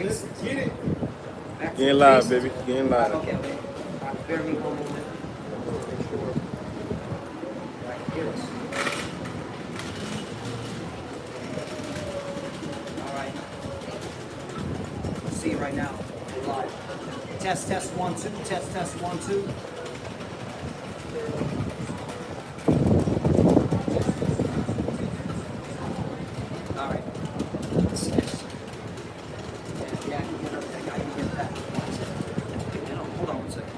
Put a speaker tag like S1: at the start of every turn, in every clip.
S1: Let's get it.
S2: Getting live, baby. Getting live.
S3: Okay. Bear me one moment. Make sure I can hear us. All right. See you right now. We're live. Test 1 2. Test 1 2. All right. Yeah, I can get everything. I can get that. Hold on 1 second.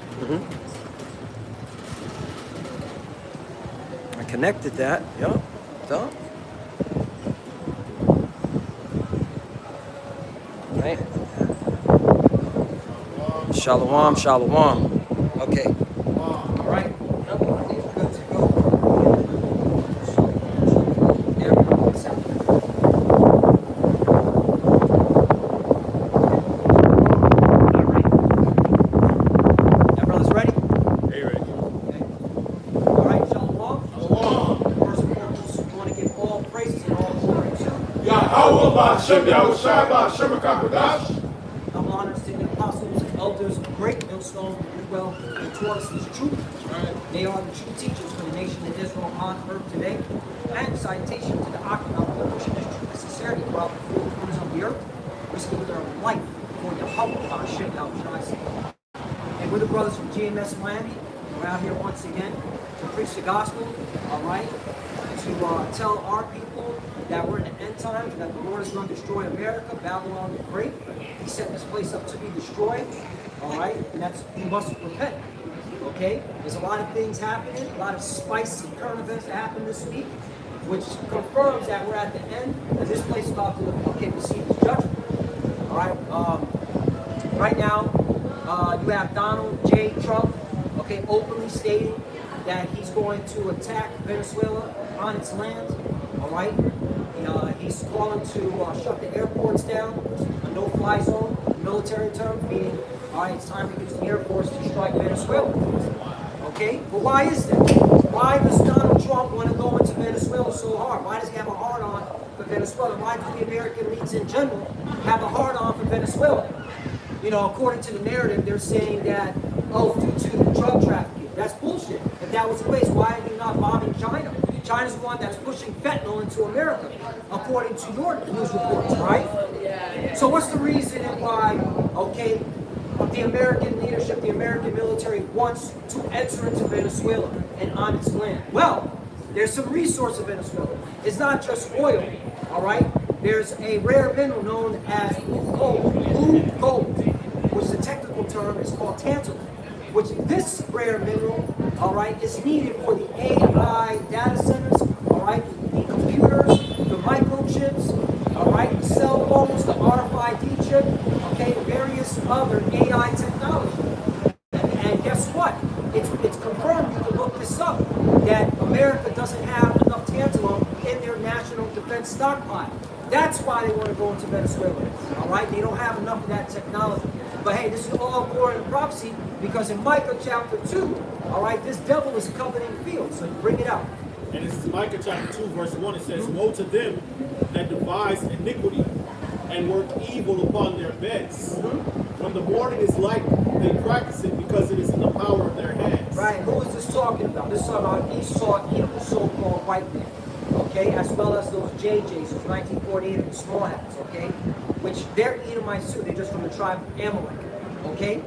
S3: I connected that. Yup. So. Right. Shalom, shalom. Okay. All right. Good to go. There we go. All right. That brother's ready?
S2: Hey, ready?
S3: Okay. All right, shalom. Shalom. First and foremost, we want to give all praises and all glory to
S1: Yahweh Ba'Shem Yahushua Ba'Shem HaKadosh.
S3: I'm honored to the apostles and elders of great millstone who well and taught us this truth. They are the true teachers for the nation of Israel on earth today. And citation to the Akhnam for pushing this truth and sincerity throughout the four corners of the earth, risking their life for Yahweh Ba'Shem Yahushua. And we're the brothers from GMS Miami. We're out here once again to preach the gospel, all right? To tell our people that we're in the end times, that the Lord is going to destroy America, Babylon the Great. He set this place up to be destroyed, all right? And that's, we must repent, okay? There's a lot of things happening, a lot of spicy current events that happened this week, which confirms that we're at the end, and this place is about to, okay, receive his judgment, all right? Right now, you have Donald J. Trump, okay, openly stating that he's going to attack Venezuela on its land, all right? He's calling to shut the airports down, a no-fly zone, military term, meaning, all right, it's time to use the Air Force to strike Venezuela. Okay, but why is that? Why does Donald Trump want to go into Venezuela so hard? Why does he have a hard-on for Venezuela? Why do the American elites in general have a hard-on for Venezuela? You know, according to the narrative, they're saying that, oh, due to drug trafficking. That's bullshit. If that was the case, why are they not bombing China? China's the one that's pushing fentanyl into America, according to your news reports, right? So what's the reason why, okay, the American leadership, the American military wants to enter into Venezuela and on its land? Well, there's some resource in Venezuela. It's not just oil, all right? There's a rare mineral known as blue gold, which the technical term is called tantalum, which this rare mineral, all right, is needed for the AI data centers, all right, the computers, the microchips, all right, the cell phones, the RFID chip, okay, various other AI technology. And guess what? It's confirmed, you can look this up, that America doesn't have enough tantalum in their national defense stockpile. That's why they want to go into Venezuela, all right? They don't have enough of that technology. But hey, this is all glory and prophecy, because in Micah chapter 2, all right, this devil is coveting fields. So bring it out.
S1: And this is Micah chapter 2, verse 1. It says, woe to them that devise iniquity and work evil upon their beds. When the morning is light, they practice it because it is in the power of their hands.
S3: Right, who is this talking about? This is talking about Esau, Edom, so-called white man. Okay, as well as those JJs, those 1948 and the small hats, okay? Which they're Edomites too, they're just from the tribe of Amalek, okay?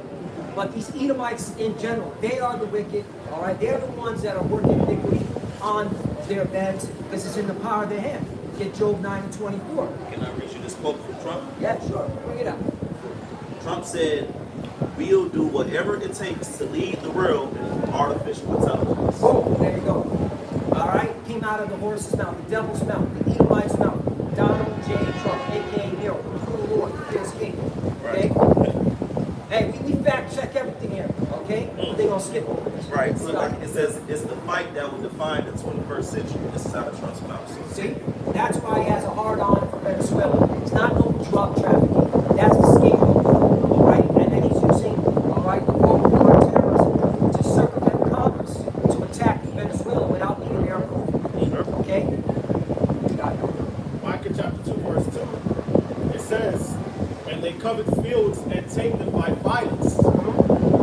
S3: But these Edomites in general, they are the wicked, all right? They're the ones that are working iniquity on their beds because it's in the power of their hand. Get Job 9 and 24.
S4: Can I read you this quote from Trump?
S3: Yeah, sure, bring it up.
S4: Trump said, we'll do whatever it takes to lead the world in artificial intelligence.
S3: Oh, there you go. All right, came out of the horse's mouth, the devil's mouth, the Edomite's mouth. Donald J. Trump, a.k.a. Nero, the true Lord, the fierce king. Okay? Hey, we fact check everything here, okay? They're going to skip over this.
S4: Right. So it says it's the fight that will define the 21st century. This is out of Trump's mouth.
S3: See? That's why he has a hard on for Venezuela. It's not no drug trafficking. That's the scapegoat. All right? And then he's using, all right, the war on terrorism to circumvent Congress to attack Venezuela without needing their approval. Okay?
S1: Micah chapter 2, verse 2. It says, and they covet fields and take them by violence,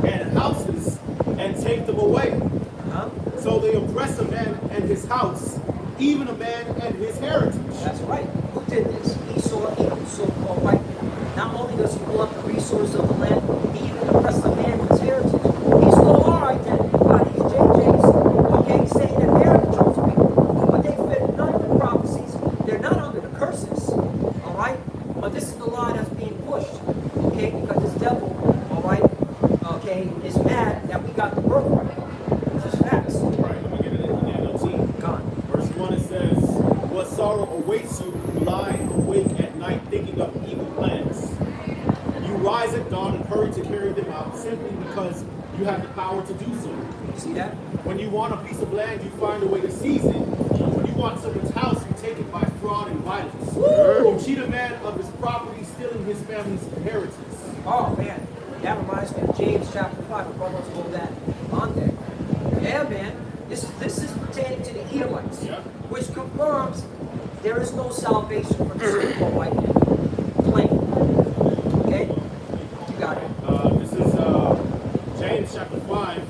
S1: and houses and take them away.
S3: Huh?
S1: So they oppress a man and his house, even a man and his heritage.
S3: That's right. Who did this? Esau, Edom, so-called white man. Not only does he pull up the resources of the land, he even oppressed the man with his heritage. He stole our identity by these JJs, okay, saying that they're the chosen people. But they fit none of the prophecies. They're not under the curses, all right? But this is the lie that's being pushed, okay, because this devil, all right, okay, is mad that we got the birthright. This is facts.
S1: Right, let me get it in the NLT.
S3: Gone.
S1: Verse 1 it says, what sorrow awaits you who lie awake at night thinking of evil plans. You rise at dawn and hurry to carry them out simply because you have the power to do so.
S3: You see that?
S1: When you want a piece of land, you find a way to seize it. When you want someone's house, you take it by fraud and violence. You cheat a man of his property, stealing his family's inheritance.
S3: Oh man, that reminds me of James chapter 5. We're going to hold that on there. Yeah, man. This is pertaining to the Edomites,
S1: Yeah.
S3: which confirms there is no salvation for the so-called white man. Plain. Okay? You got it.
S1: This is James chapter 5.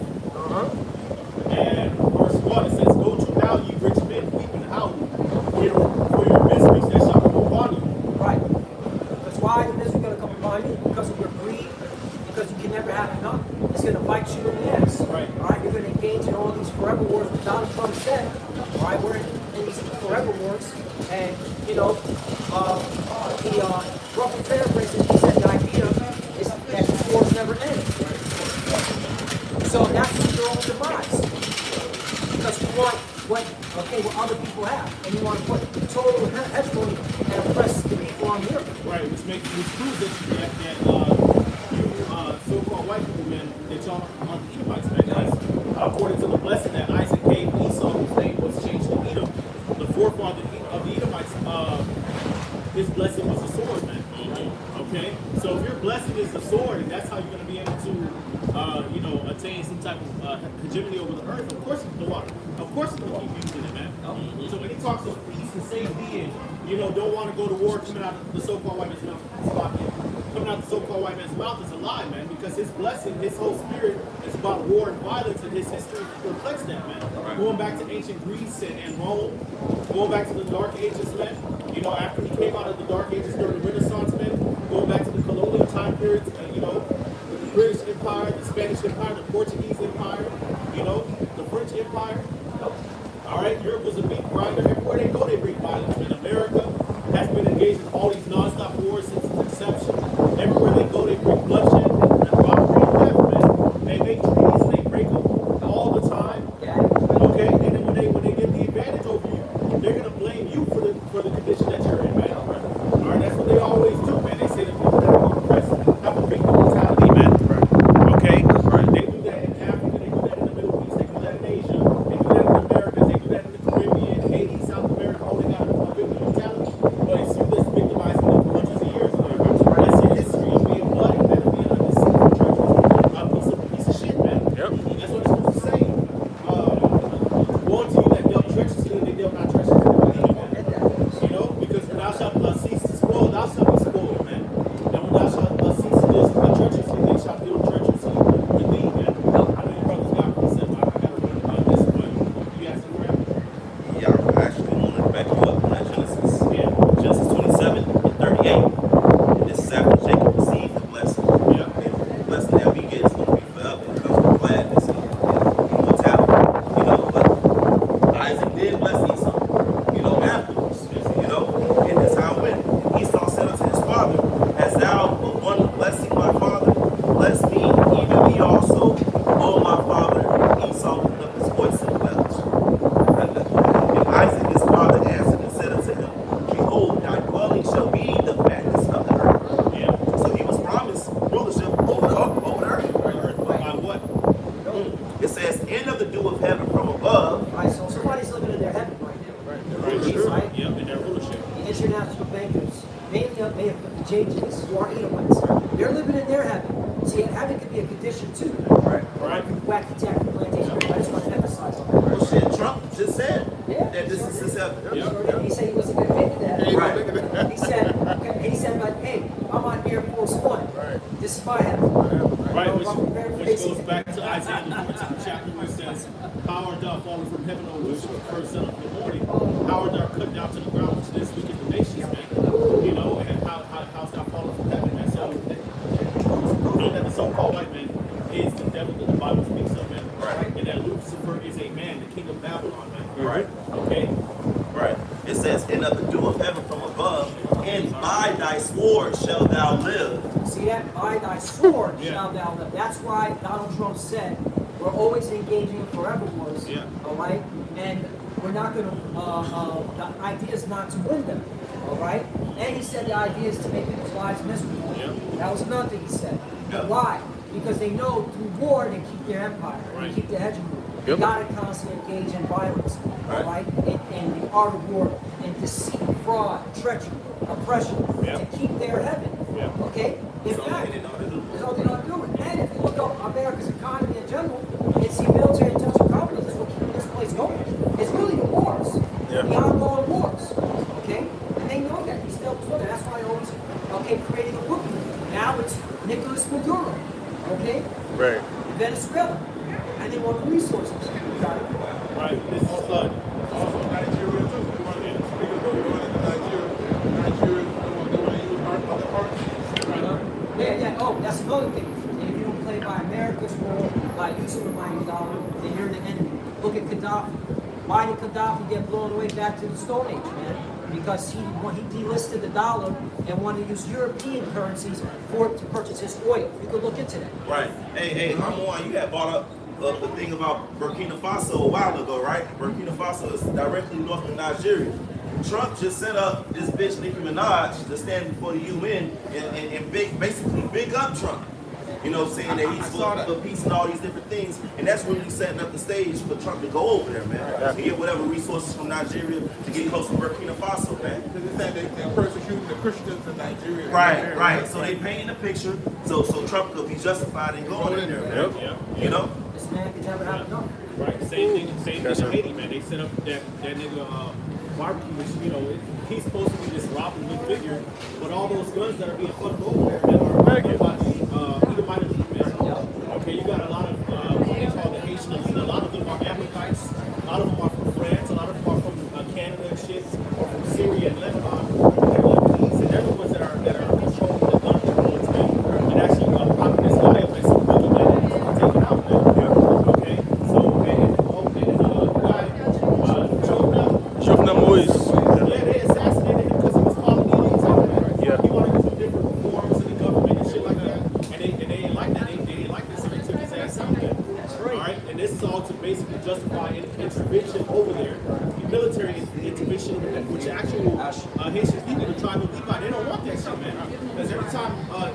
S1: And verse 1, it says, go to now, ye rich men, weep and howl for your miseries that shall come upon you.
S3: Right. That's why the misery is going to come upon you, because of your greed, because you can never have enough. It's going to bite you in the ass.
S1: Right.
S3: All right. You're going to engage in all these forever wars that Donald Trump said. All right. We're in these forever wars. And, you know, the rough and fair president, he said the idea is that these wars never end. So that's your own demise. Because you want what other people have. And you want to put total hegemony and oppress the people on the earth.
S1: Right, which proves that you so-called white people, man, that y'all are the Edomites, man. Guys, according to the blessing that Isaac gave Esau, whose name was changed to Edom, the forefather of the Edomites, his blessing was a sword, man. Okay? So if your blessing is the sword, and that's how you're going to be able to, attain some type of hegemony over the earth, of course you want. Of course you keep using it, man. So when he talks of peace and safety and, don't want to go to war coming out of the so-called white man's mouth, coming out of the so-called white man's mouth is a lie, man, because his blessing, his whole spirit is about war and violence, and his history reflects that, man. Right. Going back to ancient Greece and Rome, going back to the Dark Ages, man. After he came out of the Dark Ages during the Renaissance, man, going back to the colonial time periods, the British Empire, the Spanish Empire, the Portuguese Empire, the French Empire. All right, Europe was a meat grinder. Everywhere they go, they bring violence. And America has been engaged in all these non-stop wars since its inception. Everywhere they go, they bring bloodshed and robbery and death, man. They make treaties and they break them all the time. Okay, and then when they get the advantage over you, they're gonna blame you for the condition that you're in, man. All right, that's what they always do, man. They say that people that are oppressed have a victim mentality, man. Okay, they do that in Africa, they do that in the Middle East, they do that in Asia, they do that in America, they do that in the Caribbean, Haiti, South America. Oh, they got a victim mentality, but it's you that's victimizing them for hundreds of years. That's your history of being bloody, man, of being a deceitful piece of shit, man.
S2: Yep.
S1: That's what it's supposed to say. Woe to you that dealt treacherously, and they dealt not treacherously with thee, man. Because when thou shalt cease to spoil, thou shalt be spoiled, man. And when thou shalt cease to deal treacherously, they shall deal treacherously with thee, man. I know your brothers got precept. I got to read about this, but you got some rap.
S4: Yeah, I actually want to back you up on that Genesis. Yeah. Genesis 27 and 38. This is after Jacob received the blessing.
S1: Yeah.
S4: And the blessing that we get is going to be forever. It comes with gladness and immortality. But Isaac did bless Esau, afterwards. And that's how it went. And Esau said unto his father, as thou wert one blessing my father, bless me, even me also. Oh, my father Esau lifted up his voice and wept. And Isaac his father answered and said unto him, behold, thy dwelling shall be the fatness of the earth.
S1: Yeah.
S4: So he was promised rulership over the earth.
S1: By what?
S4: It says, end of the dew of heaven from above.
S3: Right, so somebody's living in their heaven right now.
S1: Right.
S3: Right?
S1: Yeah, in their rulership.
S3: The international bankers, mainly the JJs, who are Edomites, they're living in their heaven. See, heaven could be a condition too.
S4: Right.
S3: Whack the tax plantation. I just want to emphasize on that.
S4: Well, shit, Trump just said
S3: Yeah.
S4: that this is his heaven.
S3: He said he wasn't going to make that.
S4: Right.
S3: He said, but hey, I'm on Air Force One. This is my heaven.
S1: Right,
S3: You know,
S1: which
S3: roughly paraphrasing.
S1: goes back to Isaiah the 14th chapter, where it says, "How art thou fallen from heaven, O Lucifer, first son of the morning? How art thou cut down to the ground, which this wicked the nations, man?" You know, and how's thou fallen from heaven, man? So, that the so-called white man is the devil that the Bible speaks of, man.
S4: Right.
S1: And that Lucifer is a man, the king of Babylon, man.
S4: Right.
S1: Okay?
S4: Right. It says, "And of the dew of heaven from above, and by thy sword shalt thou live."
S3: See that? By thy sword
S1: Yeah.
S3: shalt thou live. That's why Donald Trump said we're always engaging in forever wars.
S1: Yeah.
S3: All right? And we're not going to, the idea is not to win them. All right? And he said the idea is to make people's lives miserable.
S1: Yeah.
S3: That was another thing he said.
S4: Yeah.
S3: Why? Because they know through war they keep their empire,
S1: Right.
S3: they keep their hegemony.
S2: Yep.
S3: You gotta constantly engage in violence,
S4: Right.
S3: all right? In the art of war, in deceit, fraud, treachery, oppression,
S1: Yeah.
S3: to keep their heaven.
S1: Yeah.
S3: Okay? In
S4: So
S3: fact,
S4: they know how to do.
S3: that's all they don't do. And if you look up America's economy in general, it's the military industrial complex that's what keeping this place going. It's really the wars,
S2: Yeah.
S3: the ongoing wars. Okay? And they know that. He's still doing that. That's why they always creating a rookie. Now it's Nicolas Maduro. Okay?
S2: Right.
S3: Venezuela. And they want the resources. You got it.
S1: Right. This is
S5: Also Nigeria too. They want to speak of going into Nigeria. Nigeria, they want to use other currencies.
S3: Yeah. Oh, that's another thing. And if you don't play by America's rule, by using the mighty dollar, then you're the enemy. Look at Gaddafi. Why did Gaddafi get blown away back to the Stone Age, man? Because he delisted the dollar and wanted to use European currencies to purchase his oil. You could look into that.
S4: Right. Hey, Hamon, you had brought up the thing about Burkina Faso a while ago, right? Burkina Faso is directly north of Nigeria. Trump just set up this bitch Nicki Minaj to stand before the UN and basically big up Trump. You know, saying that he's for peace and all these different things. And that's really setting up the stage for Trump to go over there, man. To get whatever resources from Nigeria to get close to Burkina Faso, man.
S5: Because they said they're persecuting the Christians in Nigeria.
S4: Right. So they painting the picture so Trump could be justified in going in there, man.
S1: Yeah.
S4: You know?
S3: This man can never have enough.
S1: Right. Same thing
S2: Yes,
S1: in
S2: sir.
S1: Haiti, man. They set up that nigga barbecue, which, you know, he's supposed to be this Robin Hood figure, but all those guns that are being funneled over there, man, are backed by the Edomite elite, man. Okay, you got a lot of what they call the Haitian elite. A lot of them are Amalekites. A lot of them are from France. A lot of them are from Canada and shit, or from Syria and Lebanon. They're Lebanese, and they're the ones that are controlling the gun controls, man. And actually popping this guy up and some other man and taking out, man. Okay, so the guy,
S2: Jovenel Moise.
S1: yeah, they assassinated him because he was calling the elites out, man.
S2: Yeah.
S1: He wanted to do different reforms in the government and shit like that. And they didn't like that. They didn't like this, so they took his ass out there.
S3: That's right.
S1: All right? And this is all to basically justify intervention over there, the military intervention, which actual Haitian people, the tribal Levi, they don't want that shit, man. Because every time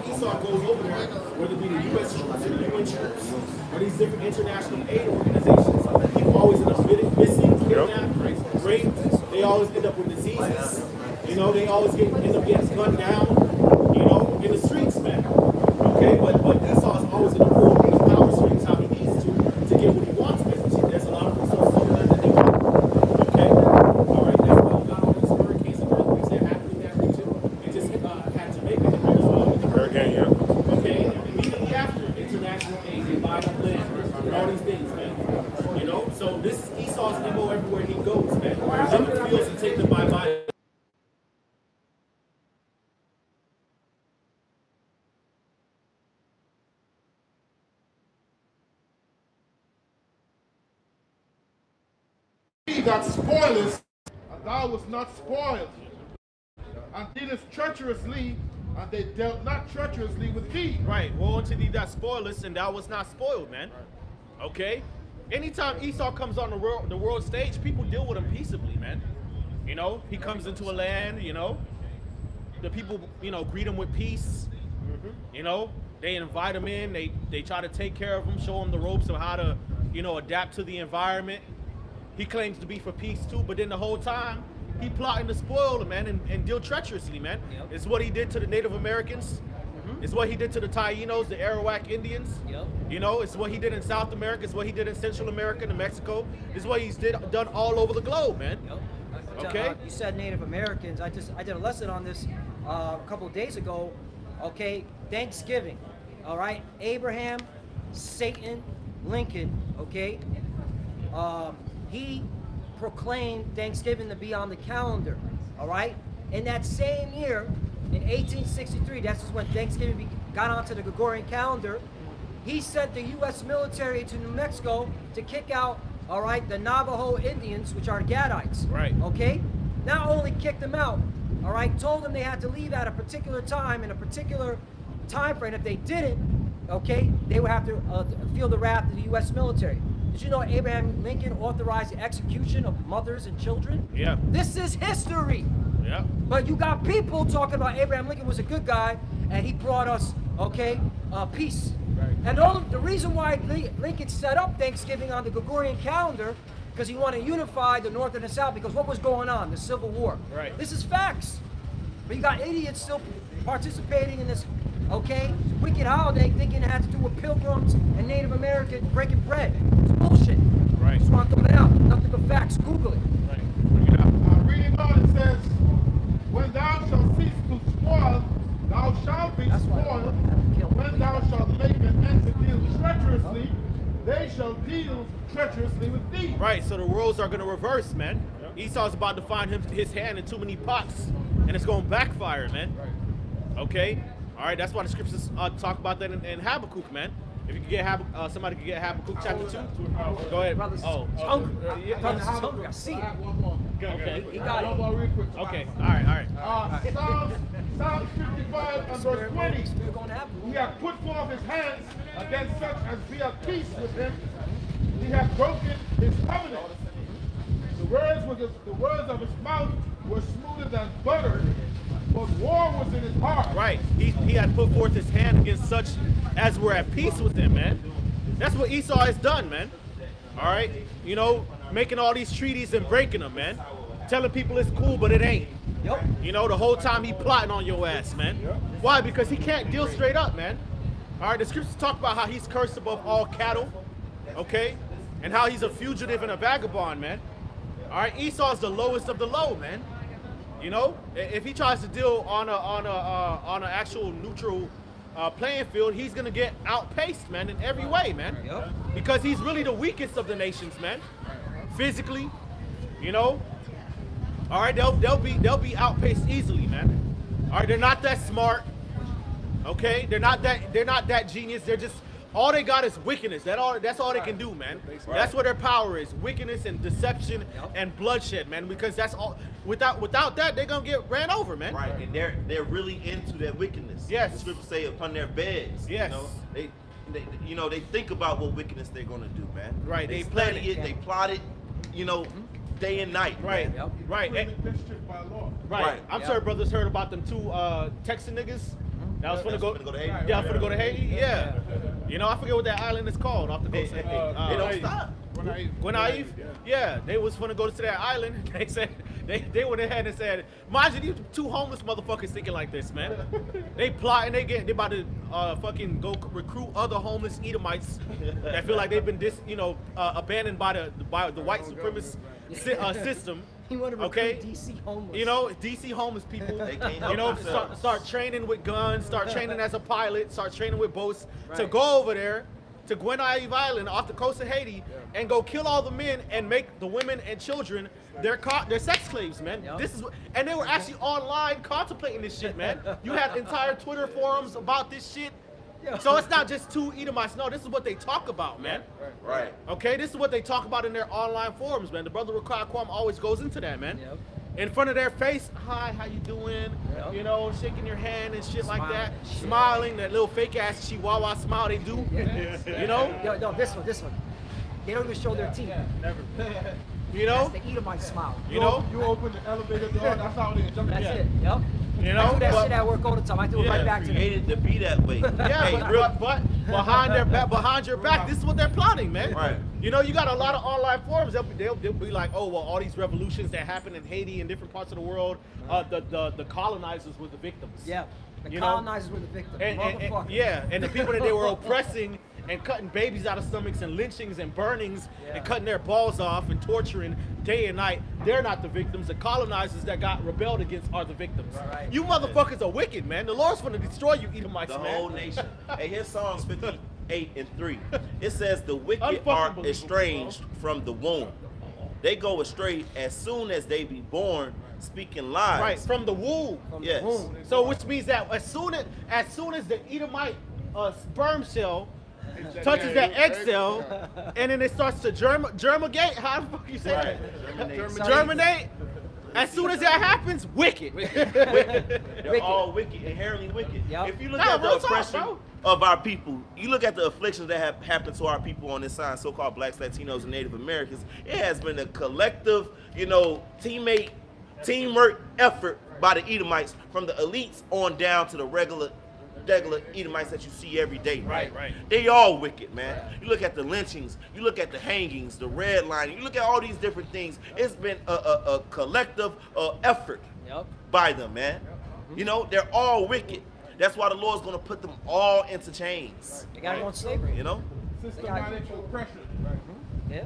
S1: Esau goes over there, whether it be the U.S. troops or the UN troops, or these different international aid organizations, people always end up missing, kidnapped, raped. They always end up with diseases. You know, they always end up getting gunned down, you know, in the streets, man. Okay, but Esau's always in the rule of the power strings how he needs to get what he wants, man. There's a lot of resources over there that they want. Okay? All right, that's why you got all these hurricanes and earthquakes that happen in that region. They just had Jamaica hit with the
S2: Hurricane, yeah.
S1: Okay, and immediately after, international aid, they buy up land, and all these things, man. You know, so this is Esau's MO everywhere he goes, man. Them the fields and take them by.
S5: He that spoileth, and thou was not spoiled. And dealest treacherously, and they dealt not treacherously with thee.
S1: Right, woe unto thee that spoilest, and thou was not spoiled, man. Okay? Anytime Esau comes on the world stage, people deal with him peaceably, man. You know, he comes into a land, you know, the people, you know, greet him with peace. You know, they invite him in, they try to take care of him, show him the ropes of how to, you know, adapt to the environment. He claims to be for peace too, but then the whole time, he plotting to spoil them, man, and deal treacherously, man.
S3: Yep.
S1: It's what he did to the Native Americans. It's what he did to the Tainos, the Arawak Indians.
S3: Yep.
S1: You know, it's what he did in South America. It's what he did in Central America, and Mexico. It's what he's done all over the globe, man.
S3: Yep.
S1: Okay.
S3: You said Native Americans. I did a lesson on this a couple of days ago. Okay, Thanksgiving, all right? Abraham, Satan, Lincoln, okay? He proclaimed Thanksgiving to be on the calendar, all right? In that same year, in 1863, that's just when Thanksgiving got onto the Gregorian calendar, he sent the U.S. military to New Mexico to kick out, all right, the Navajo Indians, which are Gadites.
S1: Right.
S3: Okay? Not only kicked them out, all right, told them they had to leave at a particular time in a particular time frame. If they didn't, okay, they would have to feel the wrath of the U.S. military. Did you know Abraham Lincoln authorized the execution of mothers and children?
S1: Yeah.
S3: This is history.
S1: Yeah.
S3: But you got people talking about Abraham Lincoln was a good guy and he brought us, okay, peace.
S1: Right.
S3: And the reason why Lincoln set up Thanksgiving on the Gregorian calendar, because he wanted to unify the North and the South, because what was going on? The Civil War.
S1: Right.
S3: This is facts. But you got idiots still participating in this, okay, wicked holiday thinking it had to do with pilgrims and Native Americans breaking bread. It's bullshit.
S1: Right.
S3: Just want to throw it out. Nothing but facts. Google it.
S1: Right. Bring it out.
S5: Reading on, it says, when thou shalt cease to spoil, thou shalt be
S3: That's why I
S5: spoiled.
S3: have to kill
S5: When thou shalt make an end to deal treacherously, they shall deal treacherously with thee.
S1: Right, so the roles are going to reverse, man. Esau's about to find his hand in too many pots, and it's going to backfire, man. Okay? All right, that's why the scriptures talk about that in Habakkuk, man. If you could get somebody could get Habakkuk chapter 2. Go ahead.
S3: Brothers,
S1: Oh,
S3: it's hungry. Brothers, it's hungry. I see it.
S5: One more.
S1: okay.
S3: He got
S5: One
S3: it.
S5: more real quick.
S1: Okay, all right.
S5: Psalms 55 and verse 20.
S3: We're going to have
S5: He hath put forth his hands against such as be at peace with him. He hath broken his covenant. The words of his mouth were smoother than butter, but war was in his heart.
S1: Right. He had put forth his hand against such as were at peace with him, man. That's what Esau has done, man. All right? You know, making all these treaties and breaking them, man. Telling people it's cool, but it ain't.
S3: Yep.
S1: You know, the whole time he plotting on your ass, man. Why? Because he can't deal straight up, man. All right, the scriptures talk about how he's cursed above all cattle, okay? And how he's a fugitive and a vagabond, man. All right, Esau's the lowest of the low, man. You know, if he tries to deal on an actual neutral playing field, he's gonna get outpaced, man, in every way, man.
S3: Yep.
S1: Because he's really the weakest of the nations, man. Physically, you know. All right, they'll be outpaced easily, man. All right, they're not that smart. Okay, they're not that genius. They're just all they got is wickedness. That's all they can do, man. That's what their power is: wickedness and deception and bloodshed, man. Because that's all. Without that, they're gonna get ran over, man.
S4: Right, and they're really into their wickedness.
S1: Yes.
S4: The scriptures say upon their beds.
S1: Yes.
S4: You know, they think about what wickedness they're gonna do, man.
S1: Right,
S4: They
S1: they plan
S4: study
S1: it.
S4: it. They plot it. You know, day and night.
S1: Right,
S4: Man.
S1: right,
S5: Mischief by law.
S1: right.
S4: Right.
S1: I'm
S3: Yeah.
S1: sure brothers heard about them two Texan niggas. That was finna go.
S4: finna go to Haiti.
S1: Yeah, finna go to Haiti. Yeah. You know, I forget what that island is called off the coast.
S4: They don't stop.
S1: Gwenaive? Yeah, they was finna go to that island. They said they went ahead and said, mind you, these two homeless motherfuckers thinking like this, man. They plotting, they about to fucking go recruit other homeless Edomites that feel like they've been abandoned by the white supremacist system.
S3: He want to
S1: Okay.
S3: recruit DC homeless.
S1: You know, DC homeless people,
S4: They can't help
S1: you know,
S4: themselves.
S1: start training with guns, start training as a pilot, start training with boats to go over there to Gwenaive Island off the coast of Haiti and go kill all the men and make the women and children their sex slaves, man.
S3: Yep.
S1: This is and they were actually online contemplating this shit, man. You had entire Twitter forums about this shit. So it's not just two Edomites. No, this is what they talk about, man.
S4: Right.
S1: Okay, this is what they talk about in their online forums, man. The brother Rakai Kwam always goes into that, man.
S3: Yep.
S1: In front of their face, hi, how you doing?
S3: Yep.
S1: You know, shaking your hand and shit like that.
S3: Smiling.
S1: Smiling, that little fake ass chihuahua smile they do. You know?
S3: Yo, this one. They don't even show their teeth.
S1: You know?
S3: That's the Edomite smile.
S1: You know?
S5: You open the elevator door, that's how they jump.
S3: That's
S1: Yeah.
S3: it. Yep.
S1: You
S3: I
S1: know?
S3: do that
S1: But-
S3: shit at work all the time. I do it
S1: Yeah,
S3: right back to them.
S4: Created to be that way.
S1: Yeah,
S4: Hey,
S1: but behind your back, this is what they're plotting, man.
S4: Right.
S1: You know, you got a lot of online forums. They'll be like, oh well, all these revolutions that happened in Haiti and different parts of the world, the colonizers were the victims.
S3: Yeah. The
S1: You know?
S3: colonizers were the victims.
S1: And
S3: Motherfucker.
S1: yeah, and the people that they were oppressing and cutting babies out of stomachs and lynchings and burnings and cutting their balls off and torturing day and night. They're not the victims. The colonizers that got rebelled against are the victims.
S3: Right.
S1: You motherfuckers are wicked, man. The Lord's going to destroy you, Edomites,
S4: The
S1: man.
S4: whole nation. Hey, here's Psalms 58:3. It says the wicked
S1: Unfucking
S4: are
S1: believable,
S4: estranged from the womb. They go astray as soon as they be born, speaking lies.
S1: Right, from the womb.
S4: Yes.
S1: So which means that as soon as the Edomite sperm shell touches that egg cell, and then it starts to germinate. How the fuck you say that? Germinate. As soon as that happens, wicked.
S4: They're all wicked, inherently wicked.
S3: Yep.
S4: If you look
S1: Nah,
S4: at the
S1: real talk,
S4: oppression
S1: bro.
S4: of our people, you look at the afflictions that have happened to our people on this side, so-called blacks, Latinos, and Native Americans, it has been a collective, teamwork effort by the Edomites, from the elites on down to the regular Edomites that you see every day.
S1: Right.
S4: They all wicked, man. You look at the lynchings, you look at the hangings, the redlining, you look at all these different things. It's been a collective effort by them, man. You know, they're all wicked. That's why the Lord's going to put them all into chains.
S3: They got to go in slavery.
S4: You know?
S5: Systematic oppression.
S3: Yeah.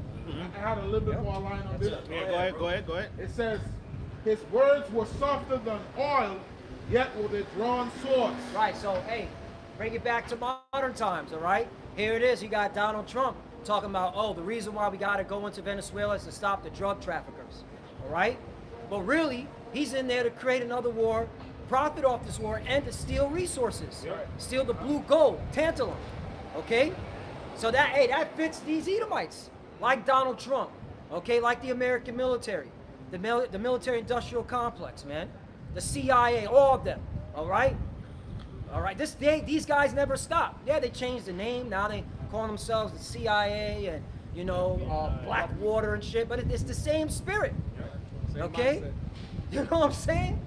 S5: I had a little bit more line on this.
S1: Yeah, go ahead.
S5: It says, his words were softer than oil, yet were they drawn swords.
S3: Right, so, hey, bring it back to modern times, all right? Here it is. You got Donald Trump talking about, the reason why we got to go into Venezuela is to stop the drug traffickers, all right? But really, he's in there to create another war, profit off this war, and to steal resources. Steal the blue gold, tantalum, okay? So that fits these Edomites, like Donald Trump, okay? Like the American military, the military-industrial complex, man. The CIA, all of them, all right? All right, these guys never stop. Yeah, they changed the name. Now they call themselves the CIA and, Blackwater and shit, but it's the same spirit, okay?
S5: mindset.
S3: You know what I'm saying?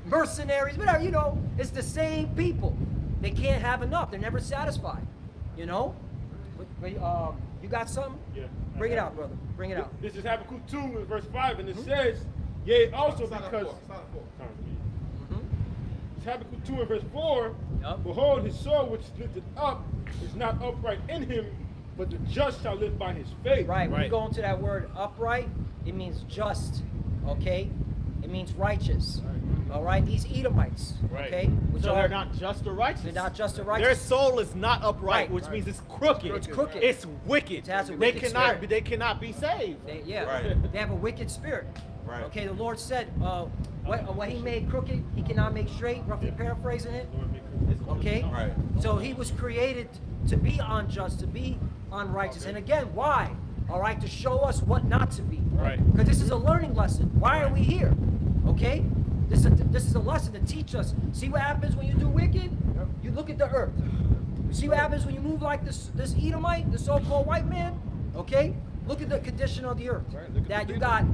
S3: Mercenaries, whatever, it's the same people. They can't have enough. They're never satisfied, you know? You got something?
S6: Yeah.
S3: Bring it out, brother. Bring it out.
S6: This is Habakkuk 2 in verse 5, and it says, yea, also
S5: It's not a
S6: because...
S5: four, it's not a four.
S6: It's Habakkuk 2 and verse 4.
S3: Yup.
S6: Behold, his soul which is lifted up is not upright in him, but the just shall live by his faith.
S3: Right, when you
S1: Right.
S3: go into that word upright, it means just, okay? It means righteous, all right? These Edomites, okay? Which
S1: So
S3: are
S1: they're not just or righteous.
S3: They're not just or
S1: Their
S3: righteous.
S1: soul is not upright,
S3: Right.
S1: which means it's crooked.
S3: It's crooked.
S1: It's wicked.
S3: It has a
S1: they
S3: wicked
S1: cannot.
S3: spirit.
S1: They cannot be saved.
S4: Right.
S3: They have a wicked spirit.
S4: Right.
S3: Okay, the Lord said, what he made crooked, he cannot make straight, roughly paraphrasing it. Okay?
S4: Right.
S3: So he was created to be unjust, to be unrighteous. And again, why? All right, to show us what not to be.
S1: Right.
S3: Because this is a learning lesson. Why are we here? Okay? This is a lesson to teach us. See what happens when you do wicked? You look at the earth. You see what happens when you move like this Edomite, the so-called white man? Okay? Look at the condition of the earth. That you got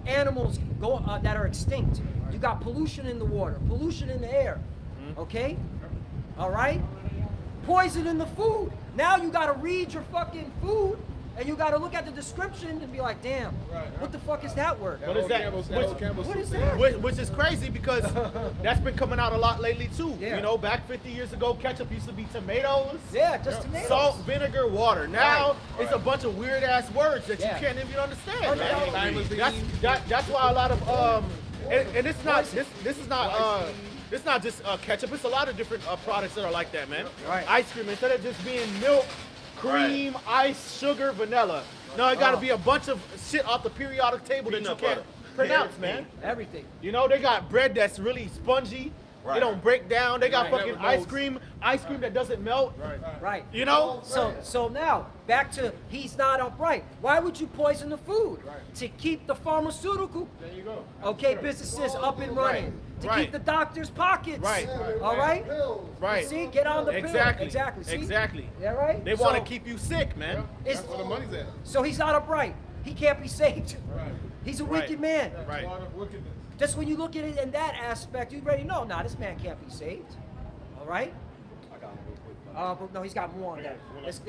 S3: animals that are extinct. You got pollution in the water, pollution in the air. Okay? All right? Poison in the food. Now you got to read your fucking food and you got to look at the description and be like, damn, what the fuck is that word?
S1: What is that?
S3: What is that?
S1: Which is crazy because that's been coming out a lot lately too.
S3: Yeah.
S1: You know, back 50 years ago, ketchup used to be tomatoes,
S3: Yeah, just tomatoes.
S1: salt, vinegar, water. Now it's a bunch of weird ass words that
S3: Yeah.
S1: you can't even understand.
S3: Right.
S1: Man. That's why a lot of and it's not this is not just ketchup. It's a lot of different products that are like that, man.
S3: Right.
S1: Ice cream, instead of just being milk, cream, ice, sugar, vanilla. No, it got to be a bunch of shit off the periodic table that you
S4: Peanut
S1: can't
S4: butter.
S1: pronounce, man.
S3: Everything.
S1: You know, they got bread that's really spongy. They
S4: Right.
S1: don't break down. They got
S3: Right.
S1: fucking
S5: Never
S1: ice
S5: knows.
S1: cream that doesn't melt.
S3: Right.
S1: You know?
S3: So now back to he's not upright. Why would you poison the food? To keep the pharmaceutical businesses up and running. To
S1: Right.
S3: keep the doctors' pockets.
S1: Right.
S3: All right.
S1: Right.
S3: See, get on the pill.
S1: Exactly.
S3: Exactly. See?
S1: Exactly.
S3: Yeah, right.
S1: They want to keep you sick, man.
S3: It's,
S5: That's where the money's at.
S3: so he's not upright. He can't be saved.
S5: Right.
S3: He's a
S1: Right.
S3: wicked man.
S1: Right.
S5: Part of wickedness.
S3: Just when you look at it in that aspect, you already know, this man can't be saved. All right? But no, he's got more on that. It's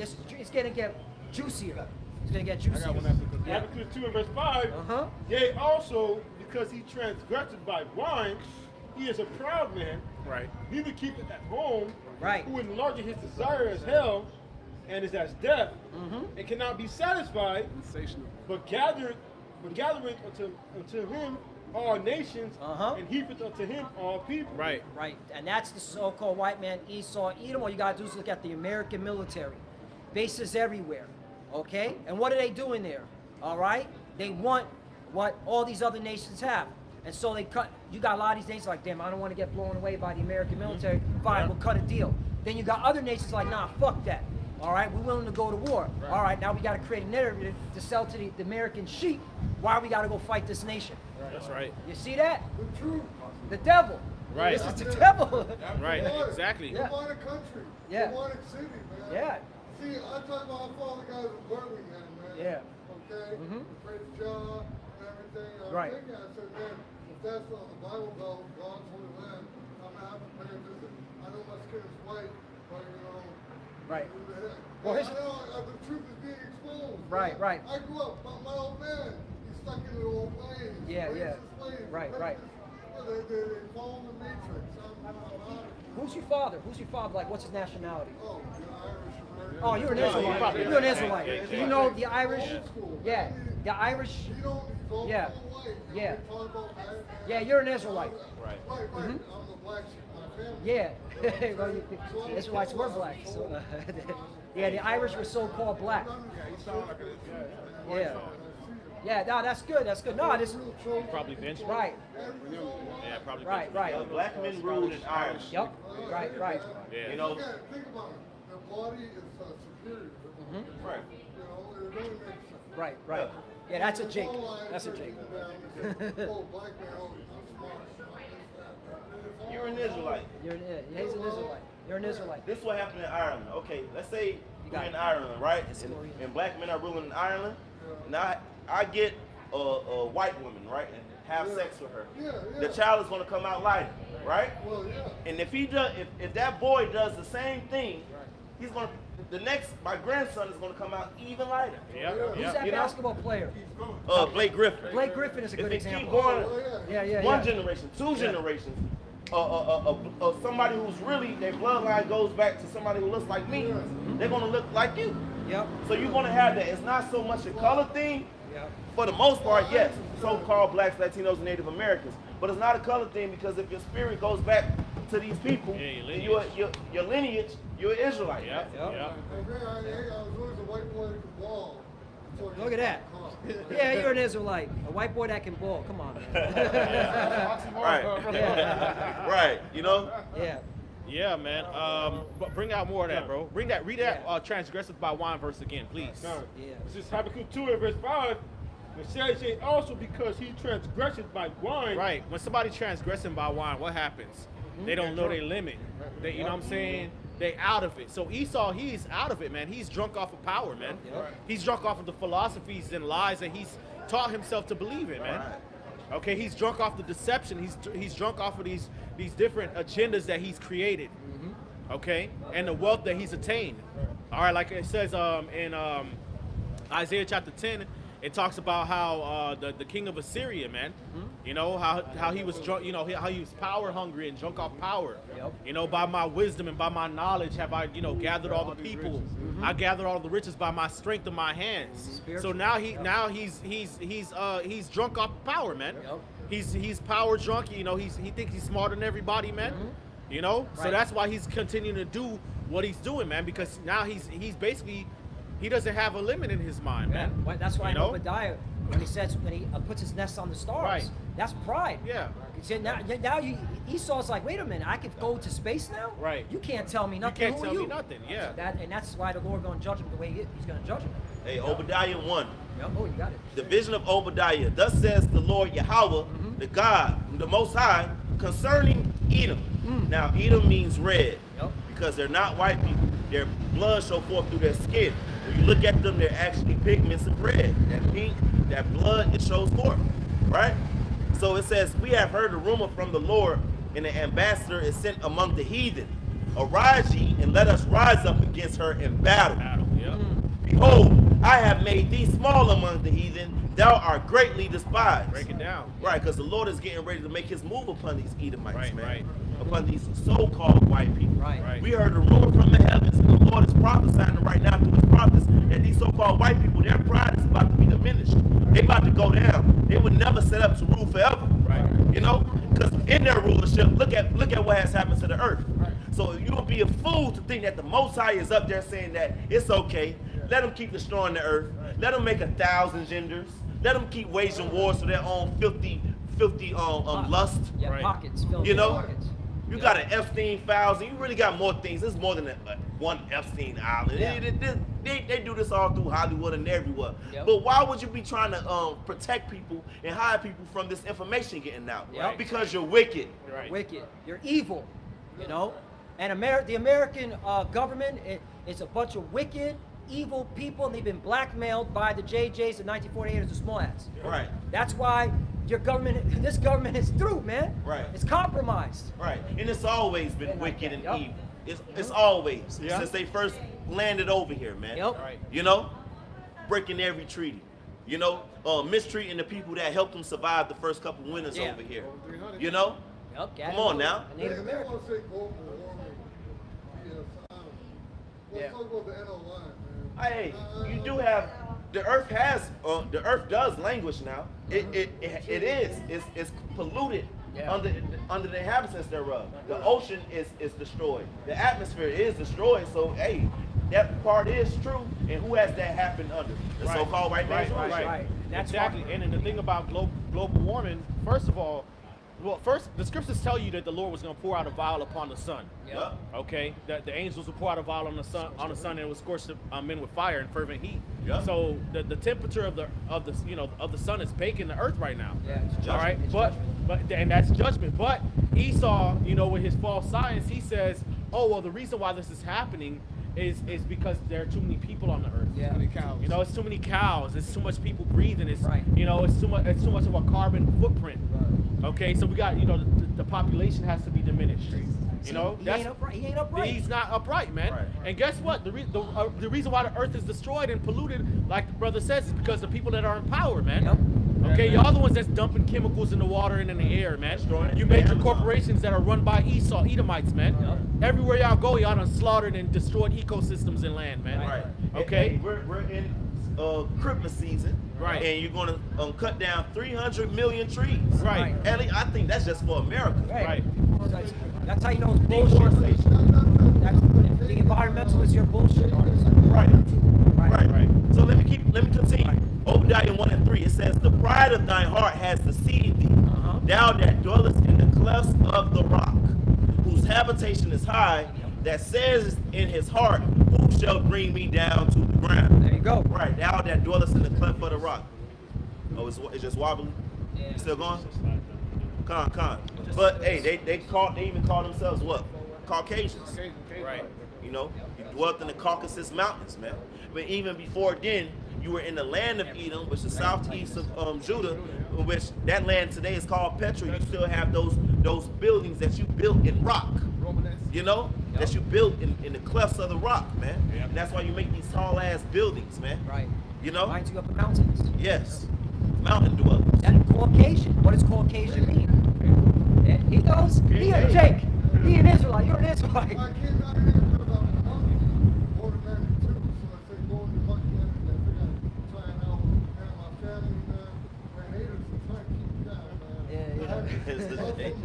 S3: going to get juicier. It's going to get juicier. Yeah.
S6: Habakkuk 2 and verse 5.
S3: Uh-huh.
S6: Yea, also, because he transgressed by wine, he is a proud man,
S1: Right.
S6: neither keepeth at home,
S3: Right.
S6: who enlargeth his desire as hell, and is as death, and cannot be satisfied,
S7: Sensational.
S6: but gathereth unto him all nations, and heapeth unto him all people.
S2: Right.
S3: Right, and that's the so-called white man Esau Edom. All you gotta do is look at the American military. Bases everywhere, okay? And what are they doing there? All right? They want what all these other nations have. And so they cut, you got a lot of these nations like, damn, I don't want to get blown away by the American military. Fine, we'll cut a deal. Then you got other nations like, nah, fuck that. All right, we're willing to go to war. All right, now we got to create a narrative to sell to the American sheep why we got to go fight this nation.
S2: That's right.
S3: You see that?
S5: The truth.
S3: The devil.
S2: Right.
S3: This is the devil.
S2: Right.
S5: Demonic.
S2: Exactly.
S3: Yeah.
S5: Demonic country.
S3: Yeah.
S5: Demonic city, man.
S3: Yeah.
S5: See, I talk about how far the guys in Birmingham, man.
S3: Yeah.
S5: Okay? The great job and everything. I'm
S3: Right.
S5: thinking, I said, man, if that's on the Bible Belt, God's holy land, I'm going to have to pay a visit. I know my skin is white, but, you know.
S3: Right.
S5: Well,
S3: Well, his-
S5: I know the truth is being exposed.
S3: Right,
S5: man.
S3: right.
S5: I grew up, my old man, he's stuck in an old plane.
S3: Yeah,
S5: He's
S3: yeah.
S5: racist slave.
S3: Right, right.
S5: They follow the matrix. I'm out of it.
S3: Who's your father? Who's your father? Like, what's his nationality?
S5: Oh, you're Irish American.
S3: Oh, you're an
S2: Yeah,
S3: Israelite.
S2: yeah,
S3: You're an
S2: yeah,
S3: Israelite.
S2: yeah,
S3: Do
S2: yeah.
S3: you know the Irish?
S5: Old school.
S3: Yeah, the Irish.
S5: You don't, he's all
S3: Yeah.
S5: white. You
S3: Yeah.
S5: know, we talk about that.
S3: Yeah, you're an Israelite.
S2: Right.
S5: Right, right. I'm the black sheep of my family.
S3: Yeah. Well, Israelites were black. So, yeah, the Irish were so-called black. Yeah. Yeah, no, that's good. That's good. No, this
S2: Probably Benjamin.
S3: right,
S2: Yeah, probably
S3: right,
S2: Benjamin.
S3: right.
S4: Black men ruled in Ireland.
S3: Yep. Right, right.
S2: Yeah.
S4: You know,
S5: Look at it, think about it. Their body is superior.
S4: right.
S5: You know, it really makes sense.
S3: Right, right. Yeah, that's a Jake.
S5: All lives
S3: That's a
S5: are
S3: Jake.
S5: equal down and say, oh, black man, oh, I'm smart. It's all-
S4: You're an Israelite.
S3: You're an, yeah, he's an Israelite. You're an Israelite.
S4: This is what happened in Ireland. Okay, let's say
S3: got
S4: we're in
S3: it.
S4: Ireland, right?
S3: Historian.
S4: And black men are ruling in Ireland. Now I get a white woman, right, and have sex with her.
S5: Yeah,
S4: The
S5: yeah.
S4: child is going to come out lighter, right?
S5: Well, yeah.
S4: And if he does, if that boy does the same thing, he's going to. My grandson is going to come out even lighter.
S2: Yeah.
S3: Who's
S2: Yeah.
S3: that
S4: You know?
S3: basketball player?
S4: Blake Griffin.
S3: Blake Griffin is a
S4: If
S3: good
S4: it keep
S3: example.
S4: going,
S5: Oh, yeah.
S3: Yeah, yeah,
S4: one
S3: yeah.
S4: generation, two generations, somebody who's really their bloodline goes back to somebody who looks like me, they're gonna look like you.
S3: Yep.
S4: So you're gonna have that. It's not so much a color thing.
S3: Yep.
S4: For the most part, yes, so-called blacks, Latinos, and Native Americans. But it's not a color thing because if your spirit goes back to these people,
S2: Yeah, your
S4: then
S2: lineage.
S4: your lineage, you're an Israelite.
S2: Yeah.
S3: Yep.
S2: Yeah.
S5: And then I was always a white boy that could ball. So
S3: Look at that. Yeah, you're an Israelite. A white boy that can ball. Come on, man.
S4: Right.
S3: Yeah.
S4: Right. You know.
S3: Yeah.
S2: Yeah, man. But bring out more of that, bro. Read that
S3: Yeah.
S2: transgressive by wine verse again, please.
S6: Now,
S3: Yeah.
S6: this is Habakkuk 2 and verse 5. It says also because he transgressed by wine.
S2: Right. When somebody transgressing by wine, what happens? They don't know their limit. They, you know what I'm saying? They out of it. So Esau, he's out of it, man. He's drunk off of power, man.
S3: Yep.
S2: He's drunk off of the philosophies and lies that he's taught himself to believe in, man. Okay, he's drunk off the deception. He's drunk off of these different agendas that he's created. Okay, and the wealth that he's attained. All right, like it says in Isaiah chapter 10, it talks about how the king of Assyria, man, you know, how he was drunk, you know, how he was power hungry and drunk off power.
S3: Yep.
S2: You know, by my wisdom and by my knowledge have I, you know, gathered all the people. I gathered all the riches by my strength of my hands.
S3: Spiritual.
S2: So now he's drunk off power, man.
S3: Yep.
S2: He's power drunk. You know, he thinks he's smarter than everybody, man. You know, so
S3: Right.
S2: that's why he's continuing to do what he's doing, man. Because now he's basically he doesn't have a limit in his mind,
S3: Yeah.
S2: man.
S3: Well, that's why
S2: You
S3: in
S2: know?
S3: Obadiah, when he says when he puts his nest on the stars,
S2: Right.
S3: that's pride.
S2: Yeah.
S3: He said, now Esau's like, wait a minute, I can go to space now.
S2: Right.
S3: You can't tell me
S2: You
S3: nothing.
S2: can't
S3: Who are
S2: tell me
S3: you?
S2: nothing. Yeah.
S3: That's why the Lord going to judge him the way he's going to judge him.
S4: Hey, Obadiah 1.
S3: Yep. Oh, you got it.
S4: The vision of Obadiah. Thus says the Lord Yahweh, the God, the Most High, concerning Edom. Now, Edom means red
S3: Yep.
S4: because they're not white people. Their blood show forth through their skin. When you look at them, they're actually pigments of red. That pink, that blood, it shows forth, right? So it says, we have heard a rumor from the Lord, and the ambassador is sent among the heathen. Arise ye, and let us rise up against her in battle.
S2: Yeah.
S4: Behold, I have made thee small among the heathen, thou art greatly despised.
S2: Break it down.
S4: Right, because the Lord is getting ready to make his move upon these Edomites,
S2: Right,
S4: man.
S2: right.
S4: Upon these so-called white people.
S3: Right.
S2: Right.
S4: We heard a rumor from the heavens, and the Lord is prophesying right now look at what has happened to the earth. So you would be a fool to think that the Most High is up there saying that it's okay. Let them keep destroying the earth. Let them make 1,000 genders. Let them keep waging wars for their own filthy lust.
S3: Yeah,
S2: Right.
S3: pockets. Filled
S4: You
S3: with
S4: know,
S3: pockets.
S4: you got an Epstein files, and you really got more things. There's more than one Epstein island.
S3: Yeah.
S4: They do this all through Hollywood and everywhere.
S3: Yep.
S4: But why would you be trying to protect people and hide people from this information getting out?
S3: Yep.
S4: Because you're wicked.
S2: Right.
S3: Wicked. You're evil. You know, and the American government it's a bunch of wicked, evil people, and they've been blackmailed by the JJs, the 1948ers, the small hats.
S4: Right.
S3: That's why your government, this government is through, man.
S4: Right.
S3: It's compromised.
S4: Right. And it's always been wicked and
S3: Yup.
S4: evil. It's always
S2: Yeah.
S4: since they first landed over here, man.
S3: Yep.
S2: Right.
S4: You know, breaking every treaty. You know, mistreating the people that helped them survive the first couple winters
S3: Yeah.
S4: over here. You know,
S3: Yep.
S4: Come on now.
S3: The Native
S5: They
S3: Americans.
S5: want to say global warming. Let's
S3: Yeah.
S5: talk about the NO line, man.
S4: hey, you do have the earth does languish now. It is. It's polluted
S3: Yeah.
S4: under the inhabitants thereof. The ocean is destroyed. The atmosphere is destroyed. So hey, that part is true. And who has that happened under? The
S2: Right.
S4: so-called white man's
S2: Right.
S4: rule.
S3: Right. That's
S2: Exactly.
S3: why-
S2: And then the thing about global warming, first of all, first the scriptures tell you that the Lord was going to pour out a vial upon the sun.
S4: Yup.
S2: Okay, that the angels will pour out a vial on the sun, and it will scorch the men with fire and fervent heat.
S4: Yeah.
S2: So the temperature of the sun is baking the earth right now.
S3: Yeah. It's
S2: All right,
S3: judgment. It's
S2: but
S3: judgment.
S2: and that's judgment. But Esau, with his false science, he says, "Oh well, the reason why this is happening is because there are too many people on the earth.
S3: Yeah.
S2: It's too many cows. It's too much people breathing. It's
S3: Right.
S2: It's too much. It's too much of a carbon footprint.
S3: Right.
S2: Okay, so we got the population has to be diminished.
S3: He ain't upright. He ain't upright.
S2: He's not upright, man.
S4: Right.
S2: And guess what? The reason why the earth is destroyed and polluted, like the brother says, is because the people that are in power, man.
S3: Yep.
S2: Okay, y'all the ones that's dumping chemicals in the water and in the air, man.
S4: Destroying
S2: You major
S4: Amazon.
S2: corporations that are run by Edomites, man.
S3: Yep.
S2: Everywhere y'all go, y'all done slaughtered and destroyed ecosystems and land, man.
S4: Right.
S2: Okay.
S4: Hey, we're in Christmas season.
S2: Right.
S4: And you're gonna cut down 300 million trees.
S2: Right.
S4: Ellie, I think that's just for America.
S2: Right.
S3: That's how you know it's bullshit. That's, the environmentalists, you're bullshit.
S4: Right. Right.
S2: Right.
S4: So let me continue. Obadiah 1 and 3. It says, "The pride of thine heart has deceived thee, thou that dwellest in the clefts of the rock, whose habitation is high, that says in his heart, who shall bring me down to the ground?"
S3: There you go.
S4: Right. Thou that dwellest in the cleft of the rock. Oh, it's just wobbly.
S3: Yeah.
S4: You still going? Con. But hey, they even call themselves what? Caucasians.
S2: Right.
S4: You dwelt in the Caucasus Mountains, man. But even before then, you were in the land of Edom, which is southeast of Judah, which that land today is called Petra. You still have those buildings that you built in rock. That you built in the clefts of the rock, man.
S2: Yep.
S4: And that's why you make these tall ass buildings, man.
S3: Right.
S4: You know?
S3: Reminds you of the mountains.
S4: Yes. Mountain dwellers.
S3: That Caucasian. What does Caucasian mean? Yeah, he knows. He a Jake. He an Israelite. You're an Israelite.
S5: My kids out here because I'm hungry. More than 92, so I say go in the bucket and I figure trying out and my family, man. Man, they just trying to keep down, man.
S3: Yeah, yeah.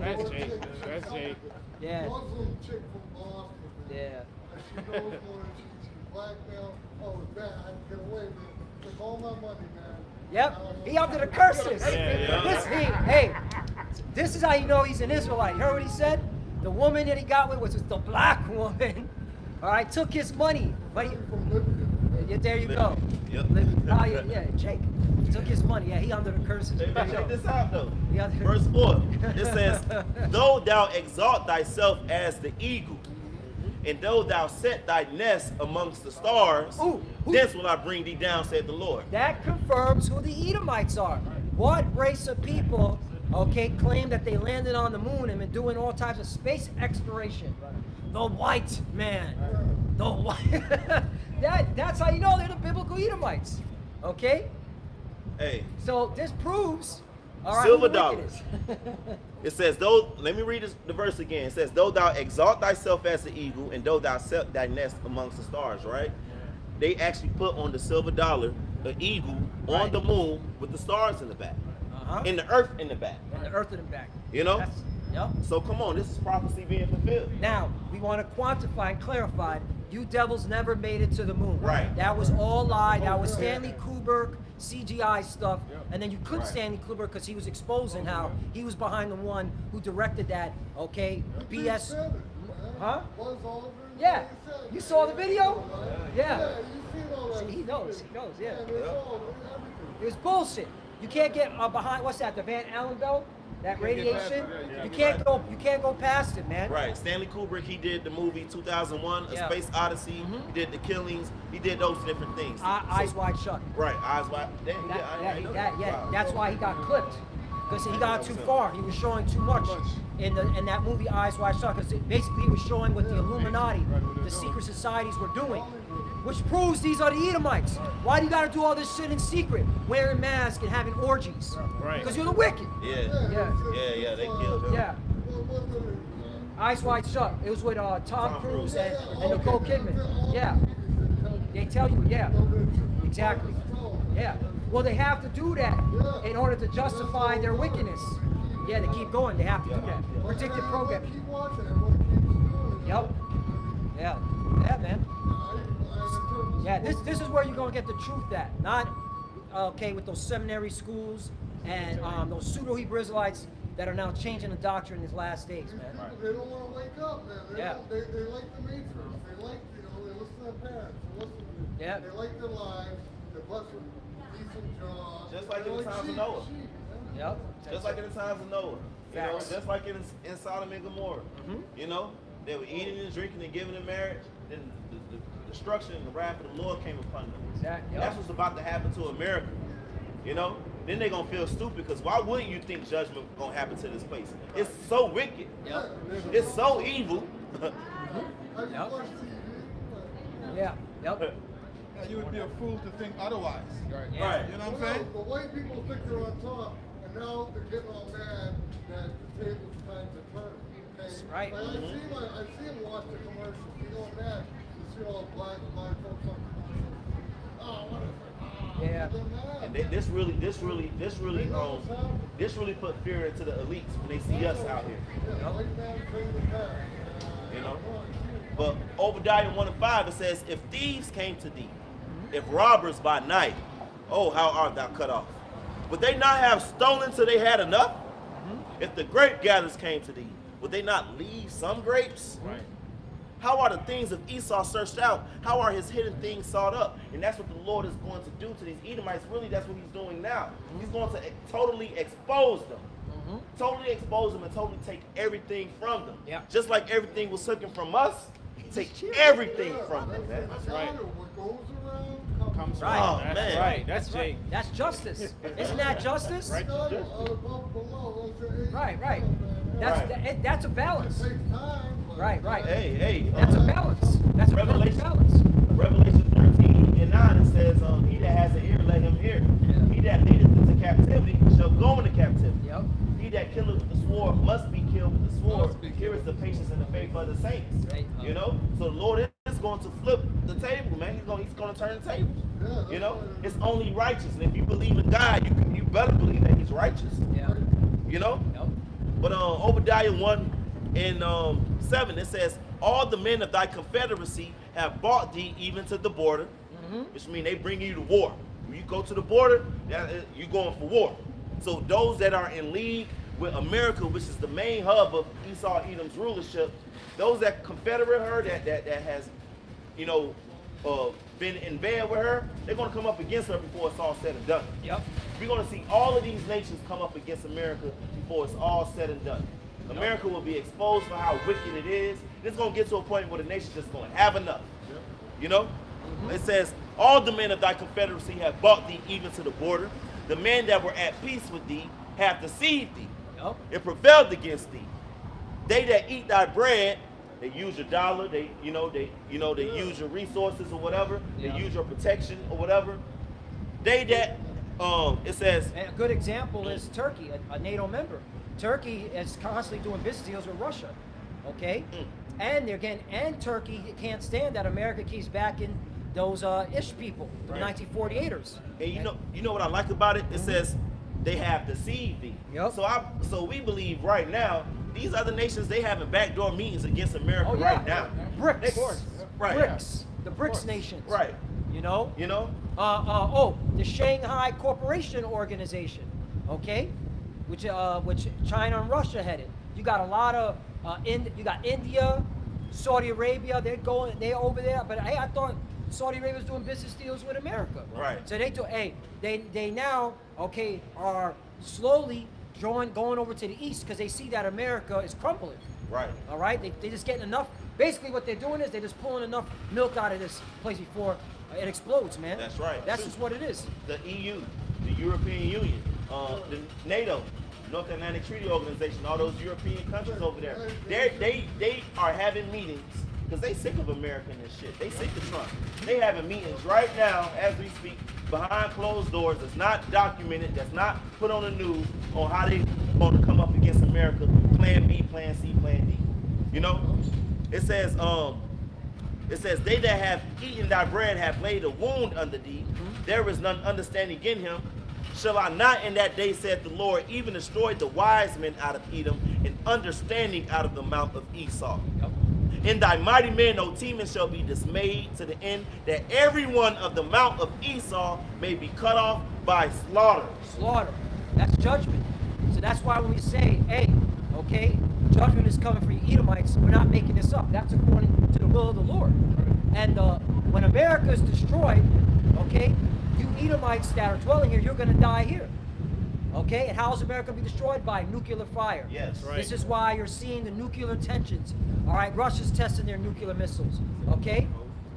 S2: That's Jake. That's Jake.
S3: Yeah.
S5: Muslim chick from Boston, man.
S3: Yeah.
S5: And she knows more than she's black now. Oh, it's bad. I can get away with it. Took all my money, man.
S3: Yep. He under the curses. Hey, this is how you know he's an Israelite. You heard what he said? The woman that he got with was the black woman. All right, took his money. But he,
S5: From Libya.
S3: yeah, there you go.
S4: Yep.
S3: Yeah, Jake. Took his money. Yeah, he under the curses.
S4: Hey, man, check this out though.
S3: Yeah.
S4: Verse 4. It says, "Though thou exalt thyself as the eagle, and though thou set thy nest amongst the stars,
S3: Ooh.
S4: thence will I bring thee down, said the Lord."
S3: That confirms who the Edomites are. What race of people, claim that they landed on the moon and been doing all types of space exploration? The white man. The white. That's how you know they're the biblical Edomites. Okay?
S4: Hey,
S3: So this proves, all right,
S4: Silver
S3: who the wicked
S4: dollars.
S3: is.
S4: it says, let me read the verse again. It says, "Though thou exalt thyself as the eagle, and though thou set thy nest amongst the stars," right? They actually put on the silver dollar an eagle on
S3: Right.
S4: the moon with the stars in the back,
S3: Uh-huh.
S4: and the earth in the back.
S3: And the earth in the back.
S4: You know?
S3: That's Yep.
S4: So come on, this is prophecy being fulfilled.
S3: Now, we want to quantify and clarify, you devils never made it to the moon.
S4: Right.
S3: That was all lie. That was Stanley Kubrick, CGI stuff. And then you clip
S4: Right.
S3: Stanley Kubrick because he was exposing how he was behind the one who directed that, okay, BS. Huh? Yeah. You saw the video? Yeah. See, he knows, yeah. It was bullshit. You can't get behind, what's that, the Van Allen belt? That radiation? You can't go past it, man.
S4: Right. Stanley Kubrick, he did the movie 2001,
S3: Yeah.
S4: A Space Odyssey. He did The Killings. He did those different things.
S3: Eyes wide shut.
S4: Right. Eyes wide. Damn, I know that. Wow.
S3: That's why he got clipped. Because he got too far. He was showing too much in that movie Eyes Wide Shut. Because basically he was showing what the Illuminati, the secret societies were doing. Which proves these are the Edomites. Why do you gotta do all this shit in secret? Wearing masks and having orgies.
S2: Right.
S3: Because you're the wicked.
S4: Yeah.
S3: Yeah.
S4: They killed him.
S3: Yeah. Eyes Wide Shut. It was with Tom Cruise and Nicole Kidman. Yeah. They tell you, yeah. Exactly. Yeah. Well, they have to do that in order to justify their wickedness. Yeah, they keep going. They have to do that. Predictive programming. Yep. Yeah. Yeah, man. Yeah, this is where you're gonna get the truth at. Not okay with those seminary schools and those pseudo Hebrew Israelites that are now changing the doctrine in these last days, man.
S7: They don't want to wake up, man. They like the Matrix. They like, they listen to their parents. They like their lives. They're blessed with decent jobs.
S4: Just like
S7: They're
S4: in the times of Noah.
S3: Yep.
S4: Just like in the times of Noah. You know,
S3: Facts.
S4: just like in Sodom and Gomorrah. You know, they were eating and drinking and giving in marriage. Then the destruction and the wrath of the Lord came upon them.
S3: Exactly. Yep.
S4: That's what's about to happen to America. You know? Then they're gonna feel stupid because why wouldn't you think judgment gonna happen to this place? It's so wicked.
S3: Yep.
S4: It's so evil.
S3: Yep. Yeah. Yep.
S5: You would be a fool to think otherwise. Right.
S3: Yeah.
S5: You know what I'm saying?
S7: The white people think they're on top, and now they're getting all mad that the table's time to turn. Okay?
S3: That's right.
S7: Like, I see them watch the commercials. You know mad. You see all the black folks on the commercials. Oh, what is it?
S3: Yeah.
S7: They're mad.
S4: And this really put fear into the elites when they see us out here.
S7: Yeah, white man trained the past.
S4: You know? But Obadiah 1:5 it says, if thieves came to thee, if robbers by night, oh, how art thou cut off? Would they not have stolen till they had enough? If the grape gatherers came to thee, would they not leave some grapes?
S2: Right.
S4: How are the things of Esau searched out? How are his hidden things sought up? And that's what the Lord is going to do to these Edomites. Really, that's what he's doing now. He's going to totally expose them. Totally expose them and totally take everything from them.
S3: Yeah.
S4: Just like everything was taken from us, take everything from them, man.
S7: That's
S2: right.
S7: What goes around
S2: Comes
S4: Oh,
S2: around. That's
S4: man.
S2: right. That's Jake.
S3: That's justice. Isn't that justice?
S2: Right.
S3: Right. That's a balance.
S7: It takes time. But
S3: Right.
S4: Hey.
S3: That's a balance. That's a perfect
S4: Revelation.
S3: balance.
S4: Revelation 13:9 it says, he that has an ear, let him hear.
S3: Yeah.
S4: He that leadeth into captivity shall go into captivity.
S3: Yep.
S4: He that killeth with the sword must be killed with the sword.
S5: Must be
S4: Here is the patience and the faith of the saints.
S3: Right.
S4: You know? So the Lord is going to flip the table, man. He's going to turn the tables.
S7: Yeah,
S4: You know? It's only righteous. And if you believe in God, you better believe that he's righteous.
S3: Yeah.
S4: You know?
S3: Yep.
S4: But Obadiah 1:7 it says, all the men of thy confederacy have brought thee even to the border, which means they bring you to war. When you go to the border, you're going for war. So those that are in league with America, which is the main hub of Esau Edom's rulership, those that confederate her, that has, been in bed with her, they're going to come up against her before it's all said and done.
S3: Yep.
S4: We're going to see all of these nations come up against America before it's all said and done. America will be exposed for how wicked it is. It's going to get to a point where the nation's just going to have enough. You know? It says, all the men of thy confederacy have brought thee even to the border. The men that were at peace with thee have deceived thee.
S3: Yep.
S4: It prevailed against thee. They that eat thy bread, they use your dollar, they use your resources or whatever,
S3: Yeah.
S4: they use your protection or whatever. They that it says,
S3: And a good example is Turkey, a NATO member. Turkey is constantly doing business deals with Russia, okay? And Turkey can't stand that America keeps backing those Ish people, the
S4: Right.
S3: 1948ers.
S4: and you know what I like about it? It says, they have deceived thee.
S3: Yep.
S4: So we believe right now, these other nations, they having backdoor meetings against America right now.
S3: BRICS.
S4: Right.
S3: BRICS. The BRICS nations.
S4: Right.
S3: You know?
S4: You know?
S3: The Shanghai Corporation Organization, okay, which China and Russia headed. You got a lot of you got India, Saudi Arabia. They're over there. But hey, I thought Saudi Arabia was doing business deals with America.
S4: Right.
S3: So they now are slowly going over to the east because they see that America is crumbling.
S4: Right.
S3: All right. They just getting enough. Basically, what they're doing is they're just pulling enough milk out of this place before it explodes, man.
S4: That's right.
S3: That's just what it is.
S4: The EU, the European Union, the NATO, North Atlantic Treaty Organization, all those European countries over there, they are having meetings because they sick of America and this shit. They sick of Trump. They having meetings right now as we speak behind closed doors. That's not documented. That's not put on the news on how they going to come up against America. Plan B, Plan C, Plan D. You know, it says they that have eaten thy bread have laid a wound under thee. There is none understanding in him. Shall I not in that day, saith the Lord, even destroy the wise men out of Edom, and understanding out of the mount of Esau?
S3: Yep.
S4: In thy mighty men, O Teman, shall be dismayed to the end that every one of the mount of Esau may be cut off by slaughter.
S3: Slaughter. That's judgment. So that's why when we say, hey, okay, judgment is coming for you Edomites, we're not making this up. That's according to the will of the Lord. And when America is destroyed, okay, you Edomites that are dwelling here, you're going to die here. Okay, and how is America going to be destroyed? By nuclear fire.
S4: Yes, right.
S3: This is why you're seeing the nuclear tensions. All right, Russia's testing their nuclear missiles. Okay,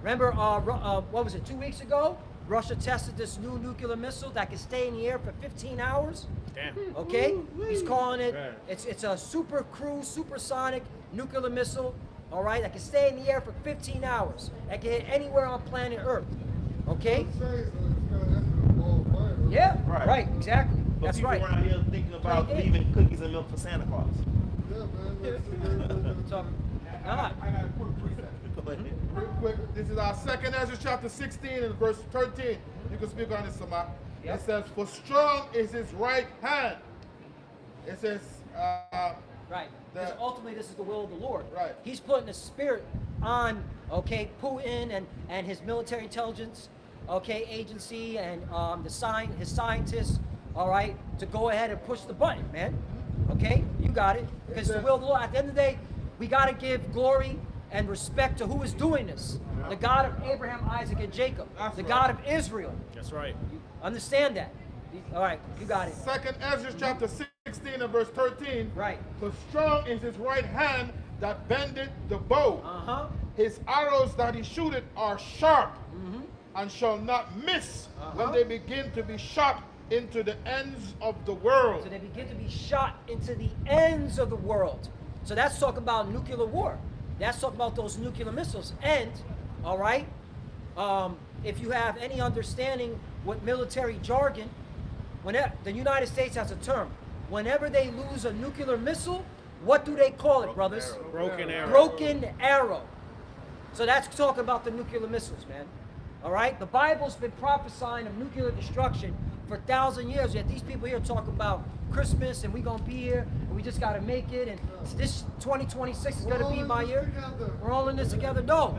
S3: remember, what was it, 2 weeks ago? Russia tested this new nuclear missile that can stay in the air for 15 hours.
S2: Damn.
S3: Okay, he's calling it. It's a super cruise, supersonic nuclear missile. All right, that can stay in the air for 15 hours. That can hit anywhere on planet Earth. Okay. Yeah. Right. Exactly.
S4: But
S3: That's
S4: people
S3: right.
S4: around here thinking about leaving cookies and milk for Santa Claus.
S3: So,
S5: I got a quick preset.
S4: Go ahead.
S5: Real quick, this is our second Ezra chapter 16 and verse 13. You can speak on this, Samak.
S3: Yep.
S5: It says, for strong is his right hand. It says,
S3: right. Because ultimately, this is the will of the Lord.
S5: Right.
S3: He's putting a spirit on, okay, Putin and his military intelligence, okay, agency and his scientists, all right, to go ahead and push the button, man. Okay, you got it. Because the will of the Lord. At the end of the day, we got to give glory and respect to who is doing this. The God of Abraham, Isaac, and Jacob. The God of Israel.
S2: That's right.
S3: You understand that? All right, you got it.
S5: Second Ezra chapter 16 and verse 13.
S3: Right.
S5: For strong is his right hand that bendeth the bow.
S3: Uh-huh.
S5: His arrows that he shooteth are sharp, and shall not miss when they begin to be shot into the ends of the world.
S3: So they begin to be shot into the ends of the world. So that's talking about nuclear war. That's talking about those nuclear missiles. And, all right, if you have any understanding with military jargon, whenever the United States has a term, whenever they lose a nuclear missile, what do they call it, brothers?
S2: Broken arrow.
S3: Broken arrow. So that's talking about the nuclear missiles, man. All right? The Bible's been prophesying of nuclear destruction for 1,000 years. Yet these people here talking about Christmas and we going to be here and we just got to make it. And this 2026 is going to be my year. We're all in this together. No.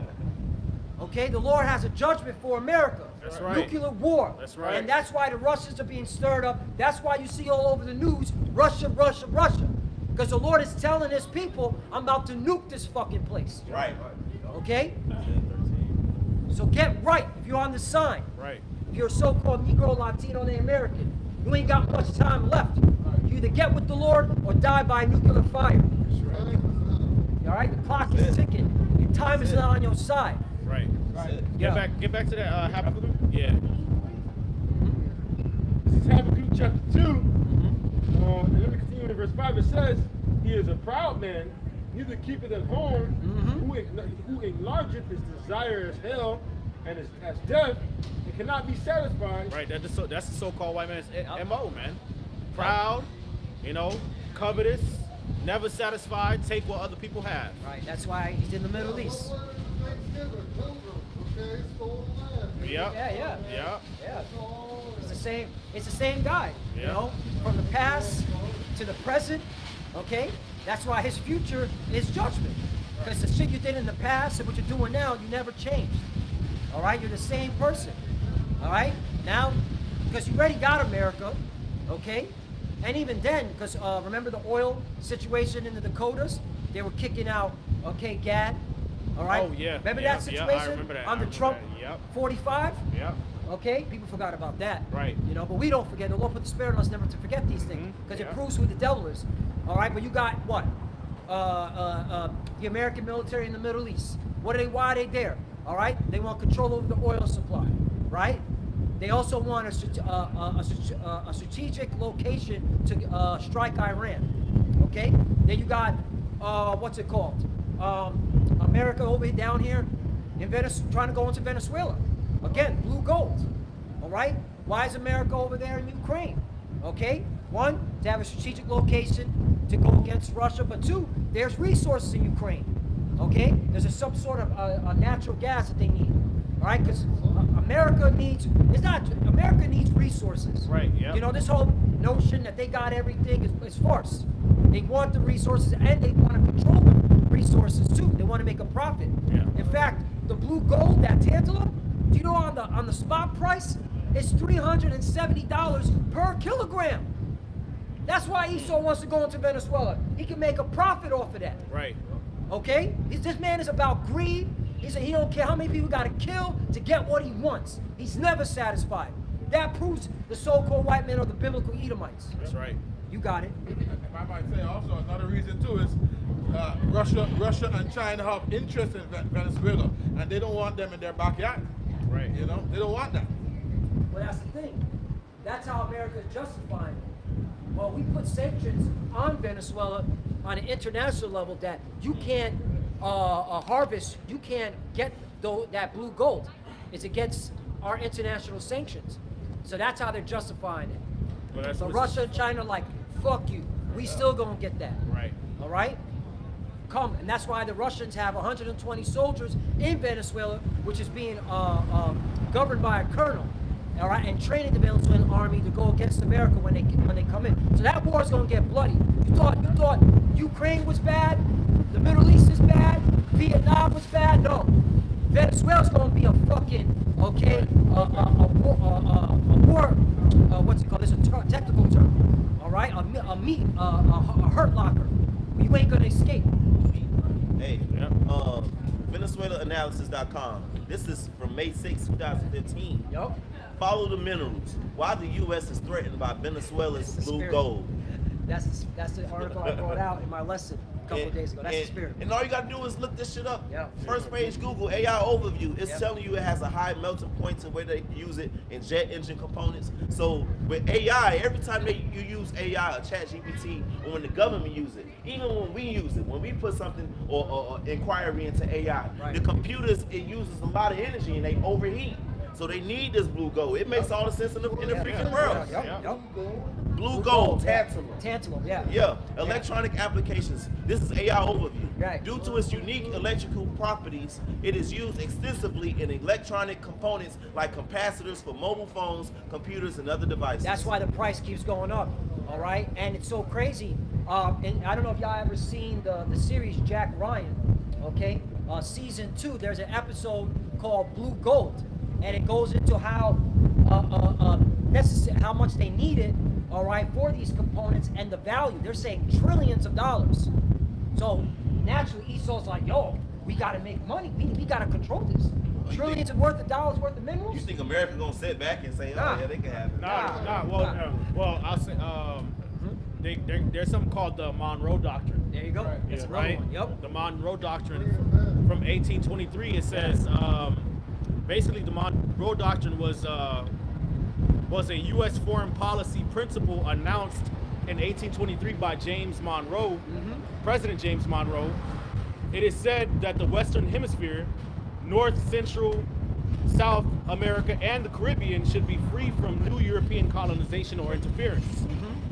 S3: Okay? The Lord has a judgment for America.
S2: That's right.
S3: Nuclear war.
S2: That's right.
S3: And that's why the Russians are being stirred up. That's why you see all over the news, Russia, Russia, Russia. Because the Lord is telling his people, I'm about to nuke this fucking place.
S4: Right.
S3: Okay? So get right if you're on the sign.
S2: Right.
S3: If you're a so-called Negro, Latino, and American, you ain't got much time left. You either get with the Lord or die by nuclear fire. All right? The clock is ticking. Your time is not on your side.
S2: Right.
S3: Yeah.
S2: Get back to that Habakkuk. Yeah.
S6: This is Habakkuk chapter 2. And let me continue in verse 5. It says, he is a proud man, neither keepeth at home, who enlargeth his desire as hell and as death, and cannot be satisfied.
S2: Right. That's the so-called white man's MO, man. Proud, covetous, never satisfied, take what other people have.
S3: Right. That's why he's in the Middle East.
S2: Yep.
S3: Yeah.
S2: Yeah.
S3: Yeah. It's the same. It's the same guy. You know, from the past to the present. Okay, that's why his future is judgment. Because the shit you did in the past and what you're doing now, you never changed. All right, you're the same person. All right, now because you already got America. Okay, and even then, because remember the oil situation in the Dakotas, they were kicking out. Okay, Gad. All right.
S2: Oh yeah.
S3: Remember
S2: yeah,
S3: that situation
S2: Yeah, I remember that.
S3: under Trump?
S2: Yep.
S3: 45.
S2: Yep.
S3: Okay, people forgot about that.
S2: Right.
S3: You know, but we don't forget. The Lord put the spirit on us never to forget these things because it proves who the devil is. All right, but you got what? The American military in the Middle East. What are they? Why are they there? All right, they want control over the oil supply. Right. They also want a strategic location to strike Iran. Okay. Then you got what's it called? America over down here in trying to go into Venezuela. Again, blue gold. All right? Why is America over there in Ukraine? Okay? One, to have a strategic location to go against Russia, but two, there's resources in Ukraine. Okay? There's some sort of a natural gas that they need. All right? Because America needs resources.
S2: Right, yeah.
S3: You know, this whole notion that they got everything is farce. They want the resources and they want to control the resources too. They want to make a profit.
S2: Yeah.
S3: In fact, the blue gold, that tantalum, do you know on the spot price, it's $370 per kilogram. That's why Esau wants to go into Venezuela. He can make a profit off of that.
S2: Right.
S3: Okay? This man is about greed. He don't care how many people got to kill to get what he wants. He's never satisfied. That proves the so-called white men are the biblical Edomites.
S2: That's right.
S3: You got it.
S5: If I might say also, another reason too is Russia and China have interest in Venezuela, and they don't want them in their backyard.
S2: Right.
S5: You know, they don't want that.
S3: Well, that's the thing. That's how America is justifying it. Well, we put sanctions on Venezuela on an international level that you can't harvest, you can't get that blue gold. It's against our international sanctions. So that's how they're justifying it.
S2: Well, that's
S3: So
S2: what
S3: Russia and China are like, fuck you. We still gonna get that.
S2: Right.
S3: All right? Come. And that's why the Russians have 120 soldiers in Venezuela, which is being governed by a colonel. All right, and training the Venezuelan army to go against America when they come in. So that war is gonna get bloody. You thought Ukraine was bad, the Middle East is bad, Vietnam was bad. No, Venezuela's gonna be a fucking war. What's it called? It's a technical term. All right, a hurt locker. You ain't gonna escape.
S4: Hey,
S2: Yep.
S4: VenezuelaAnalysis.com. This is from May 6, 2015.
S3: Yup.
S4: Follow the minerals. Why the U.S. is threatened by Venezuela's
S3: That's the
S4: blue
S3: spirit.
S4: gold.
S3: That's the article I brought out in my lesson a couple of days ago. That's the spirit.
S4: And all you gotta do is look this shit up.
S3: Yeah.
S4: First page Google AI overview. It's
S3: Yep.
S4: telling you it has a high melting point to where they use it in jet engine components. So with AI, every time you use AI or ChatGPT, or when the government use it, even when we use it, when we put something or inquiry into AI,
S3: Right.
S4: the computers, it uses a lot of energy and they overheat. So they need this blue gold. It makes all the sense in the freaking world.
S3: Yup.
S4: Blue gold, tantalum.
S3: Tantalum, yeah.
S4: Yeah, electronic applications. This is AI overview.
S3: Right.
S4: Due to its unique electrical properties, it is used extensively in electronic components like capacitors for mobile phones, computers, and other devices.
S3: That's why the price keeps going up. All right, and it's so crazy. And I don't know if y'all ever seen the series Jack Ryan. Okay, season 2. There's an episode called Blue Gold, and it goes into how how much they need it. All right, for these components and the value. They're saying trillions of dollars. So naturally, Esau's like, yo, we got to make money. We got to control this. Trillions of dollars worth of minerals.
S4: You think America gonna sit back and say, "Oh
S3: Nah.
S4: yeah, they can have it"?
S2: Nah. Well, I'll say. There's something called the Monroe Doctrine.
S3: There you go. That's another
S2: Right?
S3: one. Yep.
S2: The Monroe Doctrine from 1823. It says basically the Monroe Doctrine was a U.S. foreign policy principle announced in 1823 by James Monroe, President James Monroe. It is said that the Western Hemisphere, North, Central, South America, and the Caribbean should be free from new European colonization or interference.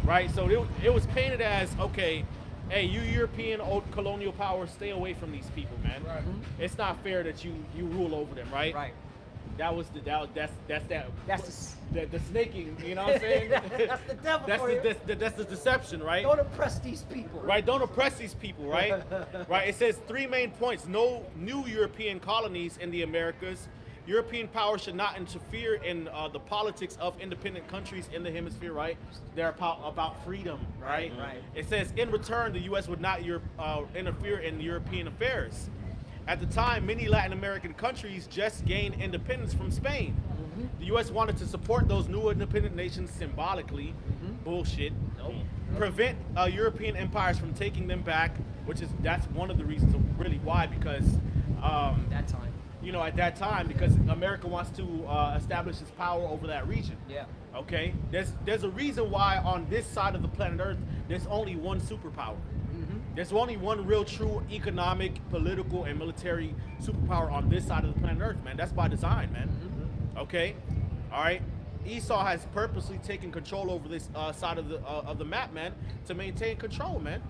S2: Right? So it was painted as, okay, hey, you European old colonial powers, stay away from these people, man.
S5: Right.
S2: It's not fair that you rule over them, right?
S3: Right.
S2: that's the snaking. You know what I'm saying?
S3: That's the devil for you.
S2: That's the deception, right?
S3: Don't oppress these people.
S2: Right, don't oppress these people, right? Right. It says 3 main points: no new European colonies in the Americas. European powers should not interfere in the politics of independent countries in the hemisphere, right? They're about freedom, right?
S3: Right.
S2: It says, in return, the U.S. would not interfere in European affairs. At the time, many Latin American countries just gained independence from Spain. The U.S. wanted to support those new independent nations symbolically. Bullshit.
S3: Nope.
S2: Prevent European empires from taking them back, that's one of the reasons really why, because
S3: That time.
S2: you know, at that time, because America wants to establish its power over that region.
S3: Yeah.
S2: Okay? There's a reason why on this side of the planet Earth, there's only one superpower. There's only one real true economic, political, and military superpower on this side of the planet Earth, man. That's by design, man. Okay? All right? Esau has purposely taken control over this side of the map, man, to maintain control, man.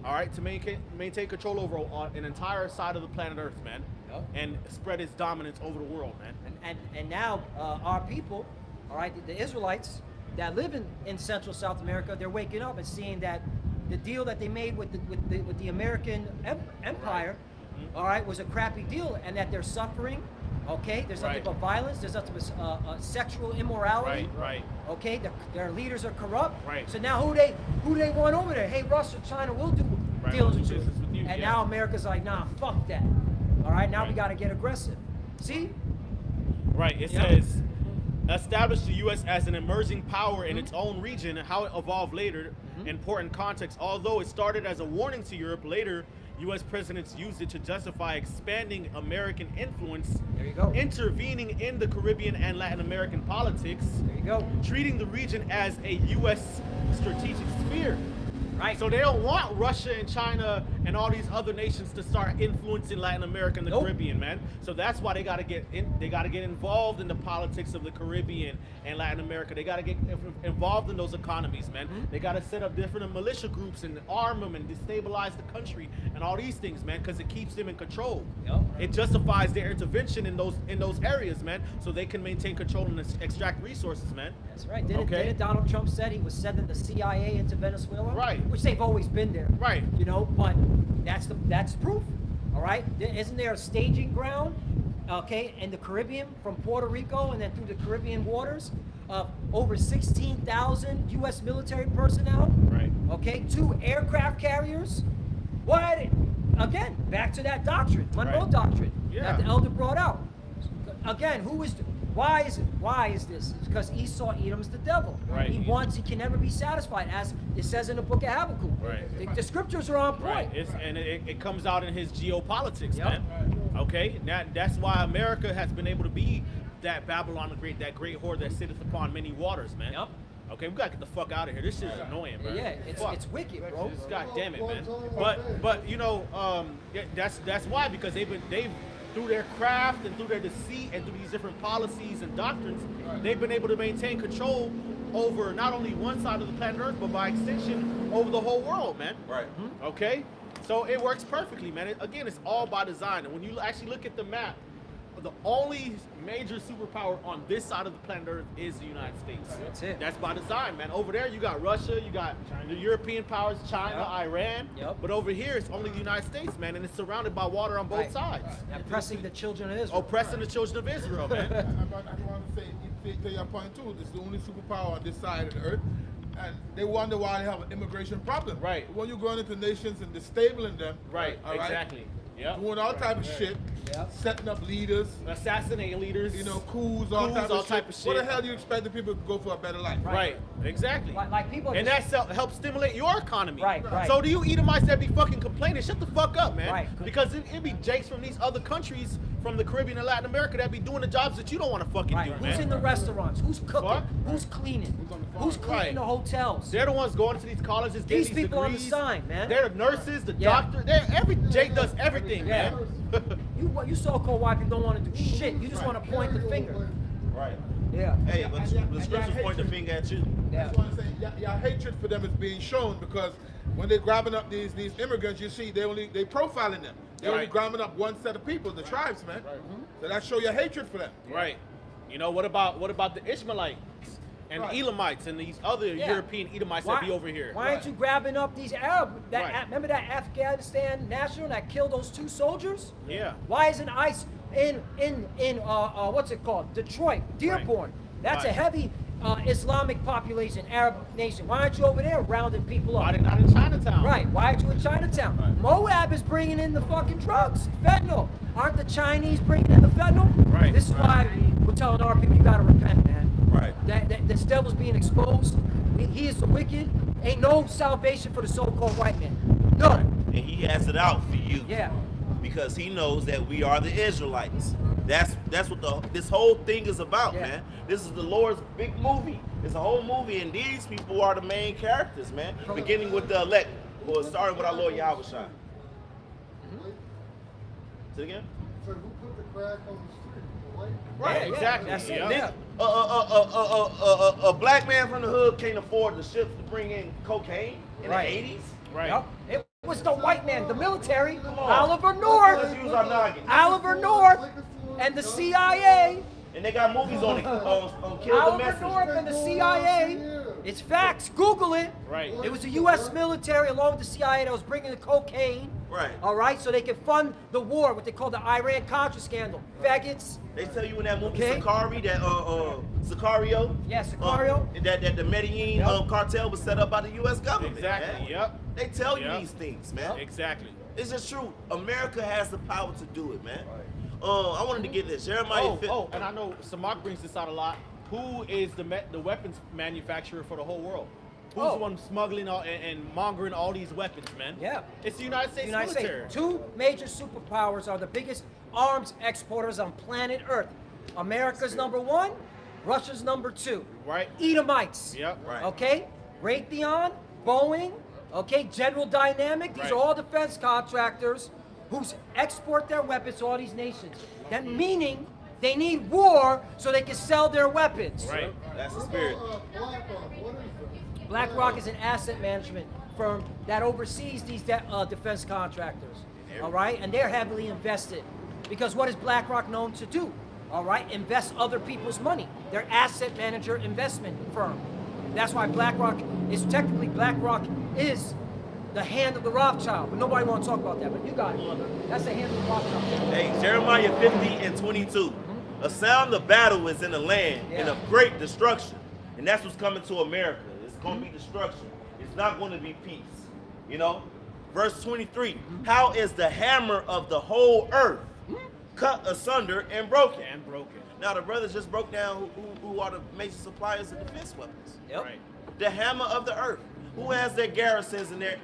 S2: All right? To maintain control over an entire side of the planet Earth, man.
S3: Yep.
S2: And spread its dominance over the world, man.
S3: And now our people, all right, the Israelites that live in Central South America, they're waking up and seeing that the deal that they made with the American empire, all right, was a crappy deal, and that they're suffering. Okay, there's nothing but violence. There's nothing but sexual immorality.
S2: Right.
S3: Okay, their leaders are corrupt.
S2: Right.
S3: So now who they want over there? Hey, Russia, China, we'll do deals with you.
S2: business with you,
S3: And
S2: yeah.
S3: now America's like, nah, fuck that. All right, now we got to get aggressive. See?
S2: Right. It says, establish the U.S. as an emerging power in its own region, and how it evolved later. Important context. Although it started as a warning to Europe, later U.S. presidents used it to justify expanding American influence,
S3: There you go.
S2: intervening in the Caribbean and Latin American politics,
S3: There you go.
S2: treating the region as a U.S. strategic sphere.
S3: Right.
S2: So they don't want Russia and China and all these other nations to start influencing Latin America and the
S3: Nope.
S2: Caribbean, man. So that's why they got to get involved in the politics of the Caribbean and Latin America. They got to get involved in those economies, man. They got to set up different militia groups and arm them and destabilize the country and all these things, man, because it keeps them in control.
S3: Yep.
S2: It justifies their intervention in those areas, man, so they can maintain control and extract resources, man.
S3: That's right. Didn't
S2: Okay.
S3: Donald Trump said he was sending the CIA into Venezuela?
S2: Right.
S3: Which they've always been there.
S2: Right.
S3: You know, but that's proof. All right. Isn't there a staging ground, okay, in the Caribbean from Puerto Rico and then through the Caribbean waters of over 16,000 U.S. military personnel?
S2: Right.
S3: Okay, 2 aircraft carriers. What? Again, back to that doctrine, Monroe
S2: Right.
S3: Doctrine,
S2: Yeah.
S3: that the elder brought out. Again, why is this? It's because Esau, Edom's the devil.
S2: Right.
S3: He can never be satisfied, as it says in the book of Habakkuk.
S2: Right.
S3: The scriptures are on
S2: Right.
S3: point.
S2: It comes out in his geopolitics,
S3: Yep.
S2: man. Okay. That's why America has been able to be that Babylon the Great, that great whore that sitteth upon many waters, man.
S3: Yep.
S2: Okay, we gotta get the fuck out of here. This shit is annoying, man.
S3: Yeah,
S2: Fuck.
S3: it's wicked, bro.
S2: Just God damn it, man. But you know, yeah, that's why, because they've through their craft and through their deceit and through these different policies and doctrines, they've been able to maintain control over not only one side of the planet Earth, but by extension over the whole world, man.
S4: Right.
S2: Okay, so it works perfectly, man. Again, it's all by design. And when you actually look at the map, the only major superpower on this side of the planet Earth is the United States.
S3: That's it.
S2: That's by design, man. Over there, you got Russia, you got the European powers, China,
S3: Yep.
S2: Iran.
S3: Yep.
S2: But over here, it's only the United States, man, and it's surrounded by water on both
S3: Right.
S2: sides.
S3: Oppressing the children of Israel.
S2: Oppressing the children of Israel, man.
S5: I want to say to your point too, this is the only superpower on this side of the earth. And they wonder why they have an immigration problem.
S2: Right.
S5: When you're going into nations and disabling them.
S2: Right,
S5: all right,
S2: exactly. Yep.
S5: Doing all type of shit.
S3: Yep.
S5: Setting up leaders.
S2: Assassinating leaders.
S5: You know, coups, all type of shit. What the hell do you expect the people to go for a better life?
S2: Right, exactly.
S3: Like people.
S2: And that helps stimulate your economy.
S3: Right.
S2: So do you Edomites that be fucking complaining? Shut the fuck up, man.
S3: Right.
S2: Because it be jakes from these other countries, from the Caribbean and Latin America, that be doing the jobs that you don't want to fucking
S3: Right.
S2: do,
S3: Who's
S2: man.
S3: in the restaurants? Who's cooking?
S2: Fuck.
S3: Who's cleaning? Who's cleaning
S2: Right.
S3: the hotels?
S2: They're the ones going to these colleges, getting
S3: These
S2: these
S3: people on the
S2: degrees.
S3: sign, man.
S2: They're the nurses, the
S3: Yeah.
S2: doctor. Jake does everything,
S3: Yeah.
S2: man.
S3: You so-called white people don't want to do shit. You just want to point the finger.
S4: Right.
S3: Yeah.
S4: Hey, but the scriptures point the finger at you.
S3: Yeah.
S5: That's what I'm saying. Your hatred for them is being shown because when they're grabbing up these immigrants, you see they profiling them. They're only
S2: Right.
S5: grabbing up one set of people, the tribes, man. So that show your hatred for them.
S2: Right. You know, what about the Ishmaelites and Elamites and these other European Edomites that be over here?
S3: Why aren't you grabbing up these Arab? Remember that Afghanistan national that killed those 2 soldiers?
S2: Yeah.
S3: Why isn't ICE in what's it called? Detroit, Dearborn. That's a heavy Islamic population, Arab nation. Why aren't you over there rounding people up?
S2: Why they not in Chinatown?
S3: Right. Why aren't you in Chinatown? Moab is bringing in the fucking drugs, fentanyl. Aren't the Chinese bringing in the fentanyl?
S2: Right.
S3: This is why we're telling our people, you gotta repent, man.
S4: Right.
S3: That this devil's being exposed. He is the wicked. Ain't no salvation for the so-called white man. No.
S4: And he has it out for you.
S3: Yeah.
S4: Because he knows that we are the Israelites. That's what this whole thing is about, man. This is the Lord's big movie. It's a whole movie, and these people are the main characters, man. Beginning with the elect, or starting with our Lord Yahweh Shai. Say it again.
S7: So who put the crack on the street? The white?
S2: Right,
S3: Yeah,
S2: exactly.
S3: that's it,
S2: Yeah.
S3: yeah.
S4: A black man from the hood can't afford the ships to bring in cocaine in
S3: Right.
S4: the 80s.
S2: Right.
S3: Yep. It was the white man, the military,
S4: on.
S3: Oliver
S4: Let's
S3: North,
S4: use our noggin.
S3: Oliver North, and the CIA.
S4: And they got movies on Kill the
S3: Oliver
S4: Messenger.
S3: North and the CIA. It's facts. Google it.
S2: Right.
S3: It was the U.S. military along with the CIA that was bringing the cocaine.
S4: Right.
S3: All right, so they could fund the war, what they call the Iran-Contra scandal. Faggots.
S4: They tell you in that movie
S3: Okay.
S4: Sicario, that Sicario.
S3: Yeah, Sicario.
S4: That the Medellin cartel was set up by the U.S. government.
S2: Exactly.
S4: Man.
S2: Yep.
S4: They tell you
S2: Yep.
S4: these things, man.
S2: Exactly.
S4: It's just true. America has the power to do it, man. I wanted to get this. Jeremiah.
S2: And I know Samak brings this out a lot. Who is the weapons manufacturer for the whole world? Who's the one smuggling and mongering all these weapons, man?
S3: Yeah.
S2: It's the United States military.
S3: States. 2 major superpowers are the biggest arms exporters on planet Earth. America's #1, Russia's #2.
S2: Right.
S3: Edomites.
S2: Yep.
S4: Right.
S3: Okay? Raytheon, Boeing, okay, General Dynamic, these
S2: Right.
S3: are all defense contractors who export their weapons to all these nations. That meaning they need war so they can sell their weapons.
S2: Right.
S4: That's the spirit.
S7: BlackRock, what is that?
S3: BlackRock is an asset management firm that oversees these defense contractors. All right, and they're heavily invested because what is BlackRock known to do? All right, invest other people's money. They're asset manager investment firm. That's why BlackRock is the hand of the Rothschild, but nobody want to talk about that. But you got it. That's the hand of the Rothschild.
S4: Hey, Jeremiah 50:22. A sound of battle is in the land and of great destruction. And that's what's coming to America. It's going to be destruction. It's not going to be peace. You know? Verse 23. How is the hammer of the whole earth cut asunder and broken? Now, the brothers just broke down who are the major suppliers of defense weapons.
S3: Yep.
S2: Right.
S4: The hammer of the earth. Who has their garrisons and their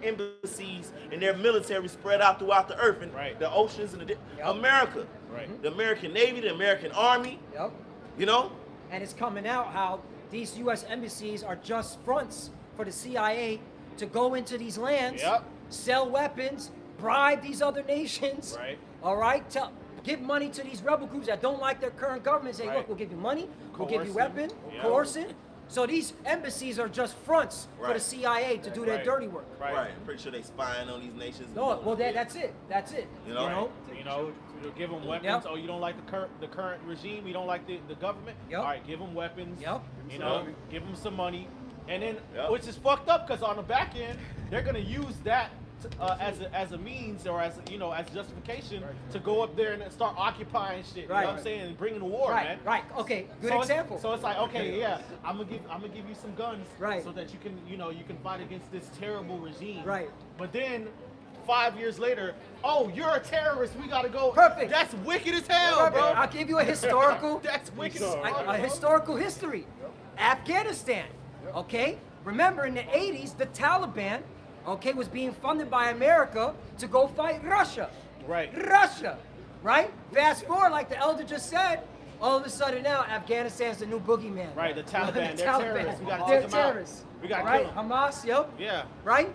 S4: embassies and their military spread out throughout the earth and the oceans and America.
S2: Right.
S4: The American Navy, the American Army.
S3: Yep.
S4: You know?
S3: And it's coming out how these U.S. embassies are just fronts for the CIA to go into these lands, sell weapons, bribe these other nations.
S2: Right.
S3: All right. Give money to these rebel groups that don't like their current government. Say, look, we'll give you money, we'll give you weapon, coercing. So these embassies are just fronts for the CIA to do their dirty work.
S4: Right. I'm pretty sure they spying on these nations.
S3: No, well, that's it. That's it.
S4: You know?
S2: You give them weapons. Oh, you don't like the current regime. You don't like the government. All right, give them weapons. You know, give them some money, and then which is fucked up because on the back end they're gonna use that as a means or as justification to go up there and start occupying shit. You know what I'm saying? And bringing the war, man.
S3: Right. Okay. Good example.
S2: So it's like, okay, I'm gonna give you some guns, so that you can fight against this terrible regime.
S3: Right.
S2: But then 5 years later, oh, you're a terrorist. We gotta go.
S3: Perfect.
S2: That's wicked as hell, bro.
S3: I'll give you a historical.
S2: That's wicked.
S3: A historical history. Afghanistan. Okay. Remember in the 80s, the Taliban, was being funded by America to go fight Russia.
S2: Right.
S3: Russia. Right. Fast forward, like the elder just said. All of a sudden now, Afghanistan's the new boogeyman.
S2: Right. The Taliban. They're terrorists. We gotta
S3: They're
S2: take them out.
S3: terrorists.
S2: We gotta
S3: right?
S2: kill them.
S3: Hamas. Yep.
S2: Yeah.
S3: Right.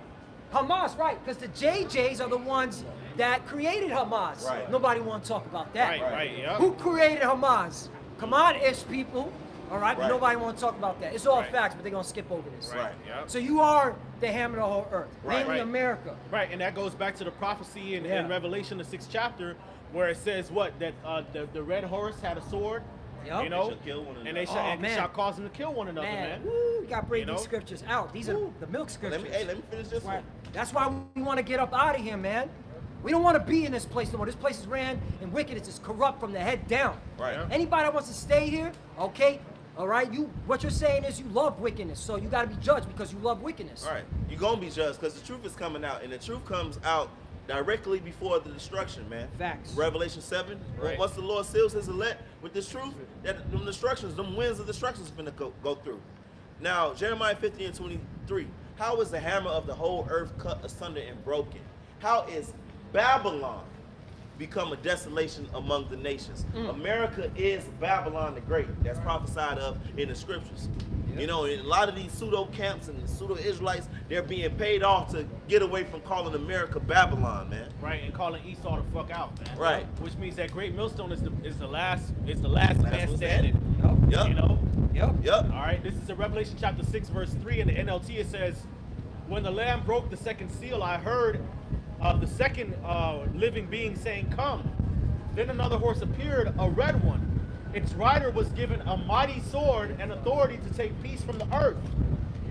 S3: Hamas, right, because the JJs are the ones that created Hamas.
S4: Right.
S3: Nobody want to talk about that.
S2: Right, yeah.
S3: Who created Hamas? Come on, ish people. All right, but nobody want to talk about that. It's all facts, but they're going to skip over this.
S2: Right, yeah.
S3: So you are the hammer of the whole earth, mainly America.
S2: Right, and that goes back to the prophecy in Revelation, the 6th chapter, where it says what? That the red horse had a sword,
S3: Yup.
S2: You know,
S4: They shall kill one
S2: and they
S4: another.
S2: shall,
S3: Oh,
S2: and
S3: man.
S2: shall cause them to kill one another, man.
S3: Woo, we gotta bring
S2: You know?
S3: these scriptures out. These are the milk scriptures.
S4: Let me finish this one.
S3: That's why we want to get up out of here, man. We don't want to be in this place no more. This place is ran and wickedness is corrupt from the head down.
S4: Right. Yeah.
S3: Anybody that wants to stay here, okay, all right, what you're saying is you love wickedness, so you got to be judged because you love wickedness.
S4: All right. You're going to be judged because the truth is coming out, and the truth comes out directly before the destruction, man.
S3: Facts.
S4: Revelation 7.
S2: Right.
S4: Once the Lord seals his elect with this truth, that them destructions, them winds of destruction is going to go through. Now, Jeremiah 50 and 23. How is the hammer of the whole earth cut asunder and broken? How is Babylon become a desolation among the nations? America is Babylon the Great. That's prophesied of in the scriptures. You know, in a lot of these pseudo camps and pseudo Israelites, they're being paid off to get away from calling America Babylon, man.
S2: Right, and calling Esau the fuck out, man.
S4: Right.
S2: Which means that Great Millstone is the last man
S4: one
S2: standing.
S4: Yup.
S2: You know.
S3: Yep.
S4: Yup.
S2: All right. This is in Revelation chapter 6, verse 3 in the NLT. It says, "When the Lamb broke the second seal, I heard the second living being saying, 'Come.' Then another horse appeared, a red one. Its rider was given a mighty sword and authority to take peace from the earth.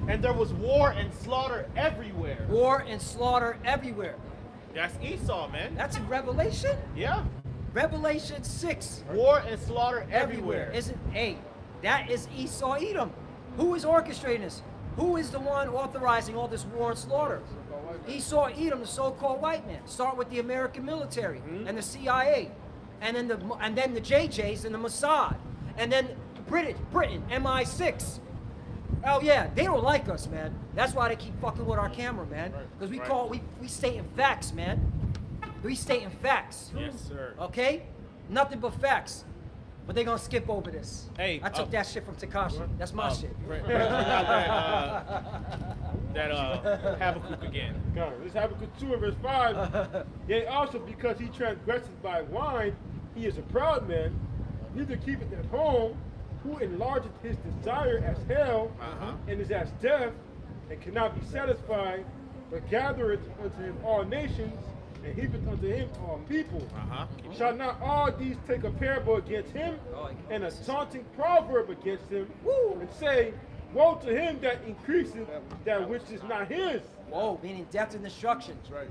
S2: And there was war and slaughter everywhere."
S3: War and slaughter everywhere.
S2: That's Esau, man.
S3: That's in Revelation.
S2: Yeah.
S3: Revelation 6.
S2: War and slaughter
S3: Everywhere.
S2: everywhere.
S3: That is Esau Edom. Who is orchestrating this? Who is the one authorizing all this war and slaughter? Esau Edom, the so-called white man. Start with the American military and the CIA, and then the JJs and the Mossad, and then Britain, MI6. Oh yeah, they don't like us, man. That's why they keep fucking with our camera, man. Because we stating facts, man. We stating facts.
S2: Yes, sir.
S3: Okay? Nothing but facts. But they're gonna skip over this.
S2: Hey,
S3: I took that shit from Tekashi. That's my shit.
S2: Bring out that Habakkuk again.
S6: God, this Habakkuk 2 and verse 5. Yea, also because he transgresses by wine, he is a proud man, neither keepeth at home, who enlargeth his desire as hell, and is as death, and cannot be satisfied, but gathereth unto him all nations, and heapeth unto him all people. Shall not all these take a parable against him, and a taunting proverb against him, and say, woe to him that increaseth that which is not his.
S3: Whoa, meaning death and destruction.
S7: That's right.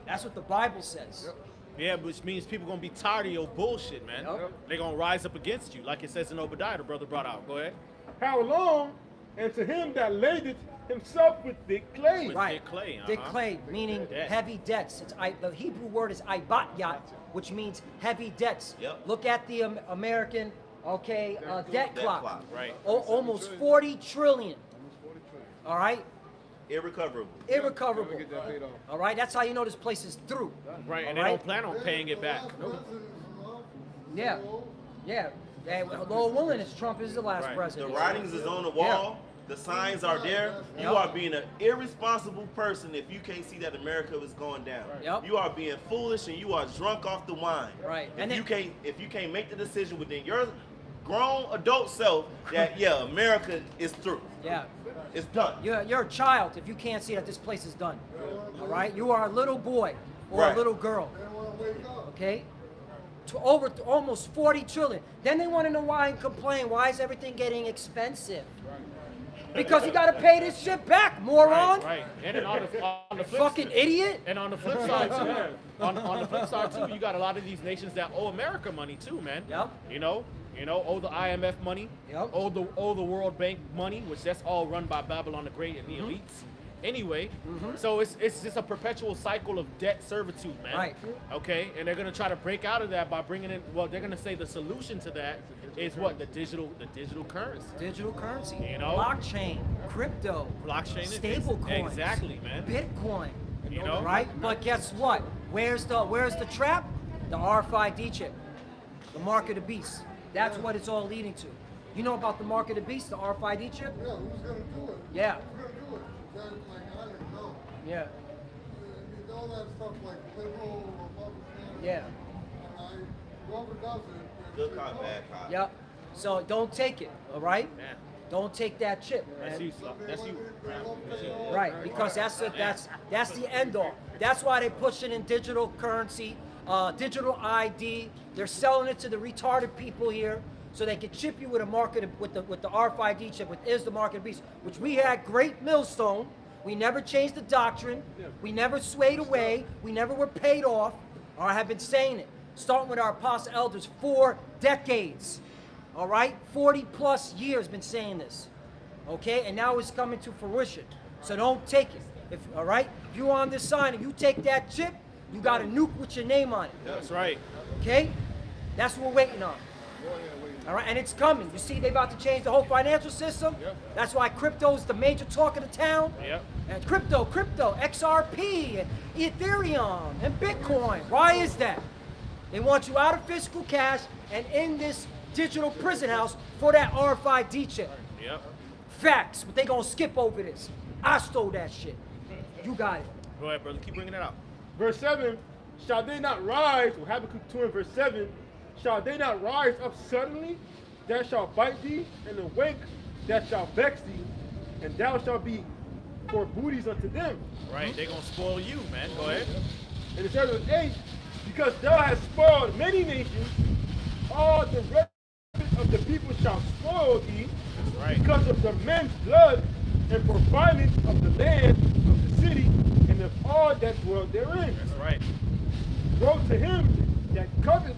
S3: That's what the Bible says.
S7: Yep.
S2: Yeah, which means people gonna be tired of your bullshit, man.
S3: Yep.
S2: They're gonna rise up against you, like it says in Obadiah, the brother brought out. Go ahead.
S6: How long? And to him that ladeth himself with thick clay.
S2: With
S3: Right.
S2: thick clay,
S3: Thick clay, meaning
S2: Debt.
S3: heavy debts. The Hebrew word is ibatyat, which means heavy debts.
S4: Yep.
S3: Look at the American, debt clock.
S4: clock.
S2: Right.
S3: Almost 40 trillion. All right?
S4: Irrecoverable.
S3: Irrecoverable.
S7: Get that paid off.
S3: All right? That's how you know this place is through.
S2: Right, and
S3: All
S2: they
S3: right?
S2: don't plan on paying it back.
S3: Yeah. Yeah. Lord willing, it's Trump is the last
S2: Right.
S4: The
S3: president.
S4: writings is on the wall. The signs are there. You
S3: Yep.
S4: are being an irresponsible person if you can't see that America is going down.
S3: Yep.
S4: You are being foolish and you are drunk off the wine.
S3: Right.
S4: If
S3: And
S4: you
S3: then-
S4: can't make the decision within your grown adult self that America is through.
S3: Yeah.
S4: It's done.
S3: You're a child if you can't see that this place is done. All right? You are a little boy or
S4: Right.
S3: a little girl.
S7: They don't want to wake up.
S3: Okay? Almost 40 trillion. Then they want to know why and complain. Why is everything getting expensive? Because you got to pay this shit back, moron.
S2: Right. And then on the flip
S3: Fucking idiot.
S2: And on the flip side too, on the flip side too, you got a lot of these nations that owe America money too, man.
S3: Yep.
S2: You know, owe the IMF money,
S3: Yep.
S2: owe the World Bank money, which that's all run by Babylon the Great and the elites. Anyway, so it's just a perpetual cycle of debt servitude, man.
S3: Right.
S2: Okay, and they're gonna try to break out of that by bringing in. Well, they're gonna say the solution to that is what the digital currency.
S3: Digital currency.
S2: You know?
S3: Blockchain, crypto,
S2: Blockchain is
S3: stable coins.
S2: Exactly, man.
S3: Bitcoin.
S2: You know?
S3: Right? But guess what? Where's the trap? The RFID chip. The mark of the beast. That's what it's all leading to. You know about the mark of the beast, the RFID chip?
S7: Yeah, who's gonna do it?
S3: Yeah.
S7: Who's gonna do it? Guys like I don't know.
S3: Yeah.
S7: You know that stuff like liberal, Republican.
S3: Yeah.
S7: And whoever does it.
S4: Good cop, bad cop.
S3: Yep. So don't take it, all right?
S2: Man,
S3: Don't take that chip, man.
S2: that's you, Slo- that's you.
S3: Right, because that's the end all. That's why they push it in digital currency, digital ID. They're selling it to the retarded people here. so they could chip you with a market with the RFID chip, which is the market of the beast, which we had great millstone. We never changed the doctrine. We never swayed away. We never were paid off. Or I have been saying it, starting with our apostle elders, 4 decades. All right, 40 plus years been saying this. Okay, and now it's coming to fruition. So don't take it. All right, if you're on this sign and you take that chip, you got a nuke with your name on it.
S2: That's right.
S3: Okay, that's what we're waiting on. All right, and it's coming. You see, they're about to change the whole financial system. That's why crypto is the major talk of the town.
S2: Yep.
S3: And crypto, XRP, and Ethereum, and Bitcoin. Why is that? They want you out of physical cash and in this digital prison house for that RFID chip.
S2: Yep.
S3: Facts, but they gonna skip over this. I stole that shit. You got it.
S2: Go ahead, brother. Keep bringing it out.
S6: Verse 7, shall they not rise, or Habakkuk 2 and verse 7, shall they not rise up suddenly, that shall bite thee, and awake, that shall vex thee, and thou shalt be for booties unto them.
S2: Right. They're going to spoil you, man. Go ahead.
S6: And it says in 8, because thou hast spoiled many nations, all the rest of the people shall spoil thee,
S2: Right.
S6: because of the men's blood, and for violence of the land, of the city, and of all that dwell therein.
S2: That's right.
S6: Woe to him that coveteth,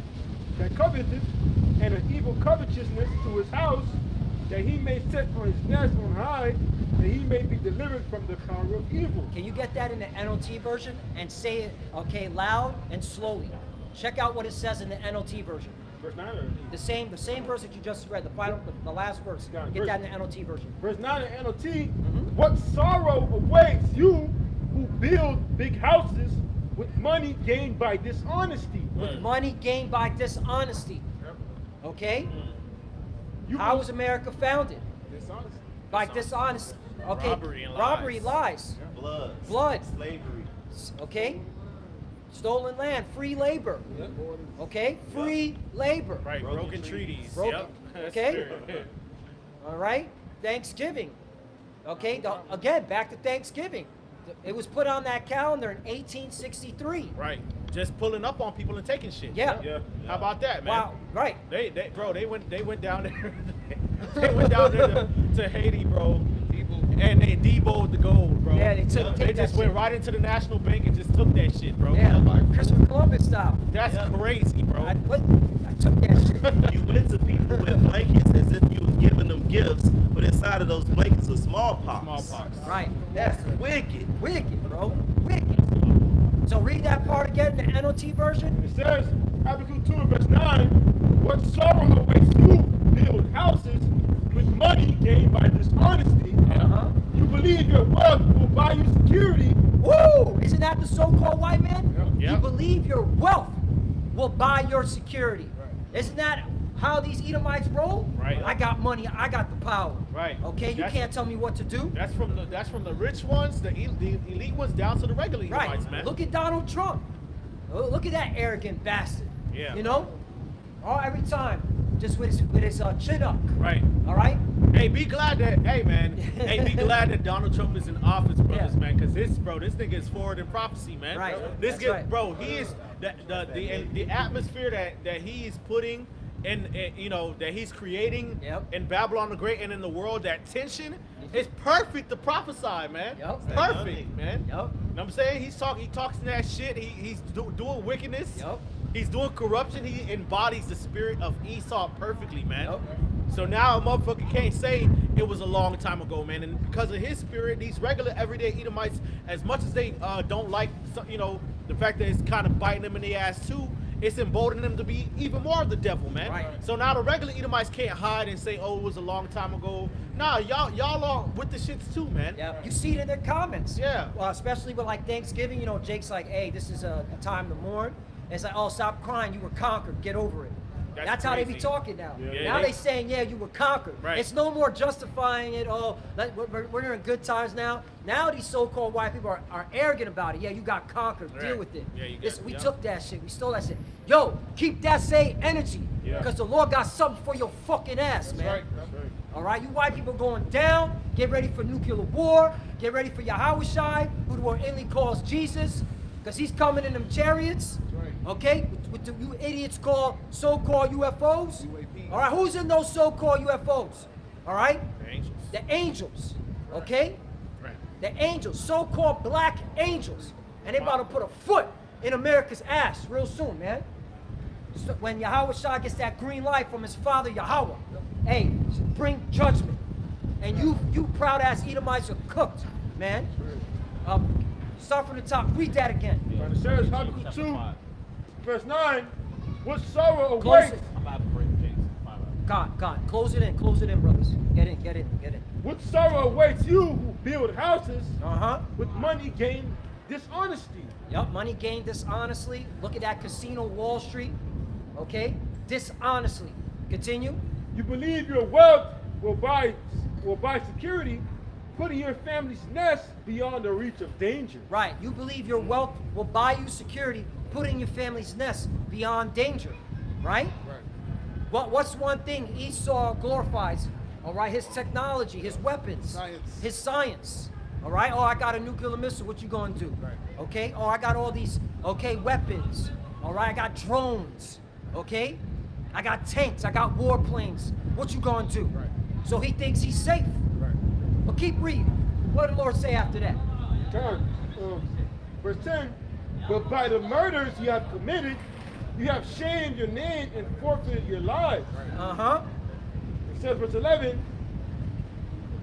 S6: and an evil covetousness to his house, that he may set on his nest on high, that he may be delivered from the power of evil.
S3: Can you get that in the NLT version and say it, okay, loud and slowly? Check out what it says in the NLT version.
S6: Verse 9 or
S3: The same verse that you just read, the last verse.
S6: Got it.
S3: Get that in the NLT version.
S6: Verse 9 in NLT, what sorrow awaits you who build big houses with money gained by dishonesty.
S3: With money gained by dishonesty. Okay?
S6: You
S3: How was America founded?
S6: dishonesty.
S3: By dishonesty. Okay.
S2: Robbery and
S3: Robbery,
S2: lies.
S3: lies.
S4: Blood.
S3: Blood.
S4: Slavery.
S3: Okay? Stolen land, free labor. Okay? Free labor.
S2: Right. Broken treaties.
S3: Broken.
S2: Yep. That's
S3: Okay?
S2: true.
S3: All right? Thanksgiving. Okay? Again, back to Thanksgiving. It was put on that calendar in 1863.
S2: Right. Just pulling up on people and taking shit.
S3: Yeah.
S2: Yeah. How about that, man?
S3: Wow. Right.
S2: They went down there. They went down there to Haiti, bro. And they deboed the gold, bro.
S3: Yeah, they took
S2: They
S3: that
S2: just went
S3: shit.
S2: right into the National Bank and just took that shit, bro.
S3: Yeah. Christopher Columbus style.
S2: That's crazy, bro.
S3: I took that shit.
S4: You went to people with blankets as if you was giving them gifts, but inside of those blankets was smallpox.
S2: Smallpox.
S3: Right.
S4: That's wicked.
S3: Wicked, bro. Wicked. So read that part again in the NLT version.
S6: It says, Habakkuk 2 and verse 9, what sorrow awaits you build houses with money gained by dishonesty. You believe your wealth will buy you security.
S3: Woo! Isn't that the so-called white man?
S2: Yeah.
S3: You believe your wealth will buy your security. Isn't that how these Edomites roll?
S2: Right.
S3: I got money. I got the power.
S2: Right.
S3: Okay. You
S2: That's-
S3: can't tell me what to do.
S2: That's from the rich ones, the elite ones, down to the regular
S3: Right.
S2: Edomites, man.
S3: Look at Donald Trump. Look at that arrogant bastard.
S2: Yeah.
S3: You know? Every time, just with his chin up.
S2: Right.
S3: All right.
S2: Hey, be glad that be glad that Donald Trump is in office, brothers,
S3: Yeah.
S2: man, because this nigga is forward in prophecy, man.
S3: Right.
S2: This
S3: That's
S2: guy,
S3: right.
S2: bro, he is the atmosphere that he is putting in, that he's creating
S3: Yep.
S2: in Babylon the Great and in the world. That tension is perfect to prophesy, man.
S3: Yep.
S2: It's perfect, man.
S3: Yep.
S2: Know what I'm saying? He talks that shit. He's doing wickedness.
S3: Yep.
S2: He's doing corruption. He embodies the spirit of Esau perfectly, man.
S3: Yep.
S2: So now a motherfucker can't say it was a long time ago, man. And because of his spirit, these regular everyday Edomites, as much as they don't like, the fact that it's kind of biting them in the ass too, it's emboldening them to be even more of the devil, man.
S3: Right.
S2: So now the regular Edomites can't hide and say, oh, it was a long time ago. Nah, y'all are with the shits too, man.
S3: Yeah, you see it in their comments.
S2: Yeah.
S3: Well, especially with like Thanksgiving, Jake's like, hey, this is a time to mourn. It's like, oh, stop crying, you were conquered, get over it. That's how they be
S2: crazy.
S3: talking now.
S2: Yeah,
S3: Now
S2: they-
S3: they saying, yeah, you were conquered.
S2: Right.
S3: It's no more justifying it. Oh, we're in good times now. Now these so-called white people are arrogant about it. Yeah, you got conquered.
S2: Right.
S3: Deal with it.
S2: Yeah, you got-
S3: Listen, we
S2: yeah.
S3: took that shit. We stole that shit. Yo, keep that same energy.
S2: Yeah.
S3: Because the Lord got something for your fucking ass, man. All right, you white people going down. Get ready for nuclear war. Get ready for Yahushai, who the word inly calls Jesus, because he's coming in them chariots. Okay, with the you idiots call so-called UFOs. All right, who's in those so-called UFOs? All right?
S2: The angels.
S3: The angels, okay?
S2: Right.
S3: The angels, so-called black angels. And they about to put a foot in America's ass real soon, man. So when Yahweh Shah gets that green light from his father Yahweh, hey, bring judgment. And you proud-ass Edomites are cooked, man. Start from the top. Read that again.
S6: Right, it says, Habakkuk 2, verse 9, what sorrow
S3: Close
S6: awaits?
S3: it.
S2: I'm about to break James.
S3: God. Close it in, brothers. Get in.
S6: What sorrow awaits you who build houses
S3: Uh-huh.
S6: with money gained dishonesty?
S3: Yup, money gained dishonestly. Look at that casino, Wall Street. Okay? Dishonestly. Continue.
S6: You believe your wealth will buy security, putting your family's nest beyond the reach of danger.
S3: Right. You believe your wealth will buy you security, putting your family's nest beyond danger. Right?
S6: Right.
S3: What's one thing Esau glorifies? All right, his technology, his weapons, his science. All right, oh, I got a nuclear missile. What you gonna do?
S6: Right.
S3: Okay. Oh, I got all these. Okay, weapons. All right, I got drones. Okay, I got tanks. I got warplanes. What you gonna do?
S6: Right.
S3: So he thinks he's safe.
S6: Right.
S3: But keep reading. What did the Lord say after that?
S6: God, verse 10, but by the murders you have committed, you have shamed your name and forfeited your lives.
S3: Uh-huh.
S6: It says, verse 11,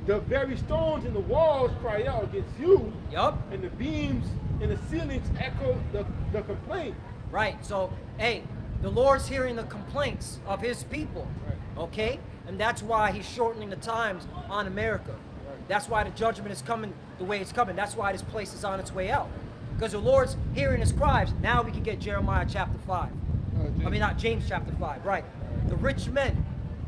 S6: the very stones in the walls cry out against you,
S3: Yup.
S6: and the beams in the ceilings echo the complaint.
S3: Right. So, hey, the Lord's hearing the complaints of his people.
S6: Right.
S3: Okay? And that's why he's shortening the times on America. That's why the judgment is coming the way it's coming. That's why this place is on its way out. Because the Lord's hearing his cries. Now we can get Jeremiah chapter 5. I mean, not James chapter 5, right. The rich men.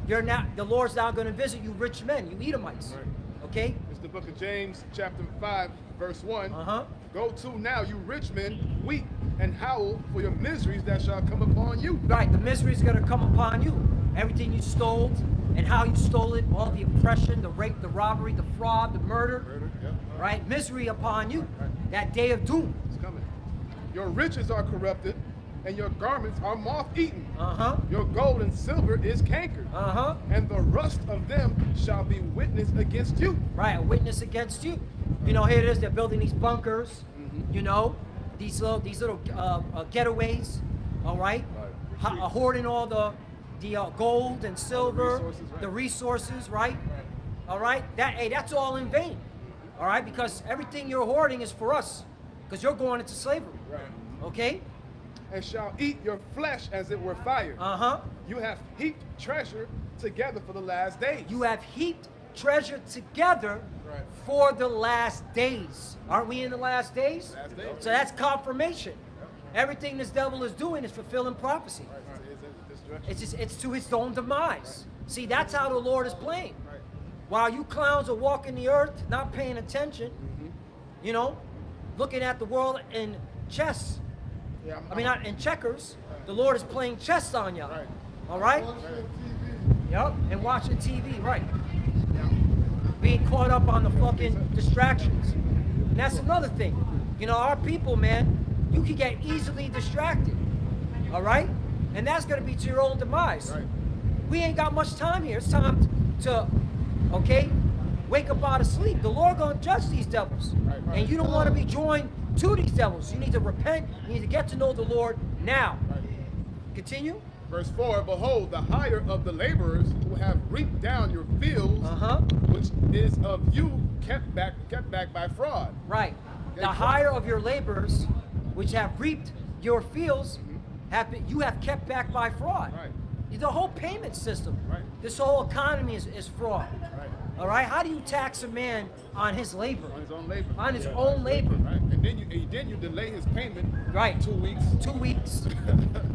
S3: The Lord's now going to visit you rich men, you Edomites.
S5: Right.
S3: Okay?
S5: It's the book of James, chapter 5, verse 1.
S3: Uh-huh.
S5: Go to now, you rich men, weep and howl for your miseries that shall come upon you.
S3: Right, the misery is going to come upon you. Everything you stole and how you stole it, all the oppression, the rape, the robbery, the fraud, the murder.
S5: Yep.
S3: Right? Misery upon you.
S5: Right.
S3: That day of doom.
S5: It's coming. Your riches are corrupted, and your garments are moth-eaten.
S3: Uh-huh.
S5: Your gold and silver is cankered,
S3: Uh-huh.
S5: and the rust of them shall be witness against you.
S3: Right, a witness against you. You know, here it is, they're building these bunkers, you know, these little getaways, all right? Hoarding all the gold and silver,
S5: resources, right.
S3: the resources, right? All right, that's all in vain, all right? Because everything you're hoarding is for us, because you're going into slavery,
S5: Right.
S3: okay?
S5: And shall eat your flesh as it were fire.
S3: Uh-huh.
S5: You have heaped treasure together for the last days.
S3: You have heaped treasure together
S5: Right.
S3: for the last days. Aren't we in the last days?
S5: Last days.
S3: So that's confirmation. Everything this devil is doing is fulfilling prophecy. It's to his own demise. See, that's how the Lord is playing.
S5: Right.
S3: While you clowns are walking the earth, not paying attention, you know, looking at the world in chess.
S5: Yeah,
S3: I mean, not in checkers. The Lord is playing chess on you.
S5: Right.
S3: All right?
S7: Watching TV.
S3: Yep. And watching TV, right. Being caught up on the fucking distractions. And that's another thing. You know, our people, man, you can get easily distracted. All right? And that's going to be to your own demise.
S5: Right.
S3: We ain't got much time here. It's time to, okay, wake up out of sleep. The Lord going to judge these devils.
S5: Right.
S3: And you don't want to be joined to these devils. You need to repent. You need to get to know the Lord now.
S5: Right.
S3: Continue.
S5: Verse 4, behold, the hire of the laborers who have reaped down your fields,
S3: Uh-huh.
S5: which is of you kept back by fraud.
S3: Right. The hire of your laborers, which have reaped your fields, you have kept back by fraud.
S5: Right.
S3: The whole payment system,
S5: Right.
S3: this whole economy is fraud.
S5: Right.
S3: All right. How do you tax a man on his labor?
S5: On his own labor.
S3: On his own labor.
S5: Right. And then you delay his payment.
S3: Right.
S5: 2 weeks.
S3: 2 weeks.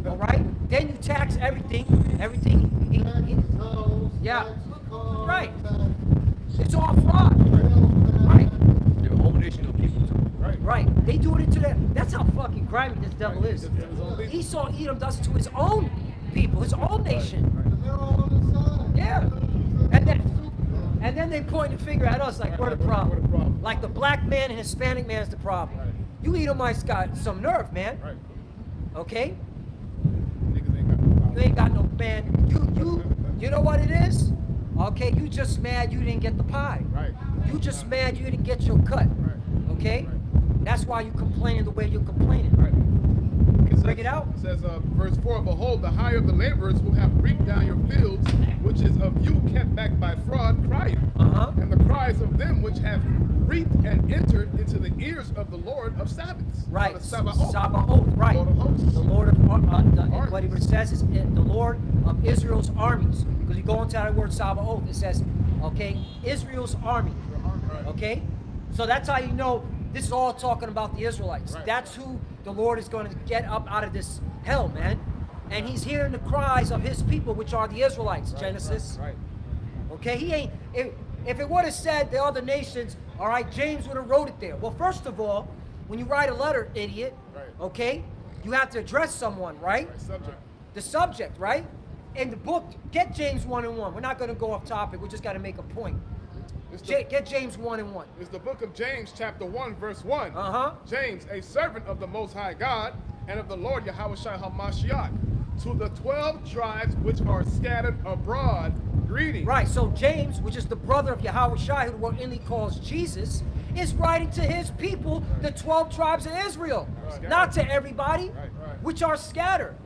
S3: All right. Then you tax everything. Everything.
S7: Taxes, house,
S3: Yeah.
S7: taxes, cars,
S3: Right.
S7: taxes,
S3: It's all fraud.
S7: sales
S3: Right.
S8: The whole nation of people too.
S5: Right.
S3: Right. They do it into that. That's how fucking grimy this devil
S5: Right.
S3: is.
S5: To his own people.
S3: Esau Edom does it to his own people, his own nation.
S7: And they're all on the side.
S3: Yeah. And then they point the finger at us like we're the problem.
S5: We're the problem.
S3: Like the black man and Hispanic man is the problem.
S5: Right.
S3: You Edomites got some nerve, man.
S5: Right.
S3: Okay?
S5: Niggas ain't got no power.
S3: You ain't got no man. You know what it is? Okay, you just mad you didn't get the pie.
S5: Right.
S3: You just mad you didn't get your cut.
S5: Right.
S3: Okay? That's why you complaining the way you're complaining.
S5: Right.
S3: Bring it out.
S5: It says, verse 4, behold, the hire of the laborers who have reaped down your fields, which is of you kept back by fraud, crieth. And the cries of them which have reaped and entered into the ears of the Lord of Sabbaths.
S3: Right.
S5: The Sabaoth.
S3: Sabaoth, right.
S5: Lord of hosts.
S3: The Lord of, what it says is the Lord of Israel's armies. Because you go into that word Sabaoth, it says, okay, Israel's army. Okay? So that's how you know this is all talking about the Israelites.
S5: Right.
S3: That's who the Lord is going to get up out of this hell, man. And he's hearing the cries of his people, which are the Israelites, Genesis.
S5: Right.
S3: Okay, he ain't, if it would have said the other nations, all right, James would have wrote it there. Well, first of all, when you write a letter, idiot, okay, you have to address someone, right?
S5: Subject.
S3: The subject, right? In the book, get James 1 and 1. We're not going to go off topic. We just got to make a point. Get James 1 and 1.
S5: It's the book of James, chapter 1, verse 1. James, a servant of the Most High God and of the Lord Yahushua HaMashiach, to the 12 tribes which are scattered abroad, greetings.
S3: Right, so James, which is the brother of Yahushua, who the world inly calls Jesus, is writing to his people, the 12 tribes of Israel. Not to everybody, which are scattered.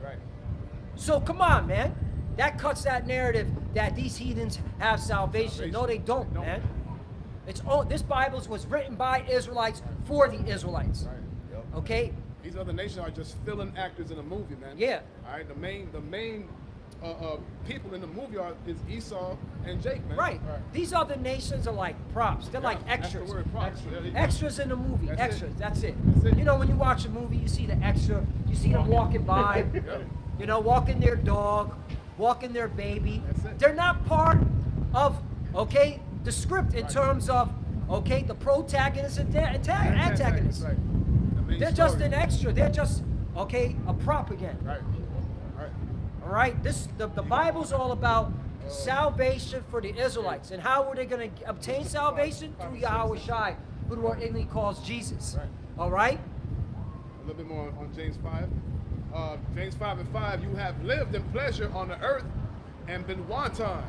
S3: So come on, man. That cuts that narrative that these heathens have salvation. No, they don't, man. It's all, this Bible was written by Israelites for the Israelites. Okay?
S5: These other nations are just filling actors in a movie, man.
S3: Yeah.
S5: All right. The main people in the movie is Esau and Jake, man.
S3: Right. These other nations are like props. They're like extras.
S5: That's the word, props.
S3: Extras in the movie.
S5: That's
S3: extras.
S5: it.
S3: That's it.
S5: That's it.
S3: You know, when you watch a movie, you see the extra. You see them walking by. You know, walking their dog, walking their baby.
S5: That's it.
S3: They're not part of, okay, the script in terms of, okay, the protagonist and antagonist.
S5: Right.
S3: They're just an extra. They're just, okay, a prop again.
S5: Right.
S3: All right. The Bible's all about salvation for the Israelites. And how were they going to obtain salvation? Through Yahushua, who the Lord English calls Jesus.
S5: Right.
S3: All right.
S5: A little bit more on James 5. James 5 and 5, you have lived in pleasure on the earth and been wanton.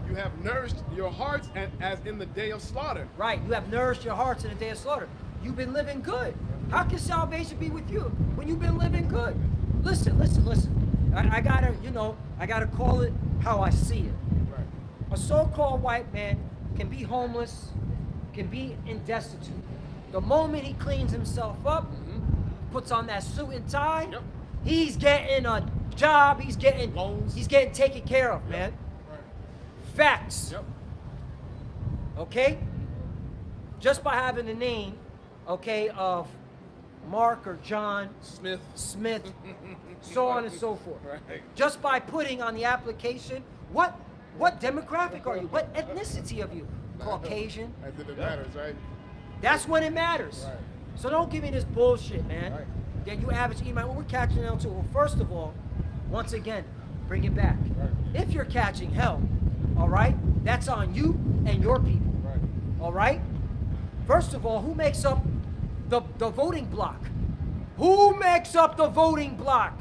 S5: You have nourished your hearts and as in the day of slaughter.
S3: Right. You have nourished your hearts in the day of slaughter. You've been living good. How can salvation be with you when you've been living good? Listen. I gotta call it how I see it.
S5: Right.
S3: A so-called white man can be homeless, can be in destitute. The moment he cleans himself up, puts on that suit and tie, he's getting a job, he's getting loans, he's getting taken care of, man.
S5: Right.
S3: Facts. Okay? Just by having the name, okay, of Mark or John Smith, so on and so forth.
S5: Right.
S3: Just by putting on the application, what demographic are you? What ethnicity are you? Caucasian.
S5: As if it matters, right?
S3: That's when it matters.
S5: Right.
S3: So don't give me this bullshit, man.
S5: Right.
S3: That you average email. Well, we're catching hell too. Well, first of all, once again, bring it back.
S5: Right.
S3: If you're catching hell, all right, that's on you and your people.
S5: Right.
S3: All right? First of all, who makes up the voting block? Who makes up the voting block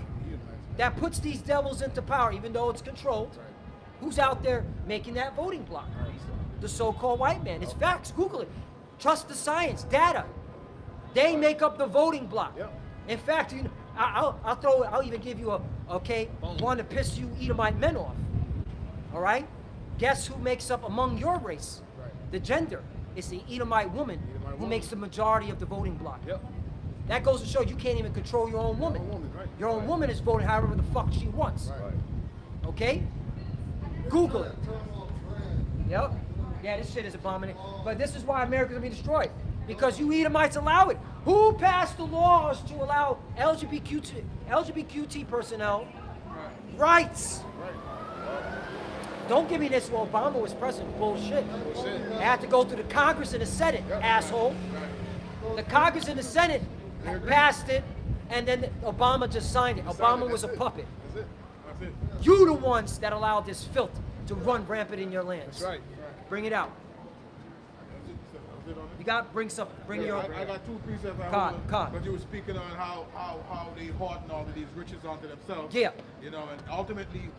S3: that puts these devils into power, even though it's controlled?
S5: Right.
S3: Who's out there making that voting block? The so-called white man. It's facts. Google it. Trust the science, data. They make up the voting block. In fact, you know, I'll even give you one to piss you Edomite men off. All right? Guess who makes up among your race?
S5: Right.
S3: The gender. It's the Edomite woman who makes the majority of the voting block. That goes to show you can't even control your own woman. Your own woman is voting however the fuck she wants.
S5: Right.
S3: Okay? Google it. Yep. Yeah, this shit is abominable. But this is why America's gonna be destroyed. Because you Edomites allow it. Who passed the laws to allow LGBTQ personnel rights? Don't give me this, well, Obama was president. Bullshit. It had to go through the Congress and the Senate, asshole. The Congress and the Senate passed it, and then Obama just signed it. Obama was a puppet.
S5: That's it.
S3: You the ones that allowed this filth to run rampant in your lands.
S5: That's right.
S3: Bring it out. You got bring your.
S5: I got two precepts. But you were speaking on how they hoarding all of these riches onto themselves.
S3: Yeah.
S5: You know, and ultimately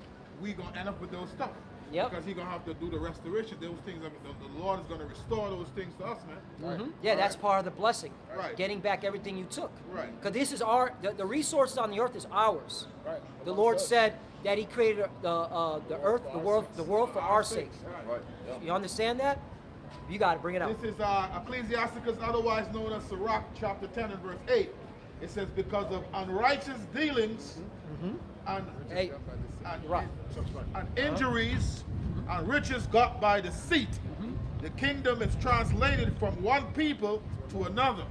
S5: we gonna end up with those stuff.
S3: Yep.
S5: Because he's going to have to do the restoration. Those things, the Lord is going to restore those things to us, man.
S3: Yeah, that's part of the blessing.
S5: Right.
S3: Getting back everything you took.
S5: Right.
S3: Because this is the resources on the earth is ours.
S6: Right.
S3: The Lord said that He created the earth, the world for our sake.
S5: Right.
S3: You understand that? You got to bring it out.
S5: This is Ecclesiasticus, otherwise known as Sirach, chapter 10 and verse 8. It says, because of unrighteous dealings and,
S3: Hey, right.
S5: and injuries and riches got by deceit, the kingdom is translated from one people to another.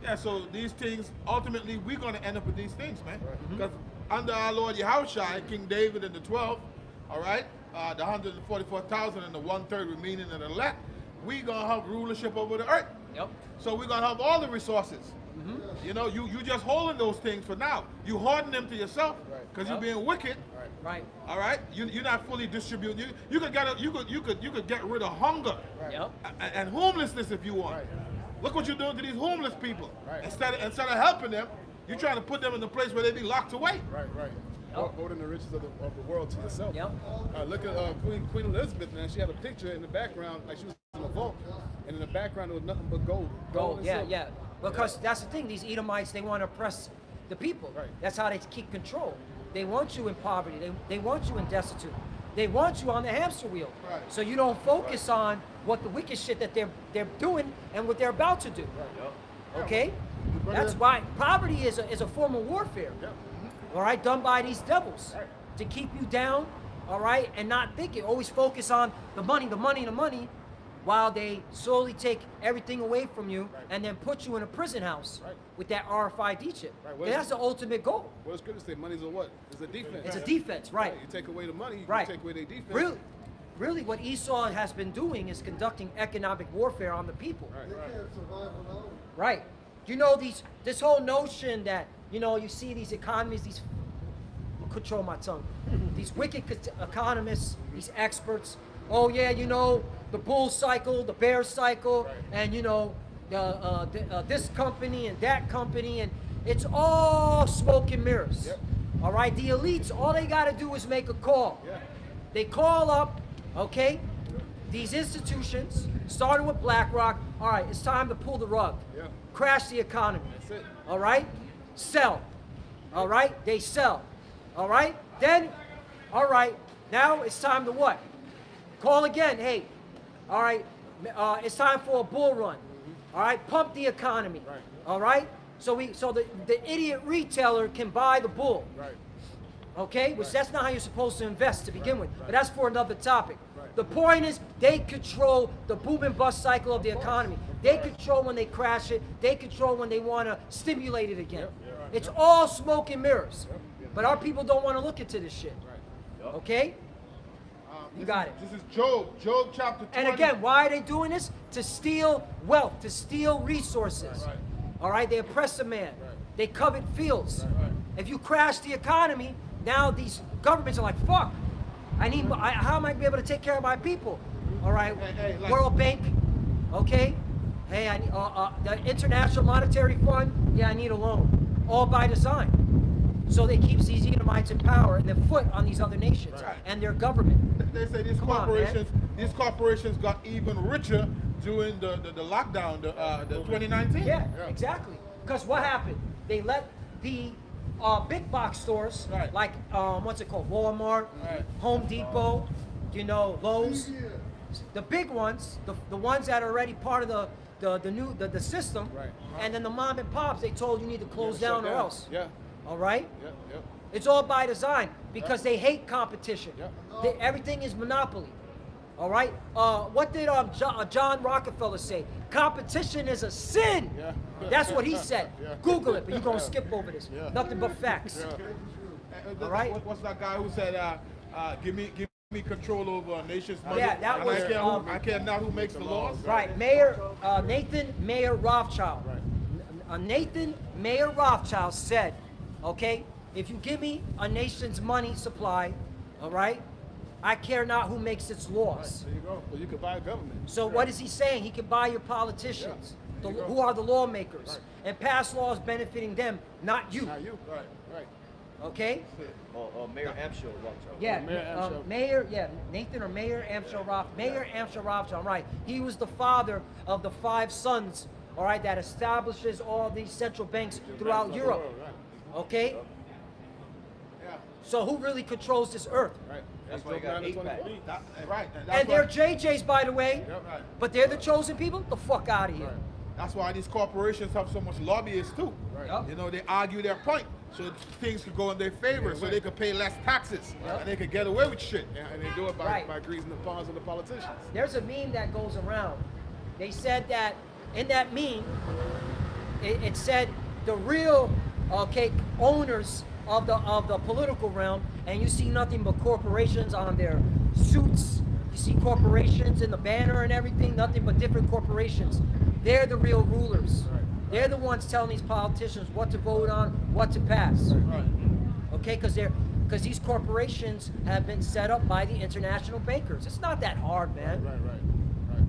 S5: Yeah, so these things, ultimately, we're going to end up with these things, man. Because under our Lord Yahushua, King David and the 12, all right, the 144,000 and the 1/3 remaining of the elect, we're going to have rulership over the earth.
S3: Yep.
S5: So we're going to have all the resources. You know, you just holding those things for now. You hoarding them to yourself because you're being wicked.
S3: Right.
S5: All right, you're not fully distributing. You could get rid of hunger
S3: Yep.
S5: and homelessness if you want. Look what you're doing to these homeless people. Instead of helping them, you're trying to put them in the place where they be locked away.
S6: Right. Holding the riches of the world to yourself.
S3: Yep.
S6: Look at Queen Elizabeth, man. She had a picture in the background, like she was in a vault, and in the background there was nothing but gold.
S3: Gold,
S6: and
S3: yeah,
S6: silver.
S3: yeah. Because that's the thing, these Edomites, they want to oppress the people.
S6: Right.
S3: That's how they keep control. They want you in poverty. They want you in destitute. They want you on the hamster wheel.
S5: Right.
S3: So you don't focus on what the wicked shit that they're doing and what they're about to do. Okay? That's why poverty is a form of warfare. All right, done by these devils to keep you down, all right, and not thinking. Always focus on the money, while they slowly take everything away from you and then put you in a prison house with that RFID chip.
S6: Right.
S3: That's the ultimate goal.
S6: Well, it's good to say money's a what? It's a defense.
S3: It's a defense, right?
S6: You take away the money, you
S3: Right.
S6: take away their defense.
S3: Really, what Esau has been doing is conducting economic warfare on the people.
S7: They can't survive without them.
S3: Right. You know, this whole notion that, you know, you see these economies, these, control my tongue, these wicked economists, these experts, oh yeah, you know, the bull cycle, the bear cycle, and you know, this company and that company, and it's all smoke and mirrors. All right, the elites, all they got to do is make a call. They call up, okay, these institutions, starting with BlackRock. All right, it's time to pull the rug, crash the economy.
S6: That's it.
S3: All right, sell. All right, they sell. All right, then, all right, now it's time to what? Call again. Hey, all right, it's time for a bull run. All right, pump the economy. All right, so the idiot retailer can buy the bull. Okay, which that's not how you're supposed to invest to begin with. But that's for another topic. The point is, they control the boom and bust cycle of the economy. They control when they crash it. They control when they want to stimulate it again. It's all smoke and mirrors. But our people don't want to look into this shit. Okay? You got it.
S5: This is Job chapter 20.
S3: And again, why are they doing this? To steal wealth, to steal resources. All right? They oppress a man. They covet fields. If you crash the economy, now these governments are like, fuck. How am I going to be able to take care of my people? All right,
S5: like,
S3: World Bank, okay? Hey, I need, the International Monetary Fund, yeah, I need a loan. All by design. So they keep these Edomites in power and their foot on these other nations and their government.
S5: They say these corporations got even richer during the lockdown, the 2019.
S3: Yeah, exactly. Because what happened? They let the big box stores, like what's it called, Walmart, Home Depot, you know, Lowe's, the big ones, the ones that are already part of the system, and then the mom and pops, they told you need to close down or else. All right? It's all by design because they hate competition. Everything is monopoly. All right? What did John Rockefeller say? Competition is a sin. That's what he said. Google it, but you're going to skip over this. Nothing but facts. All right?
S5: What's that guy who said, give me control over a nation's money?
S3: Yeah, that was,
S5: I care not who makes the laws.
S3: Right. Nathan Mayer Rothschild. Nathan Mayer Rothschild said, okay, if you give me a nation's money supply, all right, I care not who makes its laws.
S6: There you go. Well, you can buy a government.
S3: So what is he saying? He can buy your politicians, who are the lawmakers, and pass laws benefiting them, not you.
S6: Not you. Right.
S3: Okay?
S8: Mayor Amschel Rothschild.
S3: Yeah,
S6: Mayor Amschel.
S3: Nathan or Mayor Amschel Rothschild. Mayor Amschel Rothschild, right. He was the father of the 5 sons, all right, that establishes all these central banks throughout Europe. Okay? So who really controls this earth?
S6: Right.
S8: That's why you got 8 pack.
S5: Right.
S3: And they're JJs, by the way.
S5: Right.
S3: But they're the chosen people? The fuck out of here.
S5: That's why these corporations have so much lobbyists too.
S6: Right.
S3: Yep.
S5: You know, they argue their point so things could go in their favor, so they could pay less taxes
S3: Yep.
S5: and they could get away with shit.
S6: And they do it by,
S3: Right.
S6: by greasing the palms of the politicians.
S3: There's a meme that goes around. They said that in that meme, it said the real owners of the political realm, and you see nothing but corporations on their suits. You see corporations in the banner and everything, nothing but different corporations. They're the real rulers.
S6: Right.
S3: They're the ones telling these politicians what to vote on, what to pass.
S5: Right.
S3: Okay, because these corporations have been set up by the international bankers. It's not that hard, man.
S6: Right.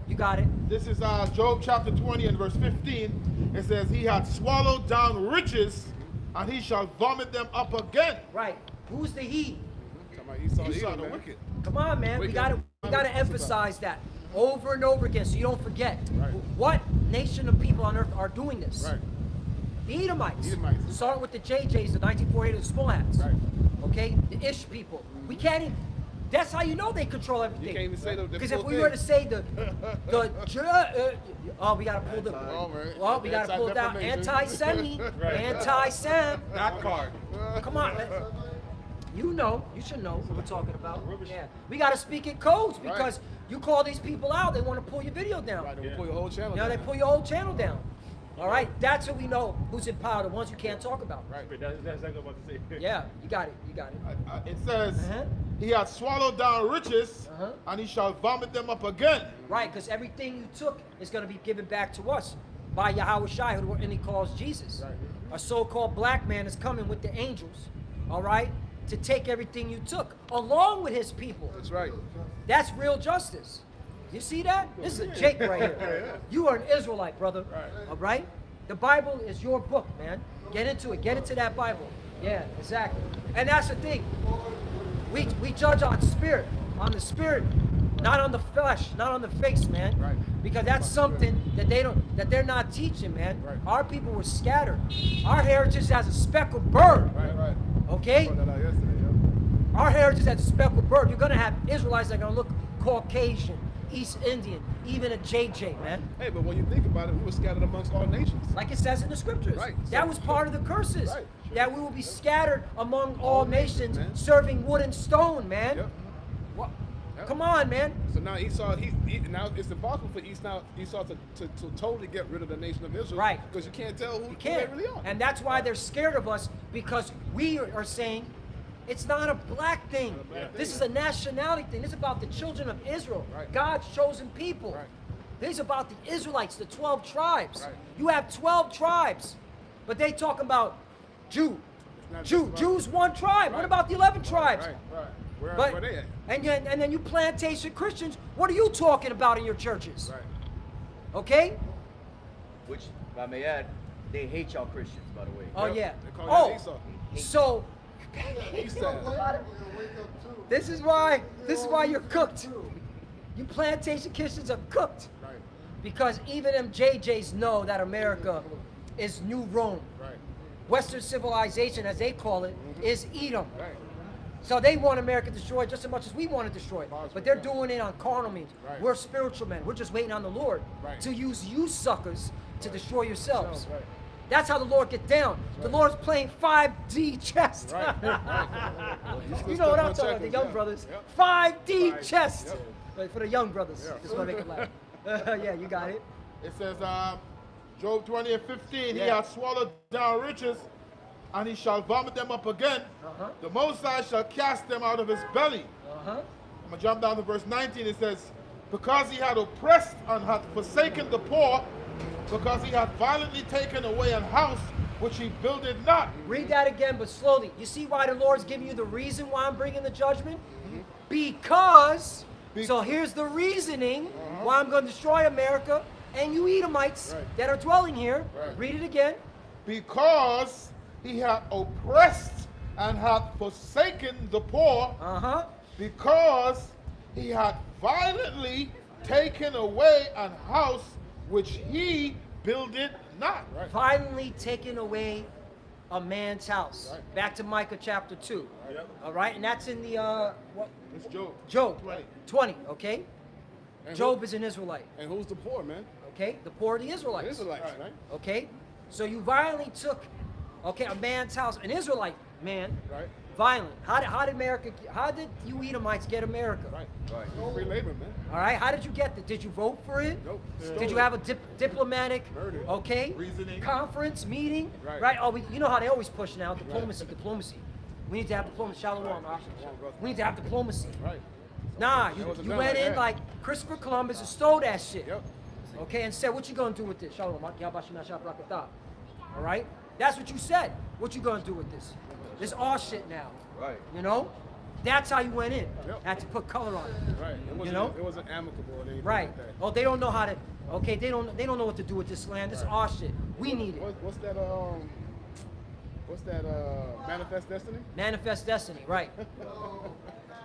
S3: You got it.
S5: This is Job chapter 20 and verse 15. It says, he had swallowed down riches and he shall vomit them up again.
S3: Right. Who's the he?
S6: Talking about Esau,
S5: Esau
S6: Edom,
S5: the
S6: man.
S5: wicked.
S3: Come on, man. We
S6: Wicked.
S3: gotta emphasize that over and over again, so you don't forget.
S6: Right.
S3: What nation of people on earth are doing this?
S6: Right.
S3: The Edomites.
S6: Edomites.
S3: Starting with the JJs, the 1948, the small hats.
S6: Right.
S3: Okay, the Ish people. We can't even. That's how you know they control everything.
S6: You can't even say the
S3: Because
S6: full
S3: if we
S6: thing.
S3: were to say we gotta pull the.
S6: Oh, man.
S3: Well, we gotta pull down
S6: Anti-defamation.
S3: anti-Semi,
S6: Right.
S3: anti-Sam.
S5: That card.
S3: Come on, man. You know, you should know what we're talking about. Yeah, we got to speak in codes because you call these people out, they want to pull your video down.
S6: Right, they will pull your whole channel
S3: You know, they
S6: down.
S3: pull your whole channel down. All right, that's how we know who's in power, the ones you can't talk about.
S6: Right. That's exactly what I'm about to say.
S3: Yeah, you got it, you got it.
S5: It says,
S3: Uh-huh.
S5: he had swallowed down riches
S3: Uh-huh.
S5: and he shall vomit them up again.
S3: Right, because everything you took is going to be given back to us by Yahweh Shai, who he calls Jesus.
S6: Right.
S3: A so-called black man is coming with the angels, all right, to take everything you took, along with his people.
S6: That's right.
S3: That's real justice. You see that? This is a Jake right here. You are an Israelite, brother.
S6: Right.
S3: All right? The Bible is your book, man. Get into it. Get into that Bible. Yeah, exactly. And that's the thing. We judge on the spirit, not on the flesh, not on the face, man.
S6: Right.
S3: Because that's something that they're not teaching, man.
S6: Right.
S3: Our people were scattered. Our heritage has a speckled bird.
S6: Right.
S3: Okay?
S6: Found that out yesterday, yeah.
S3: Our heritage as a speckled bird. You're gonna have Israelites that are gonna look Caucasian, East Indian, even a JJ, man.
S6: Hey, but when you think about it, we were scattered amongst all nations.
S3: Like it says in the scriptures.
S6: Right.
S3: That was part of the curses.
S6: Right.
S3: That we will be scattered among all nations,
S6: man.
S3: serving wood and stone, man.
S6: Yep.
S3: What?
S6: Yep.
S3: Come on, man.
S6: So now Esau, now it's impossible for Esau to totally get rid of the nation of Israel.
S3: Right.
S6: Because you can't tell who
S3: You can't.
S6: they really are.
S3: And that's why they're scared of us, because we are saying it's not a black thing.
S6: black
S3: This
S6: thing.
S3: is a nationality thing. This is about the children of Israel,
S6: Right.
S3: God's chosen people.
S6: Right.
S3: This is about the Israelites, the 12 tribes.
S6: Right.
S3: You have 12 tribes, but they talking about Jew.
S6: not
S3: Jew.
S6: just about-
S3: Jews one tribe. What
S6: Right.
S3: about the 11 tribes?
S6: Right. Where
S3: But
S6: they at?
S3: and then you plantation Christians. What are you talking about in your churches?
S6: Right.
S3: Okay?
S8: Which, if I may add, they hate y'all Christians, by the way.
S3: Oh
S6: Yep.
S3: yeah.
S6: They call
S3: Oh,
S6: you Esau.
S3: so
S6: East
S7: You're
S6: side.
S7: gonna wake up too.
S3: this is why you're cooked. You plantation Christians are cooked
S6: Right.
S3: because even them JJs know that America is New Rome.
S6: Right.
S3: Western civilization, as they call it, is Edom.
S6: Right.
S3: So they want America destroyed just as much as we want it destroyed. But they're doing it on carnal means.
S6: Right.
S3: We're spiritual men. We're just waiting on the Lord
S6: Right.
S3: to use you suckers to destroy yourselves.
S6: Right.
S3: That's how the Lord get down. The Lord's playing 5D chess.
S6: Right.
S3: You know what I'm talking about, the young brothers. 5D chess.
S6: Yep.
S3: Right, for the young brothers.
S6: Yeah.
S3: Just want to make it laugh. Yeah, you got it.
S5: It says, Job 20 and 15, he
S3: Yeah.
S5: hath swallowed down riches, and he shall vomit them up again.
S3: Uh-huh.
S5: The Most High shall cast them out of his belly.
S3: Uh-huh.
S5: I'm going to jump down to verse 19. It says, because he had oppressed and had forsaken the poor, because he had violently taken away an house which he builded not.
S3: Read that again, but slowly. You see why the Lord's giving you the reason why I'm bringing the judgment? Because, so here's the reasoning why I'm going to destroy America and you Edomites that are dwelling here.
S6: Right.
S3: Read it again.
S5: Because he had oppressed and hath forsaken the poor,
S3: Uh-huh.
S5: because he hath violently taken away an house which he builded not. Right.
S3: Violently taken away a man's house.
S5: Right.
S3: Back to Micah chapter 2.
S5: Yep.
S3: All right, and that's in the what?
S5: It's Job.
S3: Job
S5: 20.
S3: 20. Okay.
S5: And
S3: Job is an Israelite.
S5: And who's the poor, man?
S3: Okay, the poor are the Israelites.
S5: Israelites, right?
S3: Okay, so you violently took, okay, a man's house, an Israelite man,
S5: Right.
S3: violent. How did you Edomites get America?
S5: Right. Free labor, man.
S3: All right, how did you get that? Did you vote for it?
S5: Nope.
S3: Did you have a diplomatic,
S5: Murder.
S3: okay,
S5: Reasoning.
S3: conference meeting?
S5: Right.
S3: Oh, you know how they always push now, diplomacy. We need to have diplomacy. Shalom, we need to have diplomacy.
S5: Right.
S3: Nah,
S5: It
S3: you
S5: wasn't
S3: you
S5: done
S3: went
S5: like
S3: in
S5: that.
S3: like Christopher Columbus and stole that shit.
S5: Yep.
S3: Okay, and said, what you gonna do with this? Shalom. All right? That's what you said. What you gonna do with this? This all shit now.
S8: Right.
S3: You know? That's how you went in.
S5: Yep.
S3: Had to put color on it.
S5: Right. It wasn't,
S3: You know?
S5: It wasn't amicable or anything
S3: Right.
S5: like that.
S3: Oh, they don't know how to. Okay, they don't know what to do with this land. This is our shit. We need it.
S5: What's that? Manifest Destiny?
S3: Manifest destiny, right?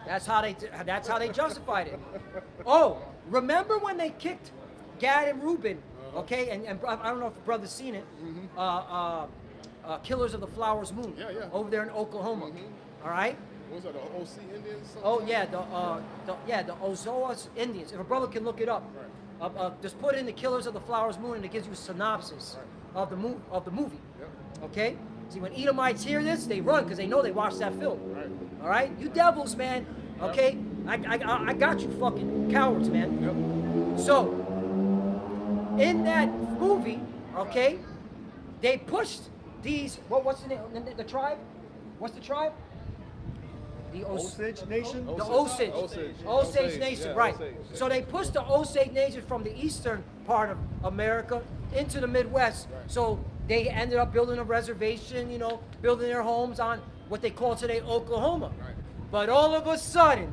S3: That's how they justified it. Oh, remember when they kicked Gad and Reuben? Okay, and I don't know if the brother's seen it. Killers of the Flowers Moon.
S5: Yeah.
S3: Over there in Oklahoma. All right.
S5: What was that, the OC Indians? Something?
S3: Oh yeah, the Ozoas Indians. If a brother can look it up, just put in the Killers of the Flowers Moon, and it gives you a synopsis of the movie.
S5: Yep.
S3: Okay. See, when Edomites hear this, they run because they know they watched that film.
S5: Right.
S3: All right, you devils, man. Okay, I got you, fucking cowards, man.
S5: Yep.
S3: So, in that movie, okay, they pushed these. What's the name? The tribe? What's the tribe? The
S8: Osage Nation?
S3: The Osage. Osage Nation,
S5: yeah,
S3: right.
S5: Osage.
S3: So they pushed the Osage Nation from the eastern part of America into the Midwest.
S5: Right.
S3: So they ended up building a reservation, you know, building their homes on what they call today Oklahoma.
S5: Right.
S3: But all of a sudden,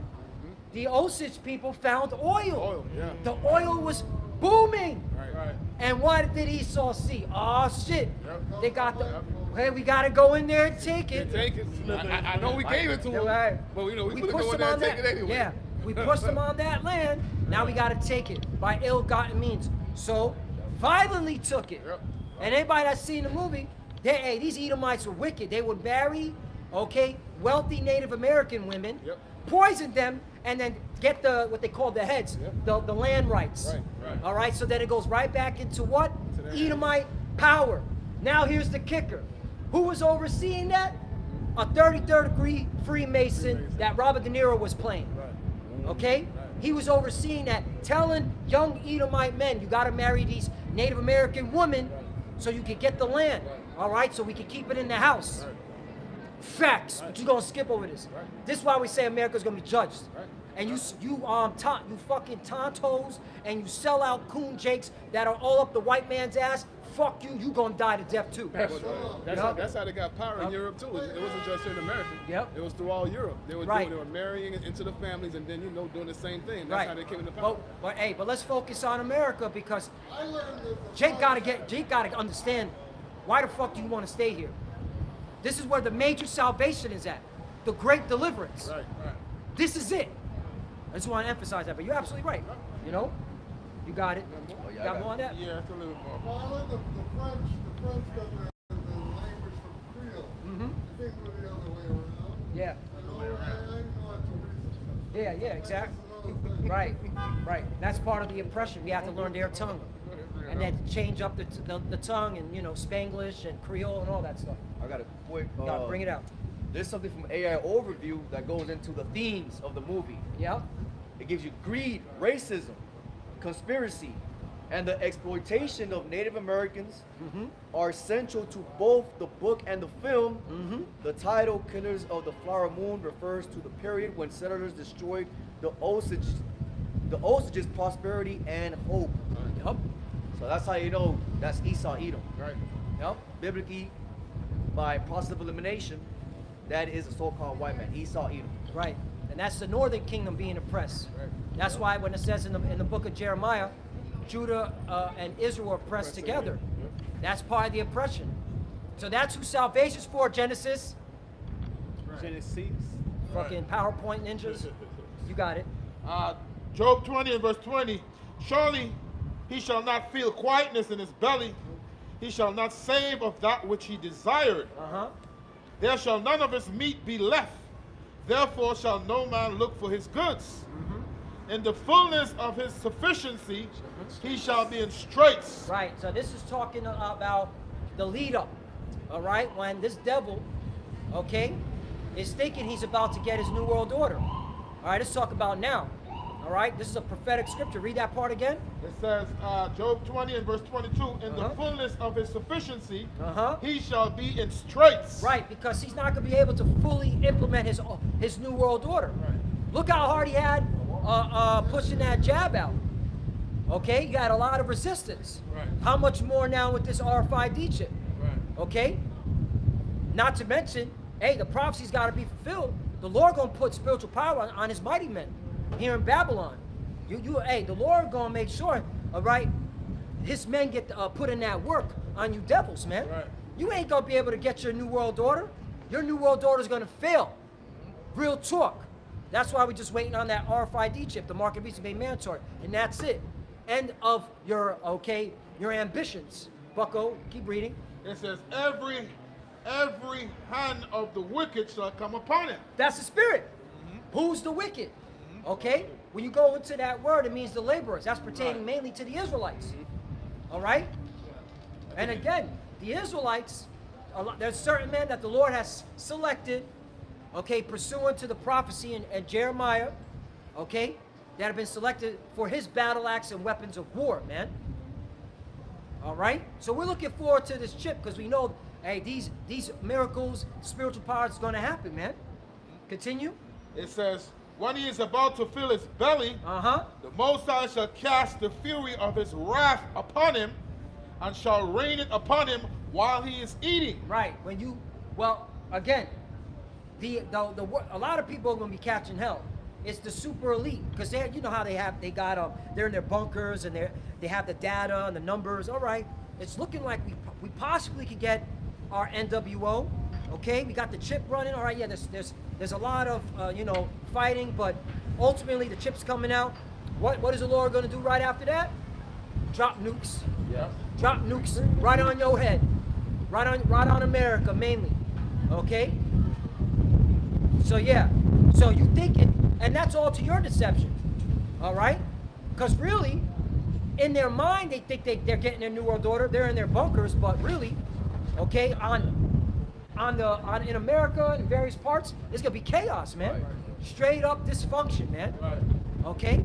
S3: the Osage people found oil.
S5: Oil, yeah.
S3: The oil was booming.
S5: Right.
S3: And what did Esau see? Oh shit!
S5: Yep.
S3: They got the. Hey, we gotta go in there and take it.
S5: Take it. I know we gave it to them,
S3: Right.
S5: but you know we could
S3: pushed
S5: go in
S3: them
S5: there
S3: on
S5: and take
S3: that.
S5: it anyway.
S3: Yeah, we pushed them on that land. Now we gotta take it by ill-gotten means. So, violently took it.
S5: Yep.
S3: And anybody that's seen the movie, hey, these Edomites were wicked. They would marry, okay, wealthy Native American women,
S5: Yep.
S3: poison them, and then get what they call the heads,
S5: Yep.
S3: the land rights.
S5: Right.
S3: All right, so then it goes right back into what?
S5: To their
S3: Edomite power. Now here's the kicker. Who was overseeing that? A 33rd degree Freemason that Robert De Niro was playing.
S5: Right.
S3: Okay? He was overseeing that, telling young Edomite men, you got to marry these Native American women so you can get the land. All right? So we can keep it in the house.
S5: Right.
S3: Facts. But you're going to skip over this.
S5: Right.
S3: This is why we say America's going to be judged.
S5: Right.
S3: And you fucking tontos and you sell out coon jakes that are all up the white man's ass. Fuck you. You gonna die to death too.
S5: That's
S3: Yup.
S5: that's how they got power in
S3: Yup.
S5: Europe too. It wasn't just in America.
S3: Yep.
S5: It was through all Europe. They were
S3: Right.
S5: they were marrying into the families and then doing the same thing. That's how they came into power.
S3: But let's focus on America because
S7: I learned that the
S3: Jake gotta understand why the fuck do you want to stay here? This is where the major salvation is at. The great deliverance.
S5: Right.
S3: This is it. I just want to emphasize that, but you're absolutely right. You know? You got it. You got more on that?
S5: Yeah, that's a little more.
S7: Well, I learned the French got the language from Creole.
S3: Mm-hmm.
S7: I think we're the other way around.
S3: Yeah.
S7: I know that's a reason.
S3: Yeah, exactly.
S7: That's another thing.
S3: Right. That's part of the oppression. We have to learn their tongue. And then change up the tongue and, Spanglish and Creole and all that stuff.
S8: I got a quick.
S3: You gotta bring it out.
S8: There's something from AI Overview that goes into the themes of the movie.
S3: Yeah.
S8: It gives you greed, racism, conspiracy, and the exploitation of Native Americans are central to both the book and the film. The title "Killers of the Flower Moon" refers to the period when settlers destroyed the Osage's prosperity and hope.
S3: Yup.
S8: So that's how you know that's Esau Edom.
S5: Right.
S3: Yup.
S8: Biblically, by process of elimination, that is a so-called white man, Esau Edom.
S3: Right. And that's the northern kingdom being oppressed.
S5: Right.
S3: That's why when it says in the book of Jeremiah, Judah and Israel are oppressed together. That's part of the oppression. So that's who salvation's for, Genesis.
S2: Genesis.
S3: Fucking PowerPoint ninjas. You got it.
S5: Job 20 and verse 20. Surely he shall not feel quietness in his belly. He shall not save of that which he desired. There shall none of his meat be left. Therefore shall no man look for his goods. In the fullness of his sufficiency, he shall be in straits.
S3: Right. So this is talking about the lead up. All right. When this devil, okay, is thinking he's about to get his new world order. All right. Let's talk about now. All right. This is a prophetic scripture. Read that part again.
S5: It says, Job 20 and verse 22, in the fullness of his sufficiency, he shall be in straits.
S3: Right, because he's not going to be able to fully implement his new world order.
S5: Right.
S3: Look how hard he had pushing that jab out. Okay, you got a lot of resistance.
S5: Right.
S3: How much more now with this RFID chip?
S5: Right.
S3: Okay? Not to mention, hey, the prophecy's got to be fulfilled. The Lord going to put spiritual power on his mighty men here in Babylon. Hey, the Lord going to make sure, all right, his men get put in that work on you devils, man.
S5: Right.
S3: You ain't going to be able to get your new world order. Your new world order is going to fail. Real talk. That's why we're just waiting on that RFID chip, the market beast made mandatory, and that's it. End of your ambitions. Bucko, keep reading.
S5: It says, every hand of the wicked shall come upon him.
S3: That's the spirit. Who's the wicked? Okay? When you go into that word, it means the laborers. That's pertaining mainly to the Israelites. All right? And again, the Israelites, there's certain men that the Lord has selected, okay, pursuant to the prophecy in Jeremiah, okay, that have been selected for his battle axe and weapons of war, man. All right? So we're looking forward to this chip because we know, hey, these miracles, spiritual powers is going to happen, man. Continue.
S5: It says, when he is about to fill his belly, the Most High shall cast the fury of his wrath upon him and shall rain it upon him while he is eating.
S3: Right. Well, again, a lot of people are going to be catching hell. It's the super elite because you know how they're in their bunkers and they have the data and the numbers. All right, it's looking like we possibly could get our NWO. Okay, we got the chip running. All right, yeah, there's a lot of fighting, but ultimately the chip's coming out. What is the Lord going to do right after that? Drop nukes.
S5: Yeah.
S3: Drop nukes right on your head, right on America mainly. Okay. So yeah, so you thinking, and that's all to your deception, all right? Because really, in their mind, they think they're getting their new world order. They're in their bunkers, but really, okay, in America in various parts, it's gonna be chaos, man.
S8: Right.
S3: Straight up dysfunction, man.
S5: Right.
S3: Okay.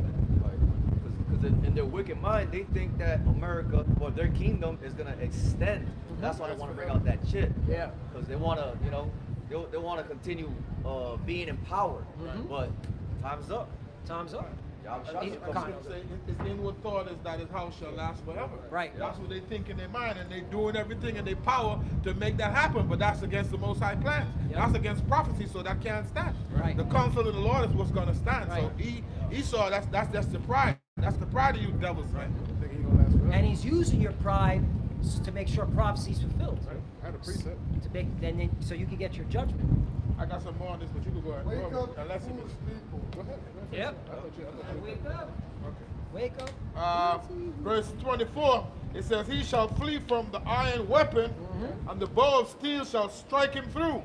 S8: Because in their wicked mind, they think that America or their kingdom is gonna extend. That's why they want to bring out that chip.
S3: Yeah.
S8: Because they want to, they want to continue being in power. But time's up.
S3: Time's up.
S8: Y'all
S5: That's
S8: shot
S3: He's-
S8: the
S5: what
S8: fucking-
S5: I'm saying. His inward thought is that his house shall last forever.
S3: Right.
S5: That's what they think in their mind, and they're doing everything in their power to make that happen. But that's against the Most High plan.
S3: Yep.
S5: That's against prophecy, so that can't stand.
S3: Right.
S5: The counsel of the Lord is what's going to stand.
S3: Right.
S5: So Esau, that's just the pride. That's the pride of you devils, man.
S6: Think he gonna last forever?
S3: And he's using your pride to make sure prophecy is fulfilled.
S6: Right. I had a precept.
S3: So you can get your judgment.
S5: I got some more on this, but you can go ahead.
S7: Wake
S5: Go
S7: up,
S5: ahead. Unless you
S7: foolish people.
S6: Go ahead.
S3: Yep.
S6: I thought you.
S3: Wake up.
S5: Okay.
S3: Wake up.
S5: Verse 24, it says, he shall flee from the iron weapon, and the bow of steel shall strike him through.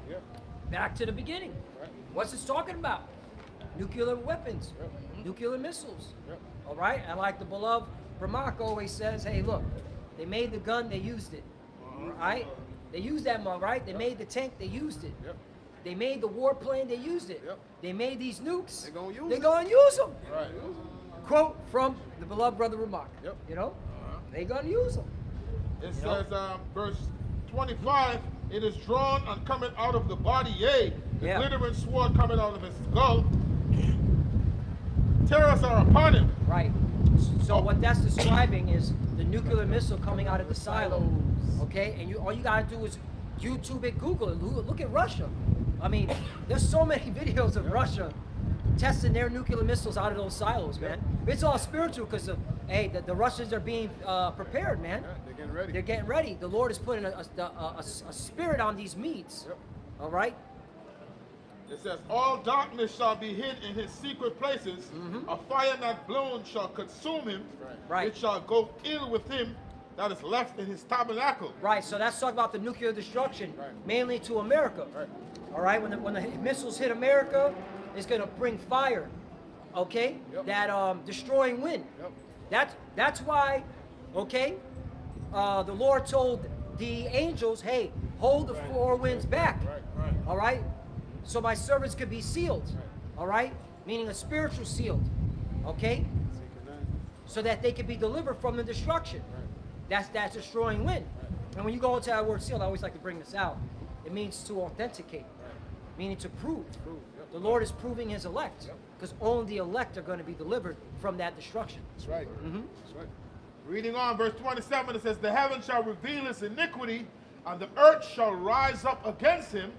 S3: Back to the beginning. What's this talking about? Nuclear weapons, nuclear missiles. All right? And like the beloved Ramak always says, hey, look, they made the gun, they used it. Right? They used that, right? They made the tank, they used it. They made the warplane, they used it. They made these nukes, they're going to use them.
S5: Right.
S3: Quote from the beloved brother Ramak. You know? They're going to use them.
S5: It says, verse 25, it is drawn and coming out of the body, yea, the glittering sword coming out of his skull. Terrors are upon him.
S3: Right. So what that's describing is the nuclear missile coming out of the silos. Okay? And all you gotta do is YouTube it, Google it. Look at Russia. I mean, there's so many videos of Russia testing their nuclear missiles out of those silos, man. It's all spiritual because the Russians are being prepared, man.
S6: They're getting ready.
S3: They're getting ready. The Lord is putting a spirit on these Medes. All right?
S5: It says, all darkness shall be hid in his secret places. A fire not blown shall consume him.
S3: Right.
S5: It shall go ill with him that is left in his tabernacle.
S3: Right, so that's talking about the nuclear destruction, mainly to America. All right, when the missiles hit America, it's going to bring fire, okay? That destroying wind. That's why, okay, the Lord told the angels, hey, hold the four winds back. All right, so my servants could be sealed. All right, meaning a spiritual sealed, okay, so that they could be delivered from the destruction. That's destroying wind. And when you go into that word sealed, I always like to bring this out. It means to authenticate, meaning to prove. The Lord is proving his elect, because only the elect are going to be delivered from that destruction.
S5: That's right. That's right. Reading on, verse 27, it says, the heavens shall reveal his iniquity, and the earth shall rise up against him.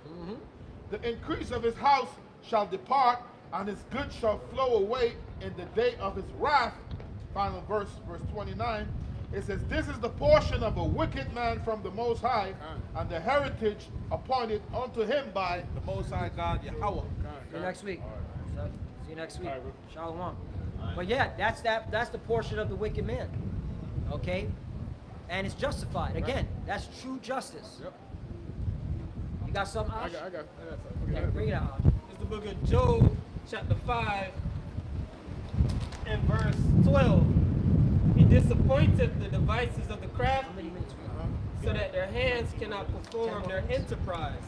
S5: The increase of his house shall depart, and his goods shall flow away in the day of his wrath. Final verse, verse 29. It says, this is the portion of a wicked man from the Most High, and the heritage appointed unto him by the Most High God, Yahweh.
S3: See you next week. See you next week. Shalom. But yeah, that's the portion of the wicked man. Okay? And it's justified. Again, that's true justice. You got something, Ash?
S6: I got
S3: Yeah, bring it out.
S9: It's the book of Job, chapter 5, and verse 12. He disappointed the devices of the
S3: How
S9: crafty,
S3: many minutes we got?
S9: so that their hands cannot perform their enterprise.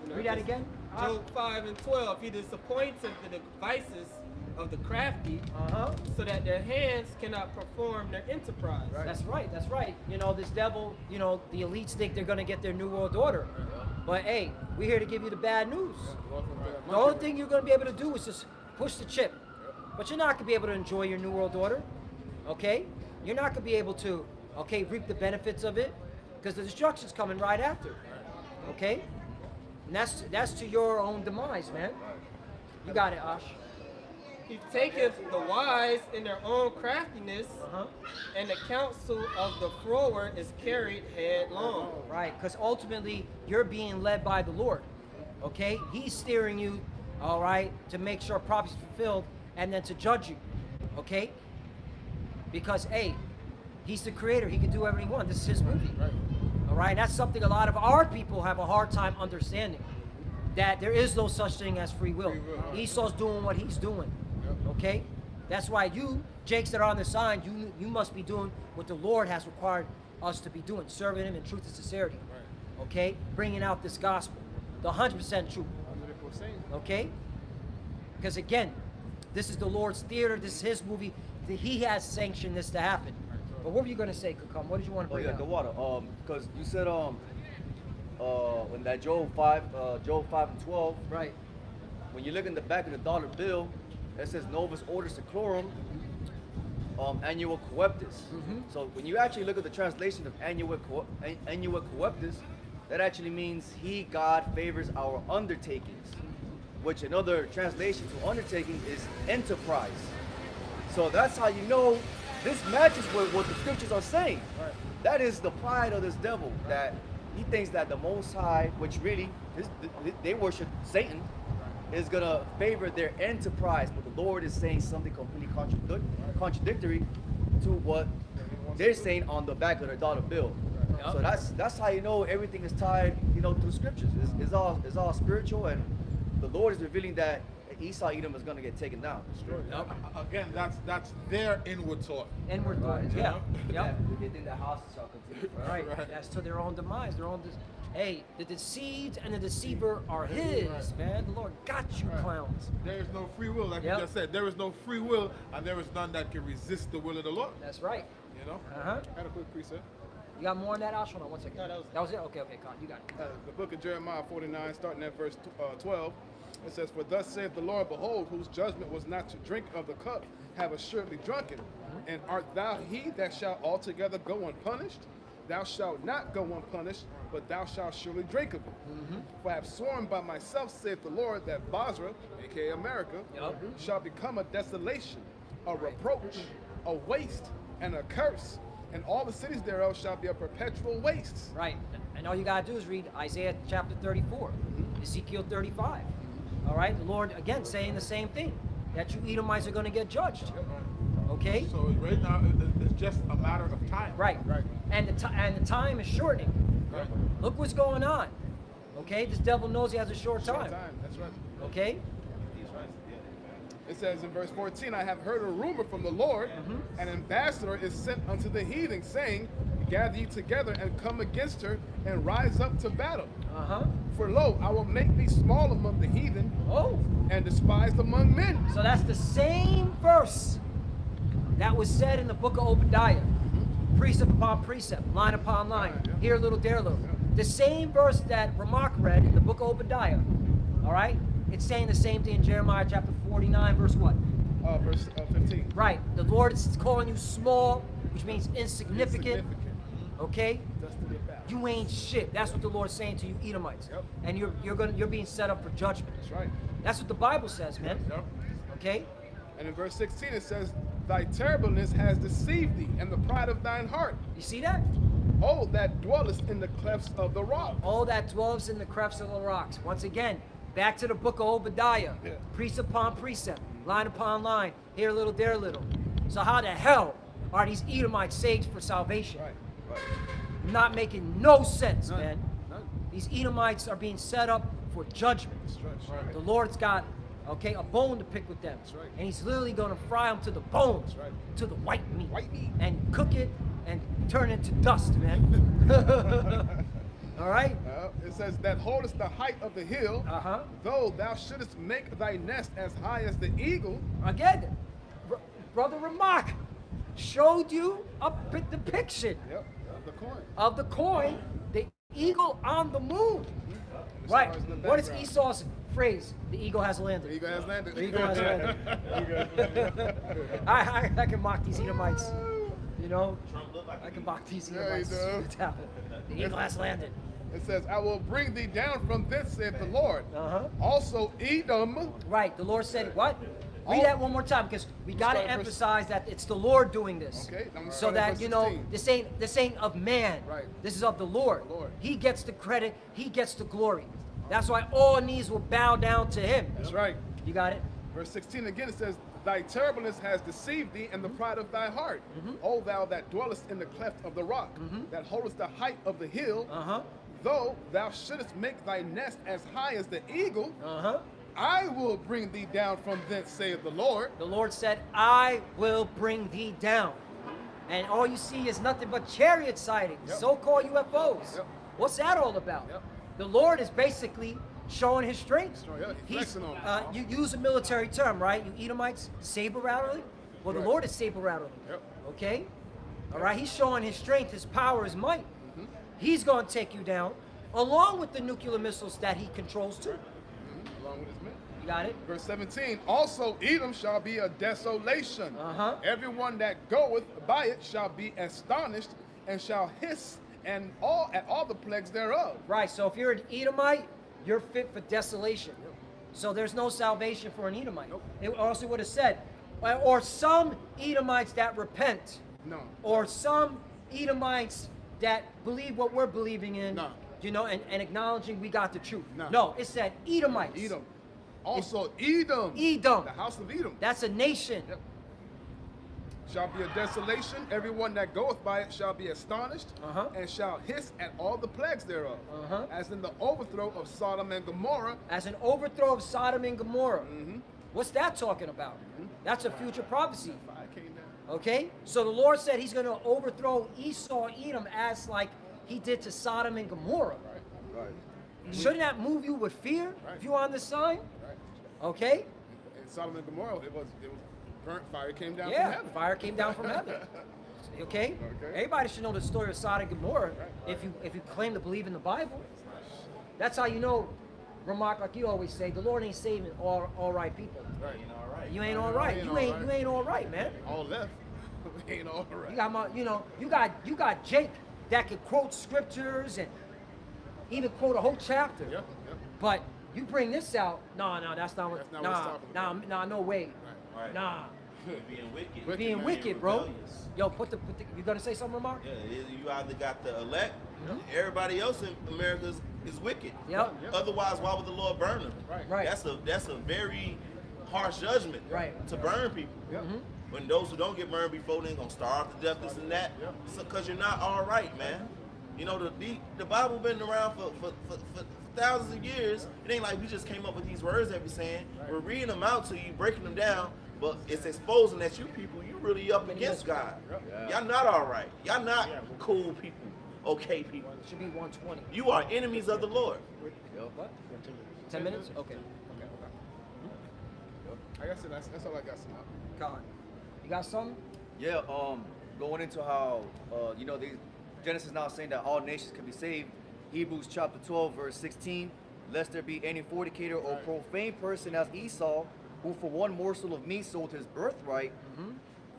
S3: Read that again.
S9: Job 5 and 12. He disappointed the devices of the crafty, so that their hands cannot perform their enterprise.
S3: That's right, that's right. You know, this devil, you know, the elites think they're going to get their New World Order. But hey, we're here to give you the bad news. The only thing you're going to be able to do is just push the chip. But you're not going to be able to enjoy your New World Order. Okay? You're not going to be able to, okay, reap the benefits of it, because the destruction's coming right after. Okay? And that's to your own demise, man. You got it, Ash.
S9: He taketh the wise in their own craftiness, and the counsel of the froward is carried headlong.
S3: Right, because ultimately you're being led by the Lord. Okay? He's steering you, all right, to make sure prophecy is fulfilled and then to judge you. Okay? Because, hey, he's the creator. He can do whatever he wants. This is his movie. All right? That's something a lot of our people have a hard time understanding. That there is no such thing as free will. Esau's doing what he's doing. Okay? That's why you, Jakes that are on the side, you must be doing what the Lord has required us to be doing, serving him in truth and sincerity. Okay? Bringing out this gospel. The 100% truth. Okay? Because again, this is the Lord's theater. This is his movie. He has sanctioned this to happen. But what were you going to say, Kakam? What did you want to bring
S8: the
S3: out?
S8: water. Because you said when that Job 5 and 12.
S3: Right.
S8: When you look in the back of the dollar bill, it says Novus Ordo Seclorum Annua Coeptis. So when you actually look at the translation of Annua Coeptis, that actually means he, God, favors our undertakings, which in other translations for undertaking is enterprise. So that's how you know this matches with what the scriptures are saying. That is the pride of this devil, that he thinks that the Most High, which really they worship Satan, is gonna favor their enterprise, but the Lord is saying something completely contradictory to what they're saying on the back of their dollar bill. So that's how you know everything is tied, you know, through scriptures. It's all spiritual, and the Lord is revealing that Esau Edom is gonna get taken down.
S5: Again, that's their inward thought.
S3: Inward thought. Yeah. Yep.
S8: They think that house shall continue forever.
S3: Right. That's to their own demise. Hey, the deceived and the deceiver are his, man. The Lord got you, clowns.
S5: There is no free will, like you just said. There is no free will, and there is none that can resist the will of the Lord.
S3: That's right.
S5: You know?
S3: I
S6: had a quick precept.
S3: You got more on that, Ash? Hold on one second.
S9: No,
S3: that was it? Okay, Con, you got it.
S6: The book of Jeremiah 49, starting at verse 12. It says, for thus saith the Lord, behold, whose judgment was not to drink of the cup, have assuredly drunken. And art thou he that shall altogether go unpunished? Thou shalt not go unpunished, but thou shalt surely drink of it. For I have sworn by myself, saith the Lord, that Basra, aka America, shall become a desolation, a reproach, a waste, and a curse,
S5: and all the cities thereof shall be a perpetual waste.
S3: Right. And all you got to do is read Isaiah chapter 34, Ezekiel 35. All right? The Lord, again, saying the same thing, that you Edomites are going to get judged. Okay?
S5: So right now, it's just a matter of time.
S3: Right.
S5: Right.
S3: And the time is shortening.
S5: Right.
S3: Look what's going on. Okay? This devil knows he has a short time.
S5: That's right.
S3: Okay?
S5: It says in verse 14, I have heard a rumor from the Lord, an ambassador is sent unto the heathen, saying, gather ye together and come against her and rise up to battle. For lo, I will make thee small among the heathen and despised among men.
S3: So that's the same verse that was said in the book of Obadiah. Precept upon precept, line upon line, here a little, there a little. The same verse that Ramak read in the book of Obadiah, all right? It's saying the same thing in Jeremiah chapter 49, verse what?
S5: Verse 15.
S3: Right. The Lord is calling you small, which means insignificant. Okay? You ain't shit. That's what the Lord's saying to you, Edomites.
S5: Yep.
S3: And you're being set up for judgment.
S5: That's right.
S3: That's what the Bible says, man.
S5: Yep.
S3: Okay?
S5: And in verse 16 it says, thy terribleness has deceived thee, and the pride of thine heart.
S3: You see that?
S5: Oh, that dwellest in the clefts of the rock.
S3: All that dwells in the clefts of the rocks. Once again, back to the book of Obadiah.
S5: Yeah.
S3: Precept upon precept, line upon line, here a little, there a little. So how the hell are these Edomites saved for salvation?
S5: Right.
S3: Not making no sense,
S5: None.
S3: man.
S5: None.
S3: These Edomites are being set up for judgment.
S5: That's right.
S3: The Lord's got, okay, a bone to pick with them.
S5: That's right.
S3: And he's literally going to fry them to the bones,
S5: That's right.
S3: to the white meat.
S5: White meat.
S3: And cook it and turn it to dust, man. All right?
S5: It says that holdest the height of the hill, though thou shouldest make thy nest as high as the eagle.
S3: Again, Brother Ramak showed you a depiction
S5: Yep. The coin.
S3: of the coin, the eagle on the moon.
S5: The
S3: Right.
S5: stars in the
S3: What is
S5: background.
S3: Esau's phrase? The eagle has landed.
S5: The eagle has landed.
S3: The eagle has landed. I can mock these Edomites. You know, I can mock these
S5: Yeah, you
S3: Edomites.
S5: do.
S3: The eagle has landed.
S5: It says, I will bring thee down from thence, saith the Lord. Also Edom.
S3: Right. The Lord said what? Read
S5: All-
S3: that one more time, because we got to
S5: start at verse-
S3: emphasize that it's the Lord doing this.
S5: Okay, I'm gonna
S3: So
S5: start at
S3: that
S5: verse
S3: you know
S5: 16.
S3: this ain't of man.
S5: Right.
S3: This is of the Lord.
S5: The Lord.
S3: He gets the credit. He gets the glory. That's why all knees will bow down to Him.
S5: That's right.
S3: You got it?
S5: Verse 16 again, it says, thy terribleness has deceived thee, and the pride of thy heart. O thou that dwellest in the cleft of the rock, that holdest the height of the hill, though thou shouldest make thy nest as high as the eagle, I will bring thee down from thence, saith the Lord.
S3: The Lord said, I will bring thee down. And all you see is nothing but chariot sightings, so-called UFOs.
S5: Yep.
S3: What's that all about?
S5: Yep.
S3: The Lord is basically showing His strength.
S5: So, yeah, he's flexing on it.
S3: You use a military term, right? You Edomites, saber rattling? Well, the
S5: Right.
S3: Lord is saber rattling.
S5: Yep.
S3: Okay? All right? He's showing His strength, His power, His might. He's going to take you down, along with the nuclear missiles that He controls too.
S5: Along with his men.
S3: You got it?
S5: Verse 17, also Edom shall be a desolation. Everyone that goeth by it shall be astonished, and shall hiss at all the plagues thereof.
S3: Right, so if you're an Edomite, you're fit for desolation. So there's no salvation for an Edomite. It also would have said, or some Edomites that repent.
S5: No.
S3: Or some Edomites that believe what we're believing in.
S5: No.
S3: You know, and acknowledging we got the truth.
S5: No.
S3: No, it said Edomites.
S5: Edom. Also Edom.
S3: Edom.
S5: The house of Edom.
S3: That's a nation.
S5: Yep. Shall be a desolation. Everyone that goeth by it shall be astonished, and shall hiss at all the plagues thereof, as in the overthrow of Sodom and Gomorrah.
S3: As an overthrow of Sodom and Gomorrah. What's that talking about? That's a future prophecy.
S5: Fire came down.
S3: Okay? So the Lord said He's going to overthrow Esau, Edom, as like He did to Sodom and Gomorrah.
S5: Right.
S3: Shouldn't that move you with fear if you're on this sign?
S5: Right.
S3: Okay?
S5: In Sodom and Gomorrah, it was burnt. Fire came down from
S3: Yeah,
S5: heaven.
S3: fire came down from heaven. Okay? Everybody should know the story of Sodom and Gomorrah if you claim to believe in the Bible. That's how you know, Ramak, like you always say, the Lord ain't saving all right people.
S5: Right.
S3: You ain't all right. You ain't all right, man.
S5: All left. We ain't all right.
S3: You got Jake that can quote scriptures and even quote a whole chapter.
S5: Yep.
S3: But you bring this out, no, that's not what.
S5: That's not what it's talking about.
S3: Nah, no way.
S4: Right.
S3: Nah,
S4: Being wicked.
S3: Being
S5: man.
S3: wicked, bro.
S4: Rebellious.
S3: Yo, you gonna say something, Mark?
S4: Yeah, you either got the elect, everybody else in America is wicked.
S3: Yep.
S4: Otherwise, why would the Lord burn them?
S3: Right.
S4: That's a very harsh judgment.
S3: Right.
S4: To burn people. When those who don't get burned before, they're gonna starve to death, this and that. Because you're not all right, man. You know, the Bible been around for thousands of years. It ain't like we just came up with these words that we're saying. We're reading them out to you, breaking them down, but it's exposing that you people, you really up against God. Y'all not all right. Y'all not cool people, okay people.
S3: It should be 120.
S4: You are enemies of the Lord.
S3: What? 10 minutes? Okay.
S5: I guess that's all I got.
S3: God. You got something?
S8: Yeah, going into how, Genesis now saying that all nations can be saved. Hebrews chapter 12, verse 16. Lest there be any fornicator or profane person as Esau, who for one morsel of meat sold his birthright.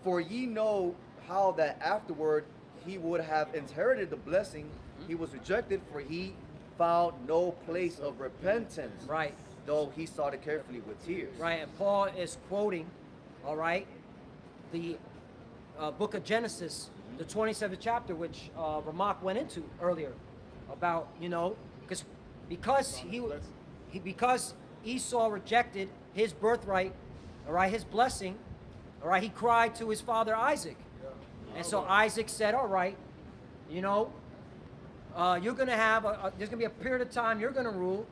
S8: For ye know how that afterward he would have inherited the blessing. He was rejected, for he found no place of repentance.
S3: Right.
S8: Though he sought it carefully with tears.
S3: Right, and Paul is quoting, all right, the book of Genesis, the 27th chapter, which Ramak went into earlier, about, because because Esau rejected his birthright, all right, his blessing, all right, he cried to his father Isaac, and so Isaac said, all right, you're gonna have there's gonna be a period of time you're gonna rule.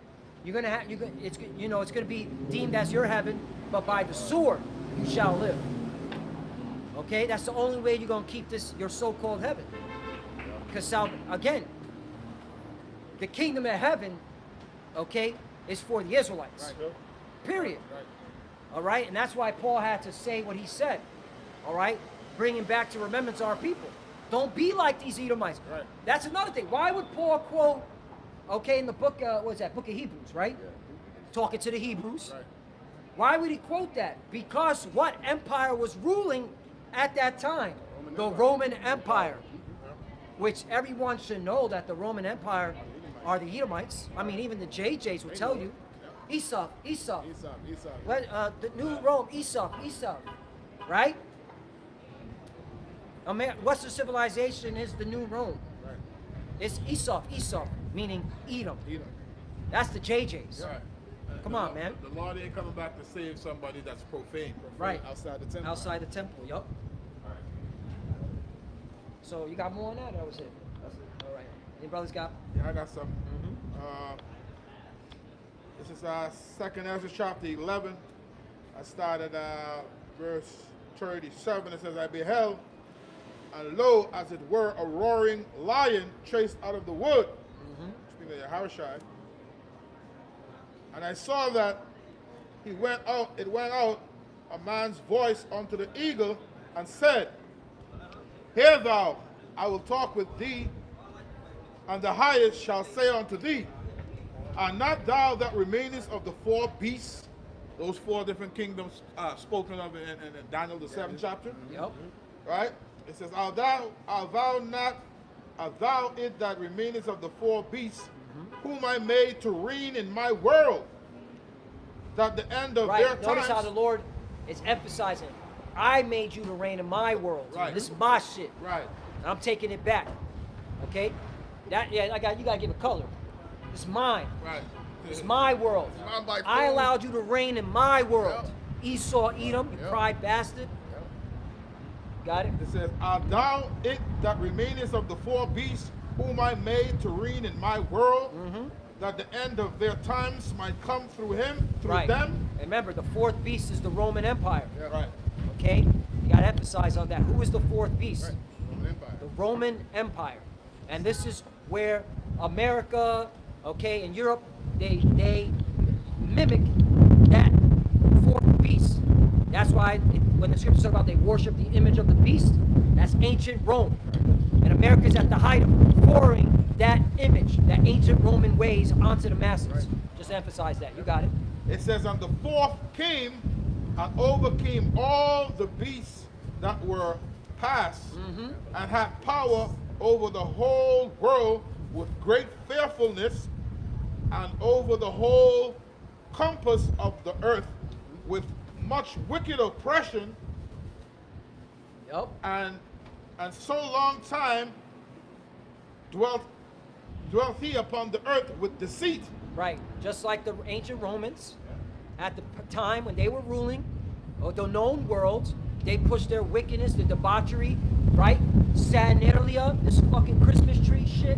S3: It's gonna be deemed as your heaven, but by the sword you shall live. Okay, that's the only way you're gonna keep this your so-called heaven. Because again, the kingdom of heaven, okay, is for the Israelites. Period. All right, and that's why Paul had to say what he said. All right, bringing back to remembrance our people. Don't be like these Edomites.
S5: Right.
S3: That's another thing. Why would Paul quote? Okay, in the book, what is that? Book of Hebrews, right? Talking to the Hebrews.
S5: Right.
S3: Why would he quote that? Because what empire was ruling at that time? The Roman Empire. Which everyone should know that the Roman Empire are the Edomites. I mean, even the JJs will tell you. Esau. The new Rome, Esau. Right? Western civilization is the new Rome.
S5: Right.
S3: It's Esau, meaning Edom. That's the JJs.
S5: Right.
S3: Come on, man.
S5: The Lord ain't coming back to save somebody that's profane
S3: Right.
S5: outside the temple.
S3: Outside the temple, yup. So you got more on that, or that was it? That's it. All right. Any brothers got?
S5: Yeah, I got some. This is Second Ezra chapter 11. I started verse 37. It says, I beheld, and lo, as it were, a roaring lion chased out of the wood. Speaking of Yahushua. And I saw that it went out, a man's voice unto the eagle, and said, Hear thou, I will talk with thee, and the highest shall say unto thee, Are not thou that remainest of the four beasts, those four different kingdoms spoken of in Daniel the 7th chapter?
S3: Yep.
S5: Right? It says, Art thou it that remainest of the four beasts, whom I made to reign in my world, that the end of their
S3: Notice
S5: times...
S3: how the Lord is emphasizing, I made you to reign in my world.
S5: Right.
S3: This is my shit.
S5: Right.
S3: And I'm taking it back. Okay? You gotta give it color. It's mine.
S5: Right.
S3: It's my world.
S5: It's mine by
S3: I
S5: force.
S3: allowed you to reign in my world.
S5: Yep.
S3: Esau, Edom, you
S5: Yep.
S3: pride bastard. Got it?
S5: It says, Art thou it that remainest of the four beasts, whom I made to reign in my world, that the end of their times might come through him, through
S3: Right.
S5: them?
S3: And remember, the fourth beast is the Roman Empire.
S5: Yeah. Right.
S3: Okay? You gotta emphasize on that. Who is the fourth beast?
S5: Right. Roman Empire.
S3: The Roman Empire. And this is where America, okay, and Europe, they mimic that fourth beast. That's why when the scriptures talk about they worship the image of the beast, that's ancient Rome. And America's at the height of pouring that image, that ancient Roman ways onto the masses.
S5: Right.
S3: Just emphasize that. You got it.
S5: It says, And the fourth came and overcame all the beasts that were past, and had power over the whole world with great fearfulness, and over the whole compass of the earth with much wicked oppression,
S3: Yep.
S5: And so long time dwelt he upon the earth with deceit.
S3: Right. Just like the ancient Romans, at the time when they were ruling the known world, they pushed their wickedness, the debauchery, right? Saturnalia, this fucking Christmas tree shit,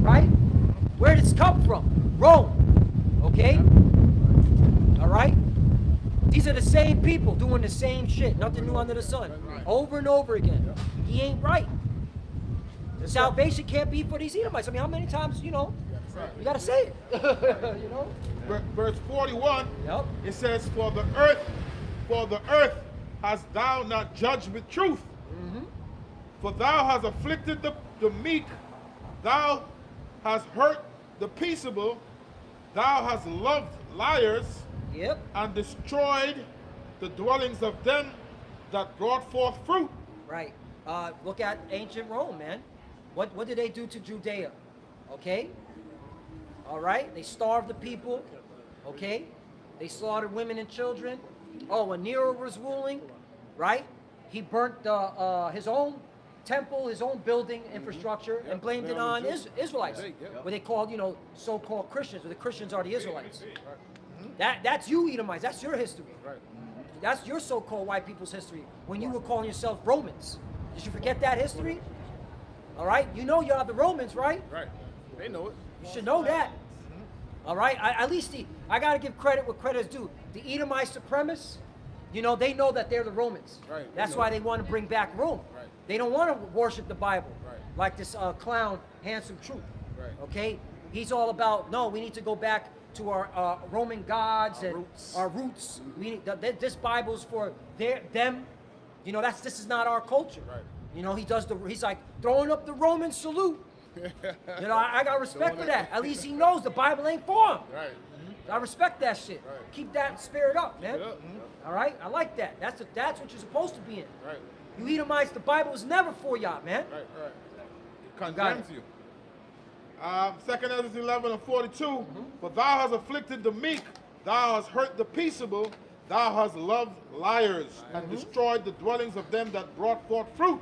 S3: right? Where did this come from? Rome. Okay? All right? These are the same people doing the same shit. Nothing new under the sun. Over and over again. He ain't right. Salvation can't be for these Edomites. I mean, how many times, you gotta say it. You know?
S5: Verse 41,
S3: Yep.
S5: it says, For the earth hast thou not judged with truth. For thou hast afflicted the meek, thou hast hurt the peaceable, thou hast loved liars,
S3: Yep.
S5: and destroyed the dwellings of them that brought forth fruit.
S3: Right. Look at ancient Rome, man. What did they do to Judea? Okay? All right? They starved the people. Okay? They slaughtered women and children. Oh, when Nero was ruling, right? He burnt his own temple, his own building infrastructure, and blamed it on Israelites. What they called, so-called Christians, or the Christians are the Israelites. That's you, Edomites. That's your history. That's your so-called white people's history. When you were calling yourself Romans, did you forget that history? All right, you know you're the Romans, right?
S6: Right. They know it.
S3: You should know that. All right, at least I gotta give credit where credit is due. The Edomite supremacists, they know that they're the Romans.
S6: Right.
S3: That's why they want to bring back Rome.
S6: Right.
S3: They don't want to worship the Bible,
S6: Right.
S3: like this clown, Handsome Truth.
S6: Right.
S3: Okay, he's all about no. We need to go back to our Roman gods and our roots. We need, this Bible's for them. This is not our culture.
S6: Right.
S3: He's like throwing up the Roman salute. I got respect for that. At least he knows the Bible ain't for him.
S6: Right.
S3: I respect that shit.
S6: Right.
S3: Keep that spirit up, man.
S6: Yeah.
S3: All right, I like that. That's what you're supposed to be in.
S6: Right.
S3: You Edomites, the Bible is never for y'all, man.
S6: Right. Right. It
S5: Condemns
S6: condemns you.
S5: 2 Ezra 11 and 42, For thou hast afflicted the meek, thou hast hurt the peaceable, thou hast loved liars, and destroyed the dwellings of them that brought forth fruit,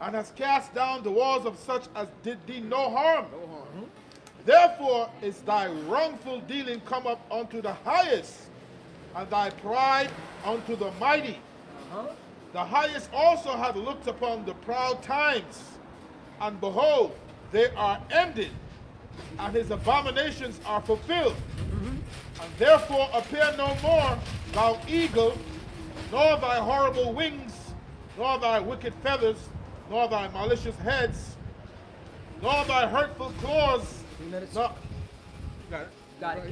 S5: and hast cast down the walls of such as did thee no harm. Therefore is thy wrongful dealing come up unto the highest, and thy pride unto the mighty. The highest also hath looked upon the proud times, and behold, they are ended, and his abominations are fulfilled. And therefore appear no more, thou eagle, nor thy horrible wings, nor thy wicked feathers, nor thy malicious heads, nor thy hurtful claws.
S3: 3 minutes.
S5: No,
S3: Got it.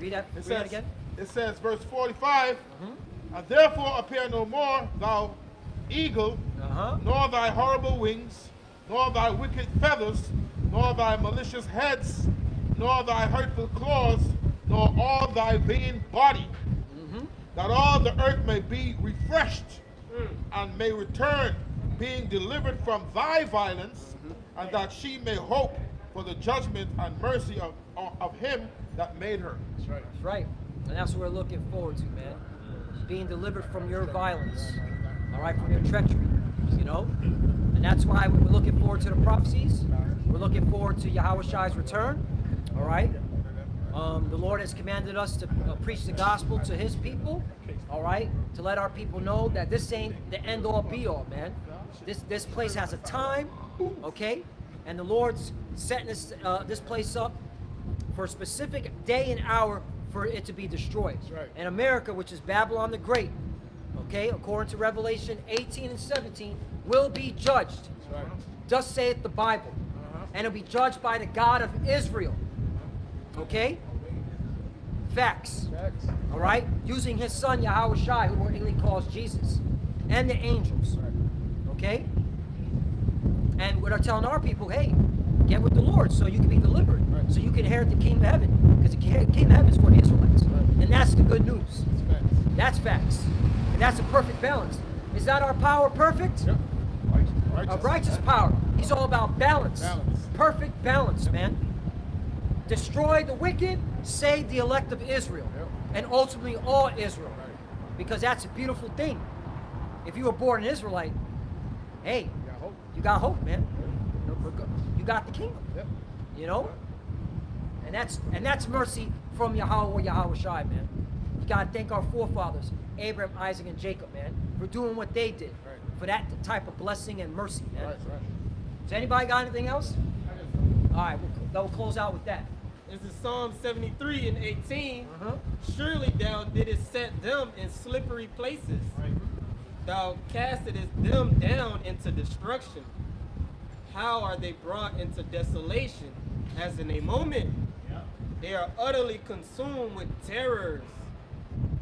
S3: Read that. Read that again.
S5: it says, verse 45, And therefore appear no more, thou eagle, nor thy horrible wings, nor thy wicked feathers, nor thy malicious heads, nor thy hurtful claws, nor all thy vain body, that all the earth may be refreshed, and may return, being delivered from thy violence, and that she may hope for the judgment and mercy of him that made her.
S6: That's right.
S3: That's right. And that's what we're looking forward to, man. Being delivered from your violence. All right, from your treachery. And that's why we're looking forward to the prophecies. We're looking forward to Yahushai's return. All right. The Lord has commanded us to preach the gospel to his people. All right. To let our people know that this ain't the end all be all, man. This place has a time. Okay. And the Lord's setting this place up for a specific day and hour for it to be destroyed.
S6: Right.
S3: And America, which is Babylon the Great, okay, according to Revelation 18 and 17, will be judged.
S6: That's right.
S3: Thus saith the Bible. And it'll be judged by the God of Israel. Okay? Facts.
S6: Facts.
S3: All right? Using his son, Yahushai, who he calls Jesus, and the angels. Okay? And we're telling our people, hey, get with the Lord so you can be delivered.
S6: Right.
S3: So you can inherit the kingdom of heaven. Because the kingdom of heaven is for the Israelites.
S6: Right.
S3: And that's the good news.
S6: That's facts.
S3: That's facts. And that's a perfect balance. Is that our power perfect?
S6: Yep.
S3: A righteous power. He's all about balance.
S6: Balance.
S3: Perfect balance, man. Destroy the wicked, save the elect of Israel.
S6: Yep.
S3: And ultimately all Israel.
S6: Right.
S3: Because that's a beautiful thing. If you were born an Israelite, hey,
S6: got hope.
S3: you got hope, man. You got the kingdom.
S6: Yep.
S3: You know? And that's mercy from Yahweh or Yahweh Shai, man. You gotta thank our forefathers, Abraham, Isaac, and Jacob, man, for doing what they did.
S6: Right.
S3: For that type of blessing and mercy, man.
S6: Right.
S3: Does anybody got anything else? All right, we'll close out with that.
S9: This is Psalm 73 and 18.
S3: Uh-huh.
S9: Surely thou didst set them in slippery places. Thou castedst them down into destruction. How are they brought into desolation? As in a moment, they are utterly consumed with terrors.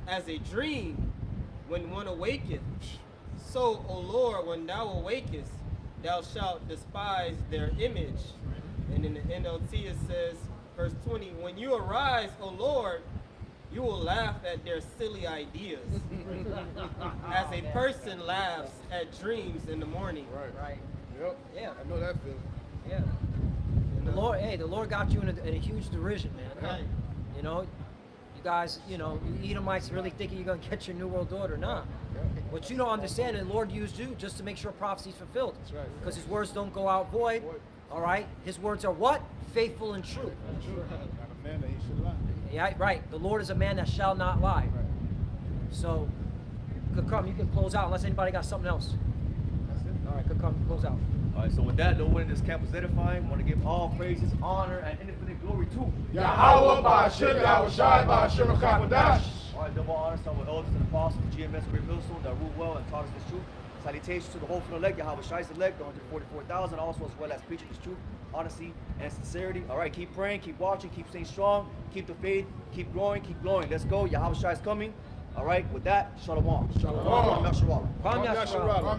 S9: As a dream, when one awaketh. So, O Lord, when thou awakest, thou shalt despise their image. And in the NLT it says, verse 20, when you arise, O Lord, you will laugh at their silly ideas. As a person laughs at dreams in the morning.
S3: Right.
S6: Yep.
S3: Yeah.
S6: I know that feeling.
S3: Yeah. The Lord got you in a huge derision, man.
S9: Right.
S3: You know, you guys, you Edomites really thinking you're gonna get your New World Order. Nah. What you don't understand, and the Lord used you just to make sure prophecy's fulfilled.
S6: That's right.
S3: Because His words don't go out void. All right. His words are what? Faithful and true.
S6: Not a man that he should lie.
S3: Yeah, right. The Lord is a man that shall not lie.
S6: Right.
S3: So, Kakram, you can close out unless anybody got something else.
S6: That's it.
S3: All right, Kakram, close out.
S8: All right, so with that, no one in this camp was edifying. Want to give all praises, honor, and infinite glory to
S5: Yahweh Ba'ashem Yahweh Shai Ba'ashem Chakadash.
S8: all right, double honors to our elders and apostles, the GMS Great Millstone that ruled well and taught us this truth. Salutations to the whole from elect, Yahweh Shai's elect, the 144,000, also as well as preaching this truth, honesty, and sincerity. All right, keep praying, keep watching, keep staying strong, keep the faith, keep growing, keep glowing. Let's go. Yahweh Shai is coming. All right, with that, Shalom.
S5: Shalom.
S3: Kwam
S6: Kwam
S3: Yasharal.
S6: Yasharal.